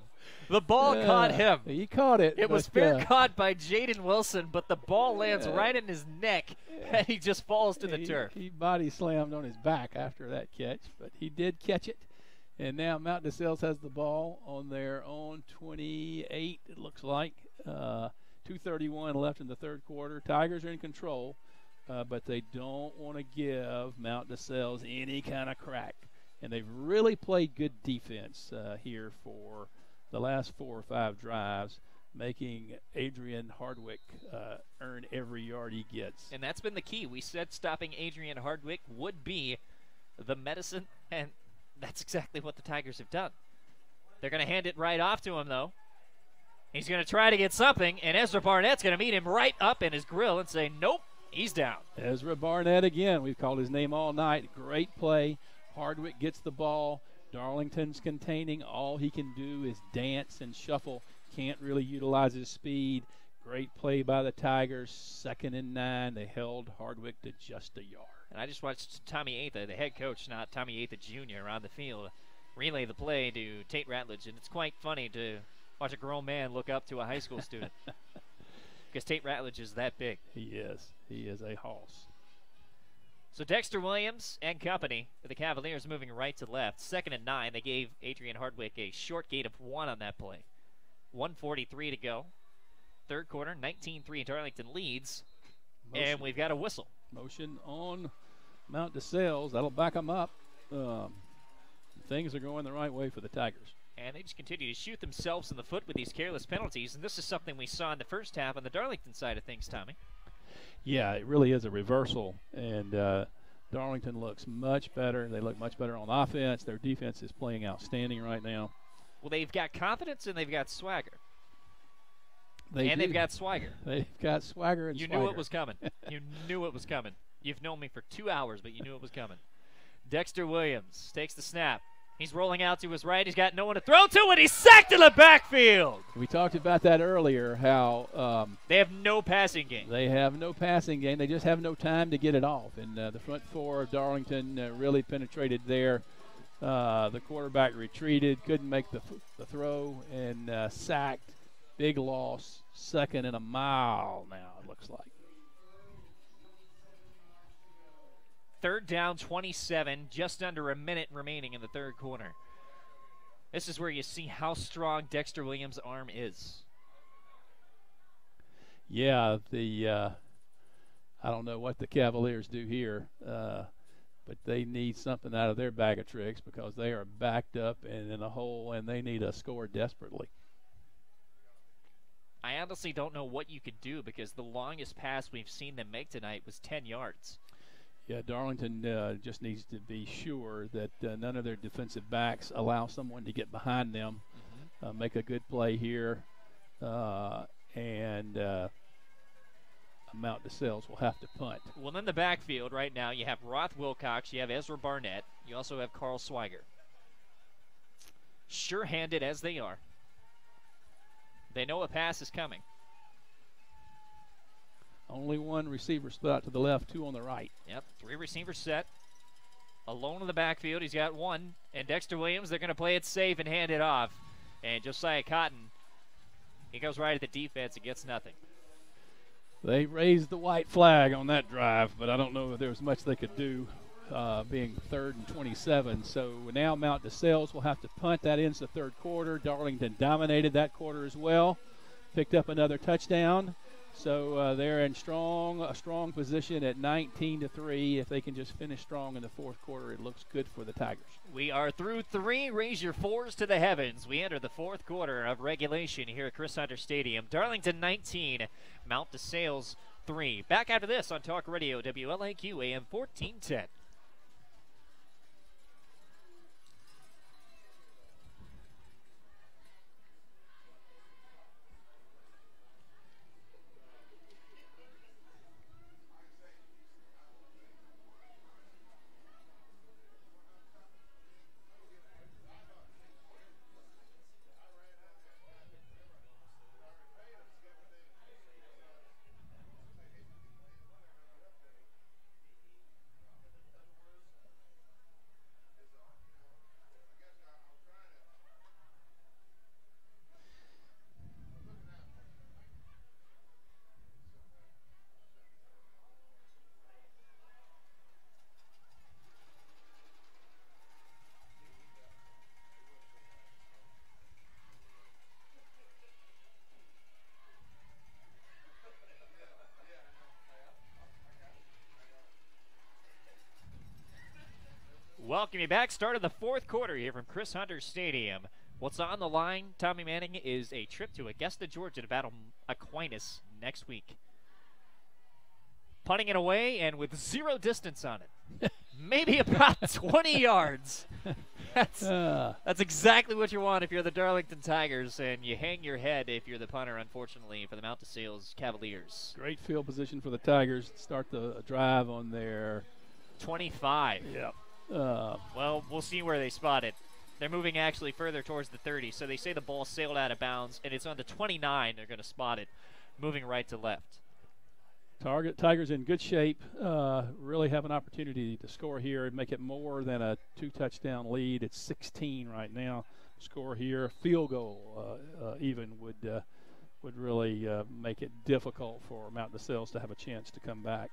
The ball caught him. He caught it. It was fair caught by Jaden Wilson, but the ball lands right in his neck, and he just falls to the turf. He body slammed on his back after that catch, but he did catch it. And now Mount DeSales has the ball on their own 28, it looks like. 2:31 left in the third quarter. Tigers are in control, but they don't want to give Mount DeSales any kind of crack. And they've really played good defense here for the last 4 or 5 drives, making Adrian Hardwick earn every yard he gets. And that's been the key. We said stopping Adrian Hardwick would be the medicine, and that's exactly what the Tigers have done. They're going to hand it right off to him, though. He's going to try to get something, and Ezra Barnett's going to meet him right up in his grill and say, nope, he's down. Ezra Barnett again. We've called his name all night. Great play. Hardwick gets the ball. Darlington's containing. All he can do is dance and shuffle. Can't really utilize his speed. Great play by the Tigers. 2nd and 9. They held Hardwick to just a yard. And I just watched Tommy Atha, the head coach, not Tommy Atha Jr., on the field, relay the play to Tate Ratledge. And it's quite funny to watch a grown man look up to a high school student. Because Tate Ratledge is that big. He is. He is a hoss. So Dexter Williams and company, the Cavaliers moving right to left. 2nd and 9. They gave Adrian Hardwick a short gate of 1 on that play. 1:43 to go. Third quarter, 19-3. Darlington leads. Motion. And we've got a whistle. Motion on Mount DeSales. That'll back them up. Things are going the right way for the Tigers. And they just continue to shoot themselves in the foot with these careless penalties. And this is something we saw in the first half on the Darlington side of things, Tommy. Yeah, it really is a reversal, and Darlington looks much better. They look much better on offense. Their defense is playing outstanding right now. Well, they've got confidence and they've got swagger. They've got swagger. They've got swagger and swagger. You knew it was coming. You knew it was coming. You've known me for 2 hours, but you knew it was coming. Dexter Williams takes the snap. He's rolling out to his right. He's got no one to throw to, and he's sacked in the backfield. We talked about that earlier, how They have no passing game. they have no passing game. They just have no time to get it off. And the front four of Darlington really penetrated there. The quarterback retreated, couldn't make the throw, and sacked. Big loss, 2nd and a mile now, it looks like. 3rd down, 27, just under a minute remaining in the 3rd quarter. This is where you see how strong Dexter Williams' arm is. Yeah, I don't know what the Cavaliers do here, but they need something out of their bag of tricks because they are backed up and in a hole, and they need a score desperately. I honestly don't know what you could do because the longest pass we've seen them make tonight was 10 yards. Yeah, Darlington just needs to be sure that none of their defensive backs allow someone to get behind them, make a good play here, and Mount DeSales will have to punt. Well, in the backfield right now, you have Roth Wilcox, you have Ezra Barnett, you also have Carl Swiger. Sure-handed as they are, they know a pass is coming. Only one receiver split out to the left, 2 on the right. Yep, 3 receivers set. Alone in the backfield, he's got 1. And Dexter Williams, they're going to play it safe and hand it off. And Josiah Cotton, he goes right at the defense and gets nothing. They raised the white flag on that drive, but I don't know if there was much they could do, being 3rd and 27. So now Mount DeSales will have to punt. That ends the 3rd quarter. Darlington dominated that quarter as well. Picked up another touchdown. So they're in a strong position at 19-3. If they can just finish strong in the 4th quarter, it looks good for the Tigers. We are through 3. Raise your 4s to the heavens. We enter the 4th quarter of regulation here at Chris Hunter Stadium. Darlington 19, Mount DeSales 3. Back after this on Talk Radio, WLAQ AM 1410. Welcome you back. Start of the 4th quarter here from Chris Hunter Stadium. What's on the line, Tommy Manning, is a trip to Augusta, Georgia to battle Aquinas next week. Punting it away and with 0 distance on it. Maybe about 20 yards. That's exactly what you want if you're the Darlington Tigers, and you hang your head if you're the punter, unfortunately, for the Mount DeSales Cavaliers. Great field position for the Tigers to start the drive on their 25. Yep. Well, we'll see where they spot it. They're moving actually further towards the 30, so they say the ball sailed out of bounds, and it's on the 29. They're going to spot it, moving right to left. Tigers in good shape. Really have an opportunity to score here and make it more than a 2-touchdown lead. It's 16 right now. Score here, field goal even would really make it difficult for Mount DeSales to have a chance to come back.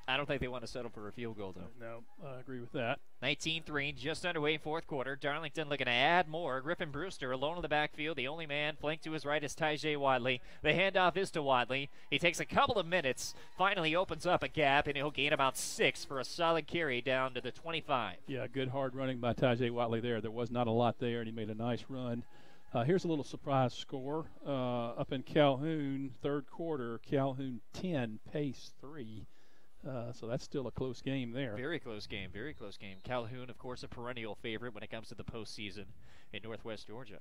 I don't think they want to settle for a field goal, though. No, I agree with that. 19-3, just underway 4th quarter. Darlington looking to add more. Griffin Brewster alone in the backfield. The only man flanked to his right is Tyjae Wadley. The handoff is to Wadley. He takes a couple of minutes, finally opens up a gap, and he'll gain about 6 for a solid carry down to the 25. Yeah, good hard running by Tyjae Wadley there. There was not a lot there, and he made a nice run. Here's a little surprise score. Up in Calhoun, 3rd quarter, Calhoun 10, Pace 3. So that's still a close game there. Very close game, very close game. Calhoun, of course, a perennial favorite when it comes to the postseason in Northwest Georgia.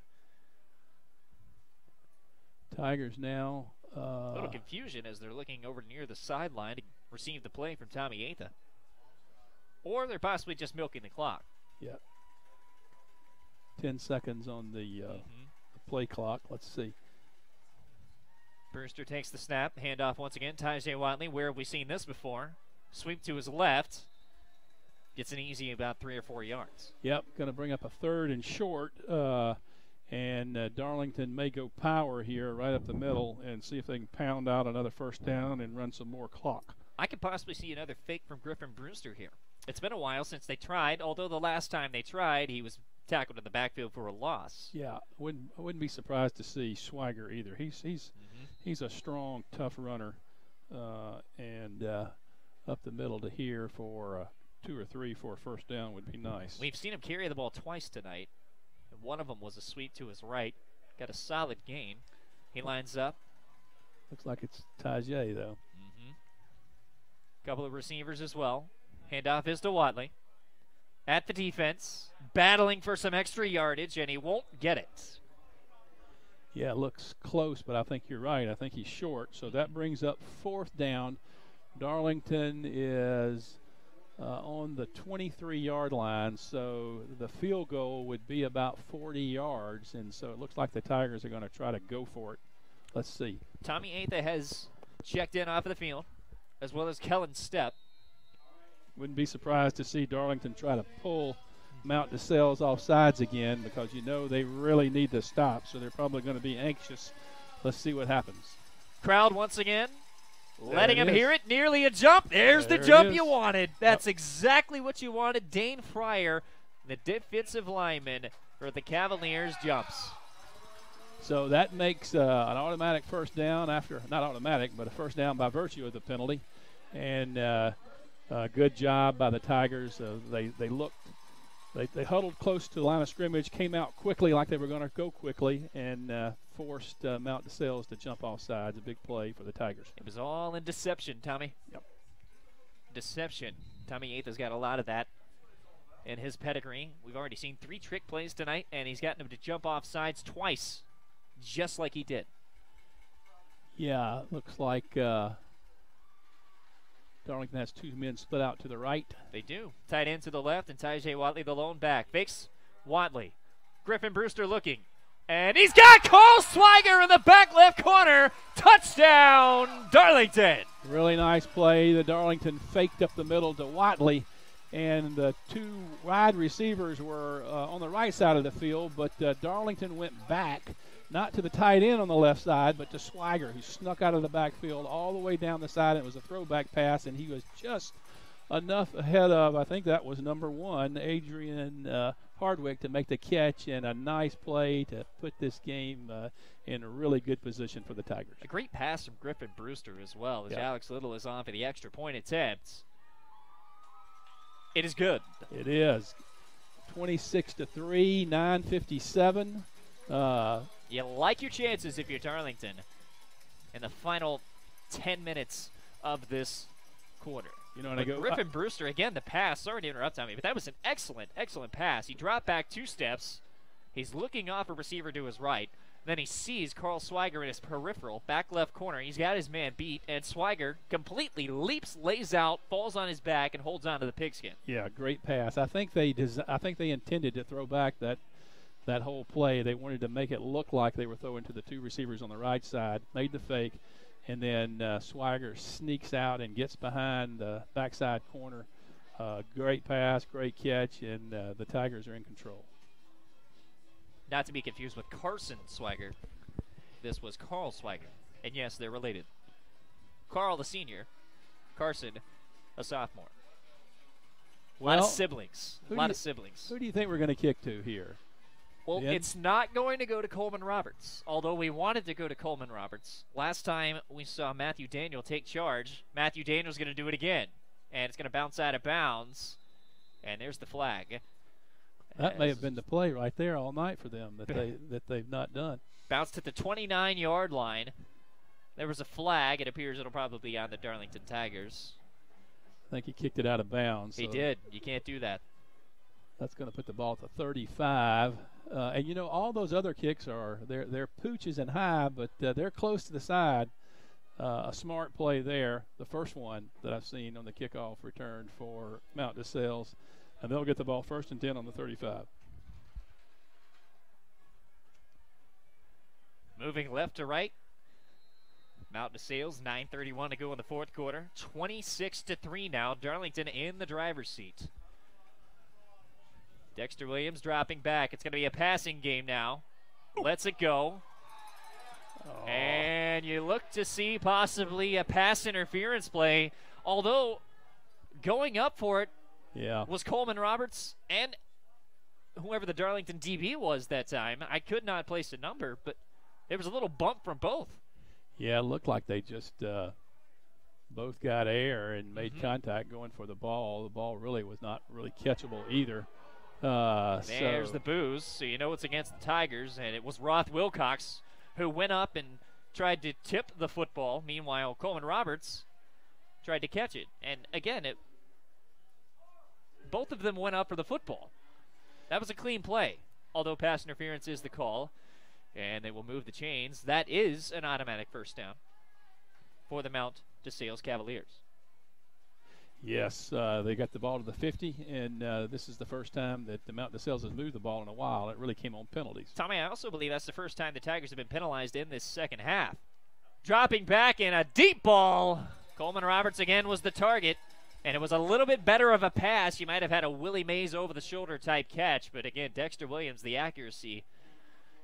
Tigers now. A little confusion as they're looking over near the sideline to receive the play from Tommy Atha. Or they're possibly just milking the clock. Yeah. 10 seconds on the play clock. Let's see. Brewster takes the snap. Handoff once again. Tyjae Watley. Where have we seen this before? Sweep to his left. Gets an easy about 3 or 4 yards. Yep, going to bring up a 3rd and short. And Darlington may go power here right up the middle and see if they can pound out another first down and run some more clock. I could possibly see another fake from Griffin Brewster here. It's been a while since they tried, although the last time they tried, he was tackled in the backfield for a loss. Yeah, I wouldn't be surprised to see Schweiger either. He's a strong, tough runner, and up the middle to here for 2 or 3 for a first down would be nice. We've seen him carry the ball twice tonight. And one of them was a sweep to his right. Got a solid gain. He lines up. Looks like it's Tyjae, though. Couple of receivers as well. Handoff is to Watley. At the defense, battling for some extra yardage, and he won't get it. Yeah, it looks close, but I think you're right. I think he's short. So that brings up 4th down. Darlington is on the 23-yard line, so the field goal would be about 40 yards, and so it looks like the Tigers are going to try to go for it. Let's see. Tommy Atha has checked in off of the field, as well as Kellen Stepp. Wouldn't be surprised to see Darlington try to pull Mount DeSales off sides again, because you know they really need to stop, so they're probably going to be anxious. Let's see what happens. Crowd once again. Letting him hear it. Nearly a jump. There's the jump you wanted. That's exactly what you wanted. Dane Fryer, the defensive lineman for the Cavaliers, jumps. So that makes an automatic first down after, not automatic, but a first down by virtue of the penalty. And good job by the Tigers. They looked, they huddled close to the line of scrimmage, came out quickly like they were going to go quickly, and forced Mount DeSales to jump off sides. A big play for the Tigers. It was all in deception, Tommy. Yep. Deception. Tommy Atha's got a lot of that in his pedigree. We've already seen 3 trick plays tonight, and he's gotten him to jump off sides twice, just like he did. Yeah, looks like Darlington has 2 men split out to the right. They do. Tight end to the left, and Tyjae Watley the lone back. Fakes Watley. Griffin Brewster looking. And he's got Carl Schweiger in the back left corner. Touchdown, Darlington. Really nice play. The Darlington faked up the middle to Watley, and the 2 wide receivers were on the right side of the field, but Darlington went back, not to the tight end on the left side, but to Schweiger, who snuck out of the backfield all the way down the side. It was a throwback pass, and he was just enough ahead of, I think that was number 1, Adrian Hardwick, to make the catch, and a nice play to put this game in a really good position for the Tigers. A great pass from Griffin Brewster as well, as Yep. Alex Little is on for the extra point attempt. It is good. It is. 26-3, 9:57. You like your chances if you're Darlington in the final 10 minutes of this quarter. You know, and I go, Griffin Brewster, again, the pass. Sorry to interrupt, Tommy, but that was an excellent, excellent pass. He dropped back 2 steps. He's looking off a receiver to his right. Then he sees Carl Schweiger in his peripheral, back left corner. He's got his man beat, and Schweiger completely leaps, lays out, falls on his back, and holds on to the pigskin. yeah, great pass. I think they intended to throw back that whole play. They wanted to make it look like they were throwing to the 2 receivers on the right side, made the fake, and then Schweiger sneaks out and gets behind the backside corner. Great pass, great catch, and the Tigers are in control. Not to be confused with Carson Schweiger. This was Carl Schweiger. And yes, they're related. Carl, the senior. Carson, a sophomore. A lot of siblings. Who do you think we're going to kick to here? Well, Ben? it's not going to go to Coleman Roberts, although we wanted to go to Coleman Roberts. Last time we saw Matthew Daniel take charge, Matthew Daniel's going to do it again, and it's going to bounce out of bounds, and there's the flag. That may have been the play right there all night for them that they've not done. Bounced at the 29-yard line. There was a flag. It appears it'll probably be on the Darlington Tigers. I think he kicked it out of bounds. He so did. You can't do that. That's going to put the ball to 35. And you know, all those other kicks are they're pooches and high, but they're close to the side. A smart play there, the first one that I've seen on the kickoff return for Mount DeSales, and they'll get the ball 1st and 10 on the 35. Moving left to right. Mountain DeSales, 9:31 to go in the fourth quarter. 26-3 now. Darlington in the driver's seat. Dexter Williams dropping back. It's going to be a passing game now. Lets it go. Oh. And you look to see possibly a pass interference play, although going up for it was Coleman Roberts and whoever the Darlington DB was that time. I could not place a number, but there was a little bump from both. Yeah, it looked like they just both got air and made contact going for the ball. The ball really was not really catchable either. There's the booze, so you know it's against the Tigers, and it was Roth Wilcox who went up and tried to tip the football. Meanwhile, Coleman Roberts tried to catch it. And again, both of them went up for the football. That was a clean play, although pass interference is the call, and they will move the chains. That is an automatic first down for the Mount DeSales Cavaliers. Yes, they got the ball to the 50, and this is the first time that the Mount DeSales has moved the ball in a while. It really came on penalties. Tommy, I also believe that's the first time the Tigers have been penalized in this second half. Dropping back in a deep ball. Coleman Roberts again was the target, and it was a little bit better of a pass. You might have had a Willie Mays over-the-shoulder type catch, but again, Dexter Williams, the accuracy,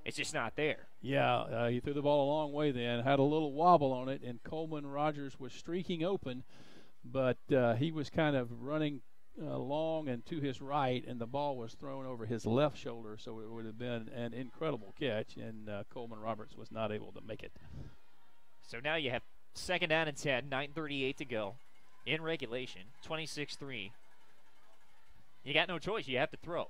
it's just not there. Yeah, he threw the ball a long way then, had a little wobble on it, and Coleman Rogers was streaking open, but he was kind of running long and to his right, and the ball was thrown over his left shoulder, so it would have been an incredible catch, and Coleman Roberts was not able to make it. So now you have second down and 10, 9:38 to go in regulation, 26-3. You got no choice. You have to throw.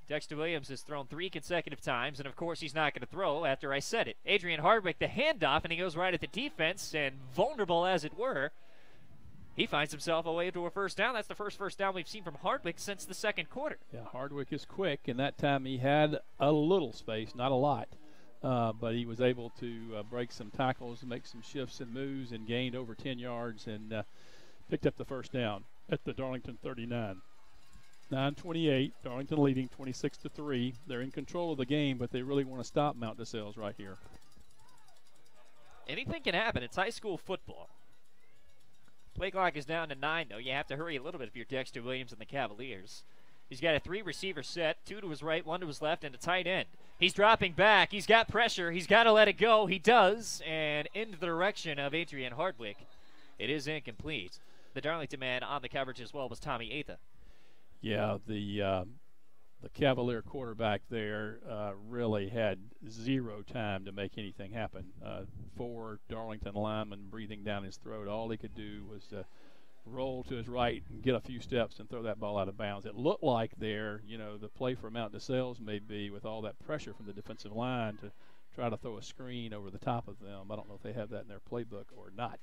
Dexter Williams has thrown 3 consecutive times, and of course he's not going to throw after I said it. Adrian Hardwick, the handoff, and he goes right at the defense, and vulnerable as it were, he finds himself away to a first down. That's the first down we've seen from Hardwick since the second quarter. Yeah, Hardwick is quick, and that time he had a little space, not a lot, but he was able to break some tackles, make some shifts and moves, and gained over 10 yards and picked up the first down at the Darlington 39. 9:28, Darlington leading 26-3. They're in control of the game, but they really want to stop Mount DeSales right here. Anything can happen. It's high school football. Play clock is down to 9, though. You have to hurry a little bit if you're Dexter Williams and the Cavaliers. He's got a 3-receiver set, 2 to his right, 1 to his left, and a tight end. He's dropping back. He's got pressure. He's got to let it go. He does, and into the direction of Adrian Hardwick. It is incomplete. The Darlington man on the coverage as well was Tommy Atha. Yeah, the Cavalier quarterback there really had zero time to make anything happen. 4 Darlington linemen breathing down his throat. All he could do was roll to his right and get a few steps and throw that ball out of bounds. It looked like there, the play for Mount DeSales may be with all that pressure from the defensive line to try to throw a screen over the top of them. I don't know if they have that in their playbook or not.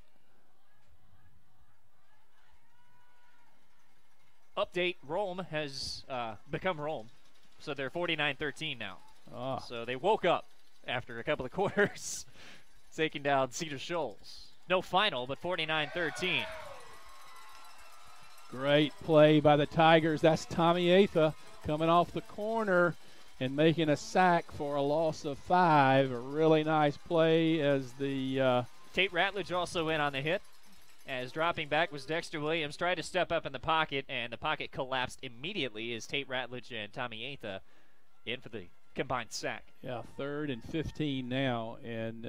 Update, Rome has become Rome, so they're 49-13 now. So they woke up after a couple of quarters, taking down Cedar Shoals. No final, but 49-13. Great play by the Tigers. That's Tommy Atha coming off the corner and making a sack for a loss of 5. A really nice play as the Tate Ratledge also in on the hit. As dropping back was Dexter Williams, tried to step up in the pocket, and the pocket collapsed immediately as Tate Ratledge and Tommy Atha in for the combined sack. Yeah, 3rd and 15 now, and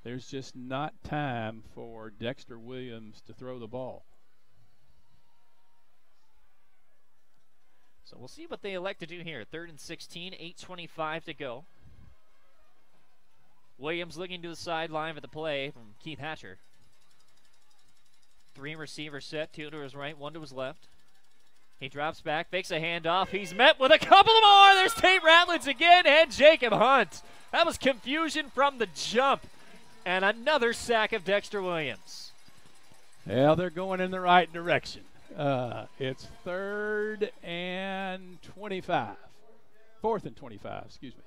there's just not time for Dexter Williams to throw the ball. So we'll see what they elect to do here. 3rd and 16, 8:25 to go. Williams looking to the sideline for the play from Keith Hatcher. 3 receiver set, 2 to his right, 1 to his left. He drops back, fakes a handoff. He's met with a couple more. There's Tate Ratledge again and Jacob Hunt. That was confusion from the jump. And another sack of Dexter Williams. Yeah, they're going in the right direction. It's 3rd and 25. 4th and 25, excuse me.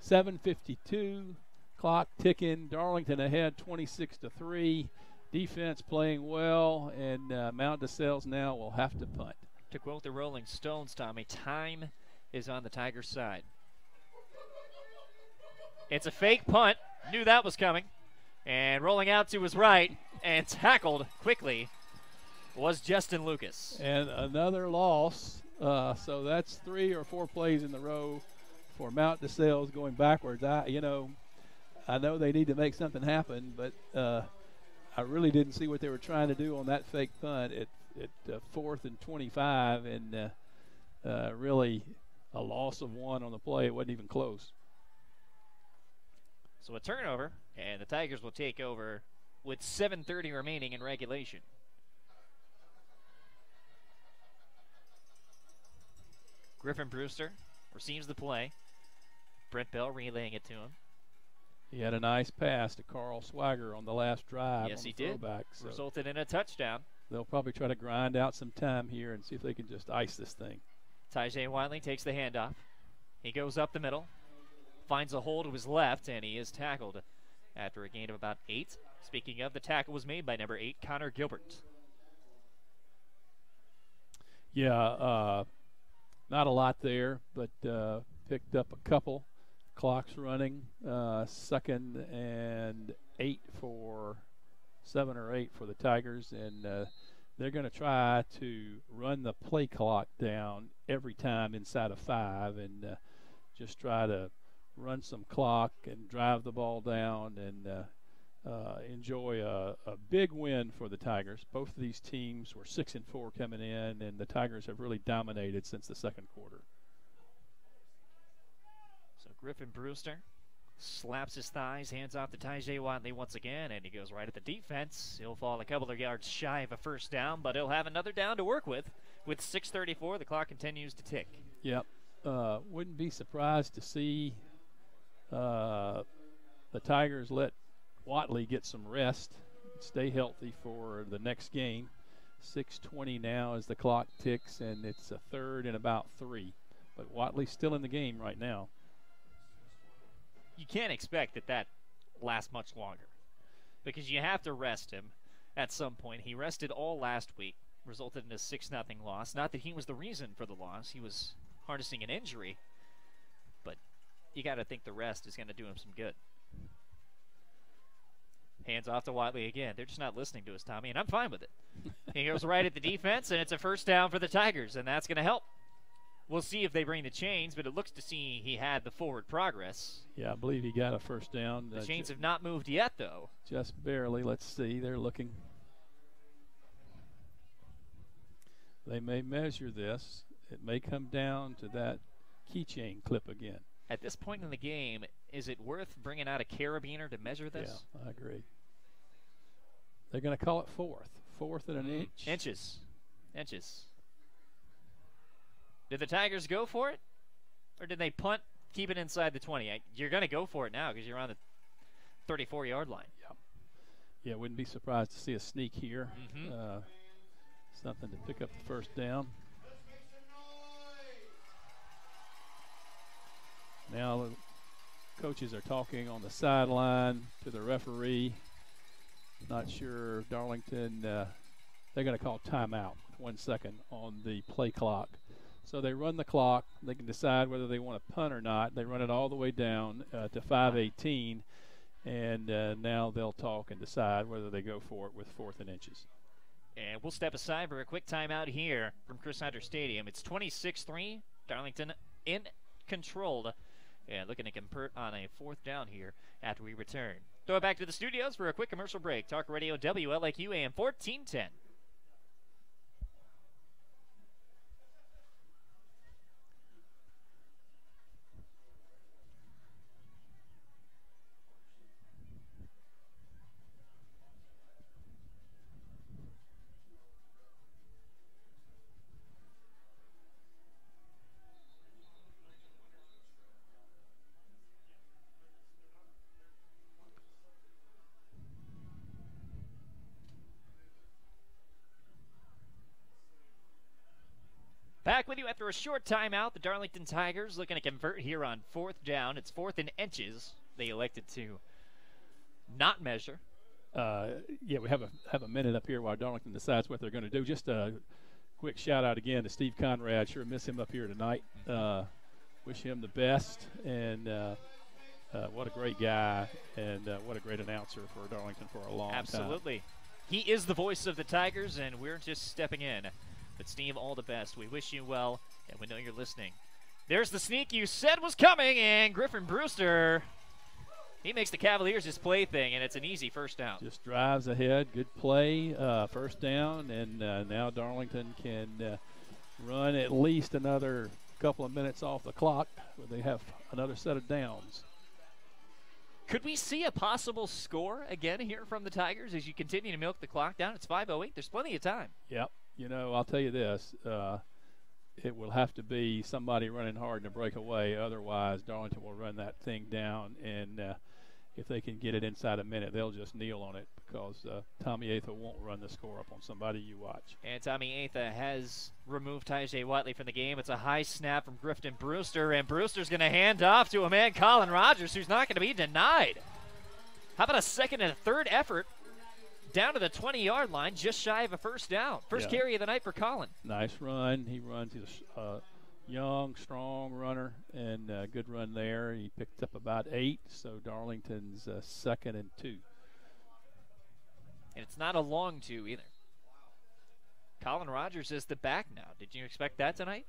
7:52, clock ticking. Darlington ahead 26-3. Defense playing well, and Mount DeSales now will have to punt. To quote the Rolling Stones, Tommy, time is on the Tigers' side. It's a fake punt. Knew that was coming. And rolling out to his right and tackled quickly was Justin Lucas. And another loss. So that's 3 or 4 plays in the row for Mount DeSales going backwards. I know they need to make something happen, but I really didn't see what they were trying to do on that fake punt at 4th and 25, and really a loss of 1 on the play. It wasn't even close. So a turnover, and the Tigers will take over with 7:30 remaining in regulation. Griffin Brewster receives the play. Brent Bell relaying it to him. He had a nice pass to Carl Swagger on the last drive. Yes, on he the did. Throwback, so resulted in a touchdown. they'll probably try to grind out some time here and see if they can just ice this thing. Tyjae Wiley takes the handoff. He goes up the middle, finds a hole to his left, and he is tackled after a gain of about 8. Speaking of, the tackle was made by number 8, Connor Gilbert. Yeah, not a lot there, but picked up a couple. Clock's running. 2nd and 8 for 7 or 8 for the Tigers, and they're going to try to run the play clock down every time inside of 5 and just try to run some clock and drive the ball down and enjoy a big win for the Tigers. Both of these teams were 6-4 coming in, and the Tigers have really dominated since the second quarter. So Griffin Brewster slaps his thighs, hands off to Tyjae Wiley once again, and he goes right at the defense. He'll fall a couple of yards shy of a first down, but he'll have another down to work with. With 6:34, the clock continues to tick. Yep. Wouldn't be surprised to see the Tigers let Watley get some rest, stay healthy for the next game. 6:20 now as the clock ticks, and it's a 3rd and about 3. But Watley's still in the game right now. You can't expect that lasts much longer because you have to rest him at some point. He rested all last week, resulted in a 6-0 loss. Not that he was the reason for the loss. He was harnessing an injury, but you got to think the rest is going to do him some good. Hands off to Watley again. They're just not listening to us, Tommy, and I'm fine with it. He goes right at the defense, and it's a first down for the Tigers, and that's going to help. We'll see if they bring the chains, but it looks to see he had the forward progress. Yeah, I believe he got a first down. The chains have not moved yet, though. Just barely. Let's see. They're looking. They may measure this. It may come down to that keychain clip again. At this point in the game, is it worth bringing out a carabiner to measure this? Yeah, I agree. They're going to call it 4th. 4th and an inch. Inches. Did the Tigers go for it? Or did they punt, keep it inside the 20? You're going to go for it now because you're on the 34-yard line. Yeah, wouldn't be surprised to see a sneak here. Something to pick up the first down. Now the coaches are talking on the sideline to the referee. Not sure if Darlington, they're going to call timeout with 1 second on the play clock. So they run the clock. They can decide whether they want to punt or not. They run it all the way down to 5:18, and now they'll talk and decide whether they go for it with 4th and inches. And we'll step aside for a quick timeout here from Chris Hunter Stadium. It's 26-3, Darlington in control, and looking to convert on a 4th down here after we return. Throw it back to the studios for a quick commercial break. Talk Radio WLAQ AM 1410. Back with you after a short timeout. The Darlington Tigers looking to convert here on 4th down. It's 4th and inches. They elected to not measure. Yeah, we have a minute up here while Darlington decides what they're going to do. Just a quick shout out again to Steve Conrad. Sure miss him up here tonight. Wish him the best. And what a great guy, and what a great announcer for Darlington for a long time. Absolutely. He is the voice of the Tigers, and we're just stepping in. But, Steve, all the best. We wish you well, and we know you're listening. There's the sneak you said was coming, and Griffin Brewster, he makes the Cavaliers his plaything, and it's an easy first down. Just drives ahead. Good play. First down, and now Darlington can run at least another couple of minutes off the clock. They have another set of downs. Could we see a possible score again here from the Tigers as you continue to milk the clock down? It's 5:08. There's plenty of time. Yep. You know, I'll tell you this. It will have to be somebody running hard to break away. Otherwise, Darlington will run that thing down. And if they can get it inside a minute, they'll just kneel on it because Tommy Atha won't run the score up on somebody you watch. And Tommy Atha has removed Tyjae Whiteley from the game. It's a high snap from Griffin Brewster, and Brewster's going to hand off to a man, Colin Rogers, who's not going to be denied. How about a second and a third effort down to the 20-yard line, just shy of a first down. First carry of the night for Colin. Nice run. He runs. He's a young, strong runner, and a good run there. He picked up about 8, so Darlington's 2nd and 2. And it's not a long 2 either. Colin Rogers is the back now. Did you expect that tonight?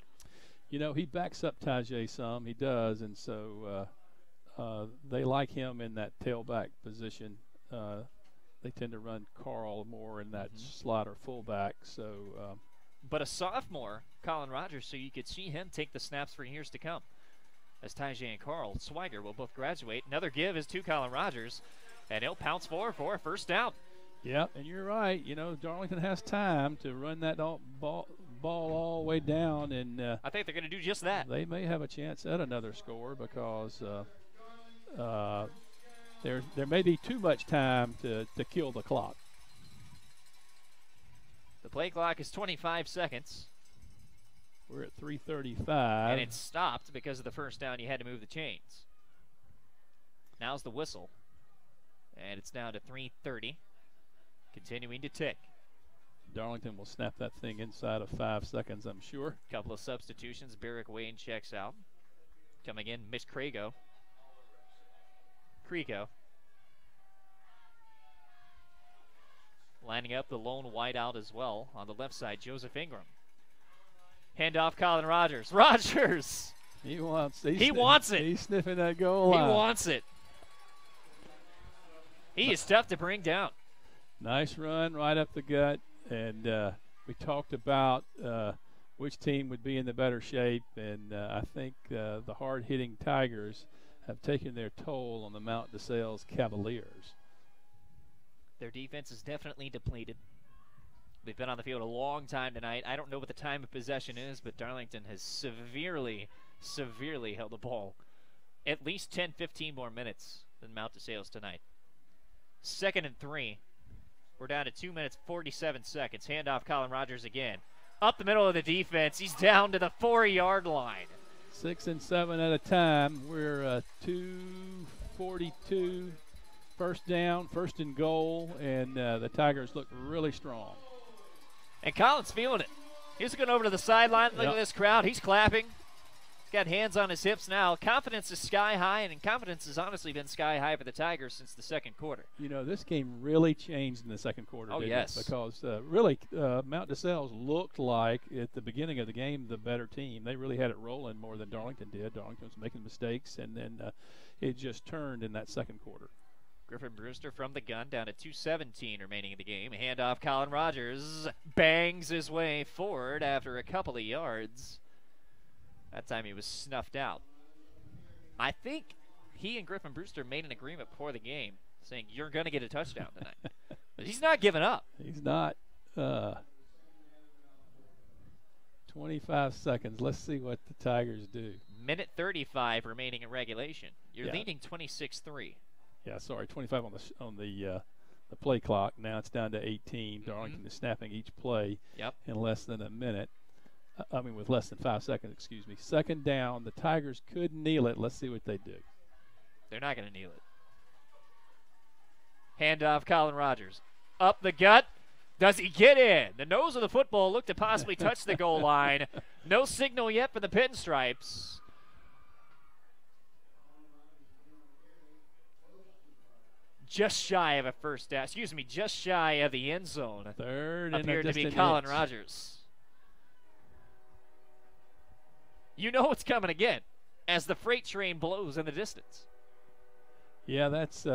You know, he backs up Tyjae some. He does, and so they like him in that tailback position. They tend to run Carl more in that slot or fullback. So, but a sophomore, Colin Rogers, so you could see him take the snaps for years to come. As Tyjae and Carl Swiger will both graduate. Another give is to Colin Rogers, and he'll pounce forward for a first down. Yeah, and you're right. You know, Darlington has time to run that ball all the way down, and I think they're going to do just that. They may have a chance at another score because there may be too much time to kill the clock. The play clock is 25 seconds. We're at 3:35. And it stopped because of the first down. You had to move the chains. Now's the whistle. And it's down to 3:30. Continuing to tick. Darlington will snap that thing inside of 5 seconds, I'm sure. Couple of substitutions. Barrick Wayne checks out. Coming in, Mitch Kriego. Lining up the lone wideout as well. On the left side, Joseph Ingram. Handoff, Colin Rogers. Rogers! He wants it. He's sniffing that goal line. He wants it. He is tough to bring down. Nice run right up the gut. And we talked about which team would be in the better shape. And I think the hard-hitting Tigers have taken their toll on the Mount DeSales Cavaliers. Their defense is definitely depleted. They've been on the field a long time tonight. I don't know what the time of possession is, but Darlington has severely held the ball. At least 10, 15 more minutes than Mount DeSales tonight. 2nd and 3. We're down to 2 minutes, 47 seconds. Handoff, Colin Rogers again. Up the middle of the defense. He's down to the 4-yard line. 6 and 7 at a time. We're 2:42. First down, first and goal, and the Tigers look really strong. And Colin's feeling it. He's going over to the sideline. Look at this crowd. He's clapping. He's got hands on his hips now. Confidence is sky high, and confidence has honestly been sky high for the Tigers since the second quarter. You know, this game really changed in the second quarter. Oh, didn't yes. it? Because really, Mount DeSales looked like, at the beginning of the game, the better team. They really had it rolling more than Darlington did. Darlington was making mistakes, and then it just turned in that second quarter. Griffin Brewster from the gun, down to 2:17 remaining in the game. Handoff, Colin Rogers bangs his way forward after a couple of yards. That time he was snuffed out. I think he and Griffin Brewster made an agreement before the game saying, you're going to get a touchdown tonight. But he's not giving up. He's not. 25 seconds. Let's see what the Tigers do. Minute 35 remaining in regulation. You're leading 26-3. Yeah, sorry, 25 on the play clock. Now it's down to 18. Darlington is snapping each play in less than a minute. With less than 5 seconds, excuse me. Second down. The Tigers could kneel it. Let's see what they do. They're not going to kneel it. Handoff, Colin Rogers. Up the gut. Does he get in? The nose of the football looked to possibly touch the goal line. No signal yet for the pinstripes. just shy of a first down. Excuse me, just shy of the end zone. Third and Appeared a to be distant Colin inch. Rogers. You know it's coming again as the freight train blows in the distance. Yeah, that's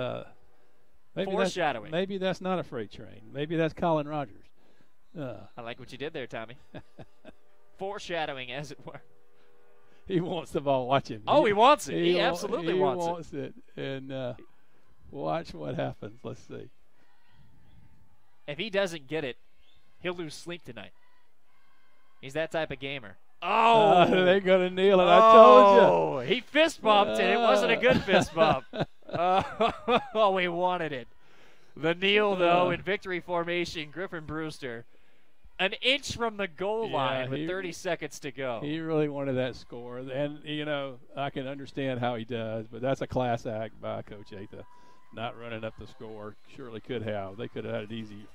maybe Foreshadowing. Maybe that's not a freight train. Maybe that's Colin Rogers. I like what you did there, Tommy. Foreshadowing, as it were. He wants the ball. Watch him. Oh, he wants it. He wa- absolutely wants it. And watch what happens. Let's see. If he doesn't get it, he'll lose sleep tonight. He's that type of gamer. Oh, they're going to kneel it. I told you. He fist bumped, and it wasn't a good fist bump. Oh, he wanted it. The kneel, though, in victory formation, Griffin Brewster. An inch from the goal line with 30 seconds to go. He really wanted that score. And, you know, I can understand how he does, but that's a class act by Coach Atha. Not running up the score. Surely could have. They could have had an easy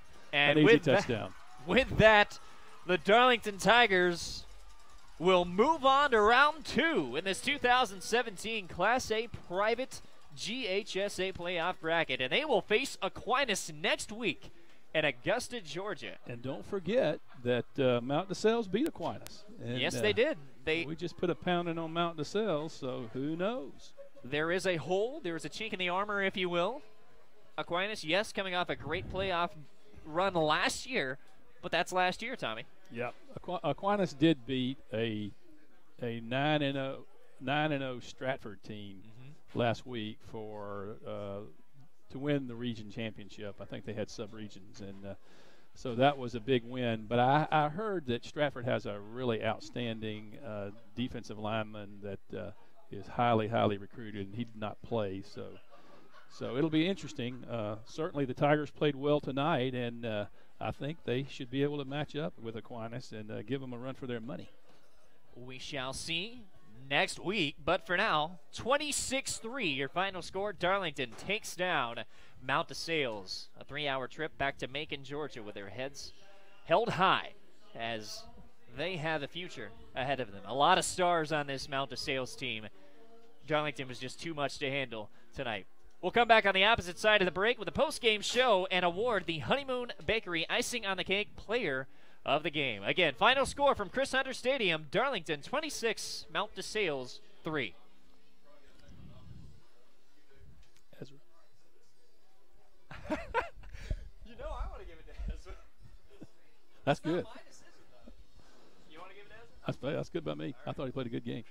touchdown. With that, the Darlington Tigers will move on to round 2 in this 2017 Class A private GHSA playoff bracket. And they will face Aquinas next week in Augusta, Georgia. And don't forget that Mount DeSales beat Aquinas. And, yes, they did. We just put a pounding on Mount DeSales, so who knows? There is a hole. There is a chink in the armor, if you will. Aquinas, yes, coming off a great playoff run last year, but that's last year, Tommy. Yep. Aquinas did beat a 9-0 Stratford team last week to win the region championship. I think they had sub-regions, and so that was a big win. But I heard that Stratford has a really outstanding defensive lineman that is highly, highly recruited, and he did not play. So it'll be interesting. Certainly the Tigers played well tonight, and I think they should be able to match up with Aquinas and give them a run for their money. We shall see next week, but for now, 26-3, your final score. Darlington takes down Mount DeSales. A 3-hour trip back to Macon, Georgia, with their heads held high as they have the future ahead of them. A lot of stars on this Mount DeSales team. Darlington was just too much to handle tonight. We'll come back on the opposite side of the break with a post-game show and award the Honeymoon Bakery Icing on the Cake Player of the Game. Again, final score from Chris Hunter Stadium, Darlington 26, Mount DeSales 3. Ezra. You know I want to give it to Ezra. That's good. My decision, though. You want to give it to Ezra? That's good by me. I thought he played a good game.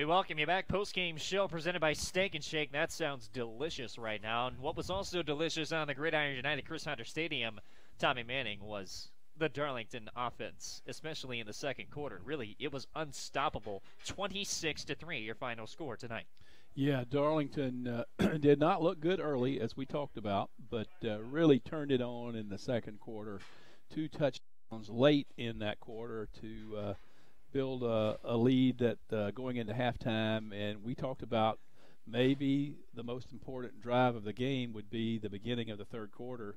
welcome you back. Post-game show presented by Steak and Shake. That sounds delicious right now. And what was also delicious on the Gridiron United Chris Hunter Stadium, Tommy Manning, was the Darlington offense, especially in the second quarter. Really, it was unstoppable. 26-3, your final score tonight. Yeah, Darlington did not look good early, as we talked about, but really turned it on in the second quarter. 2 touchdowns late in that quarter to build a lead that going into halftime. And we talked about maybe the most important drive of the game would be the beginning of the third quarter.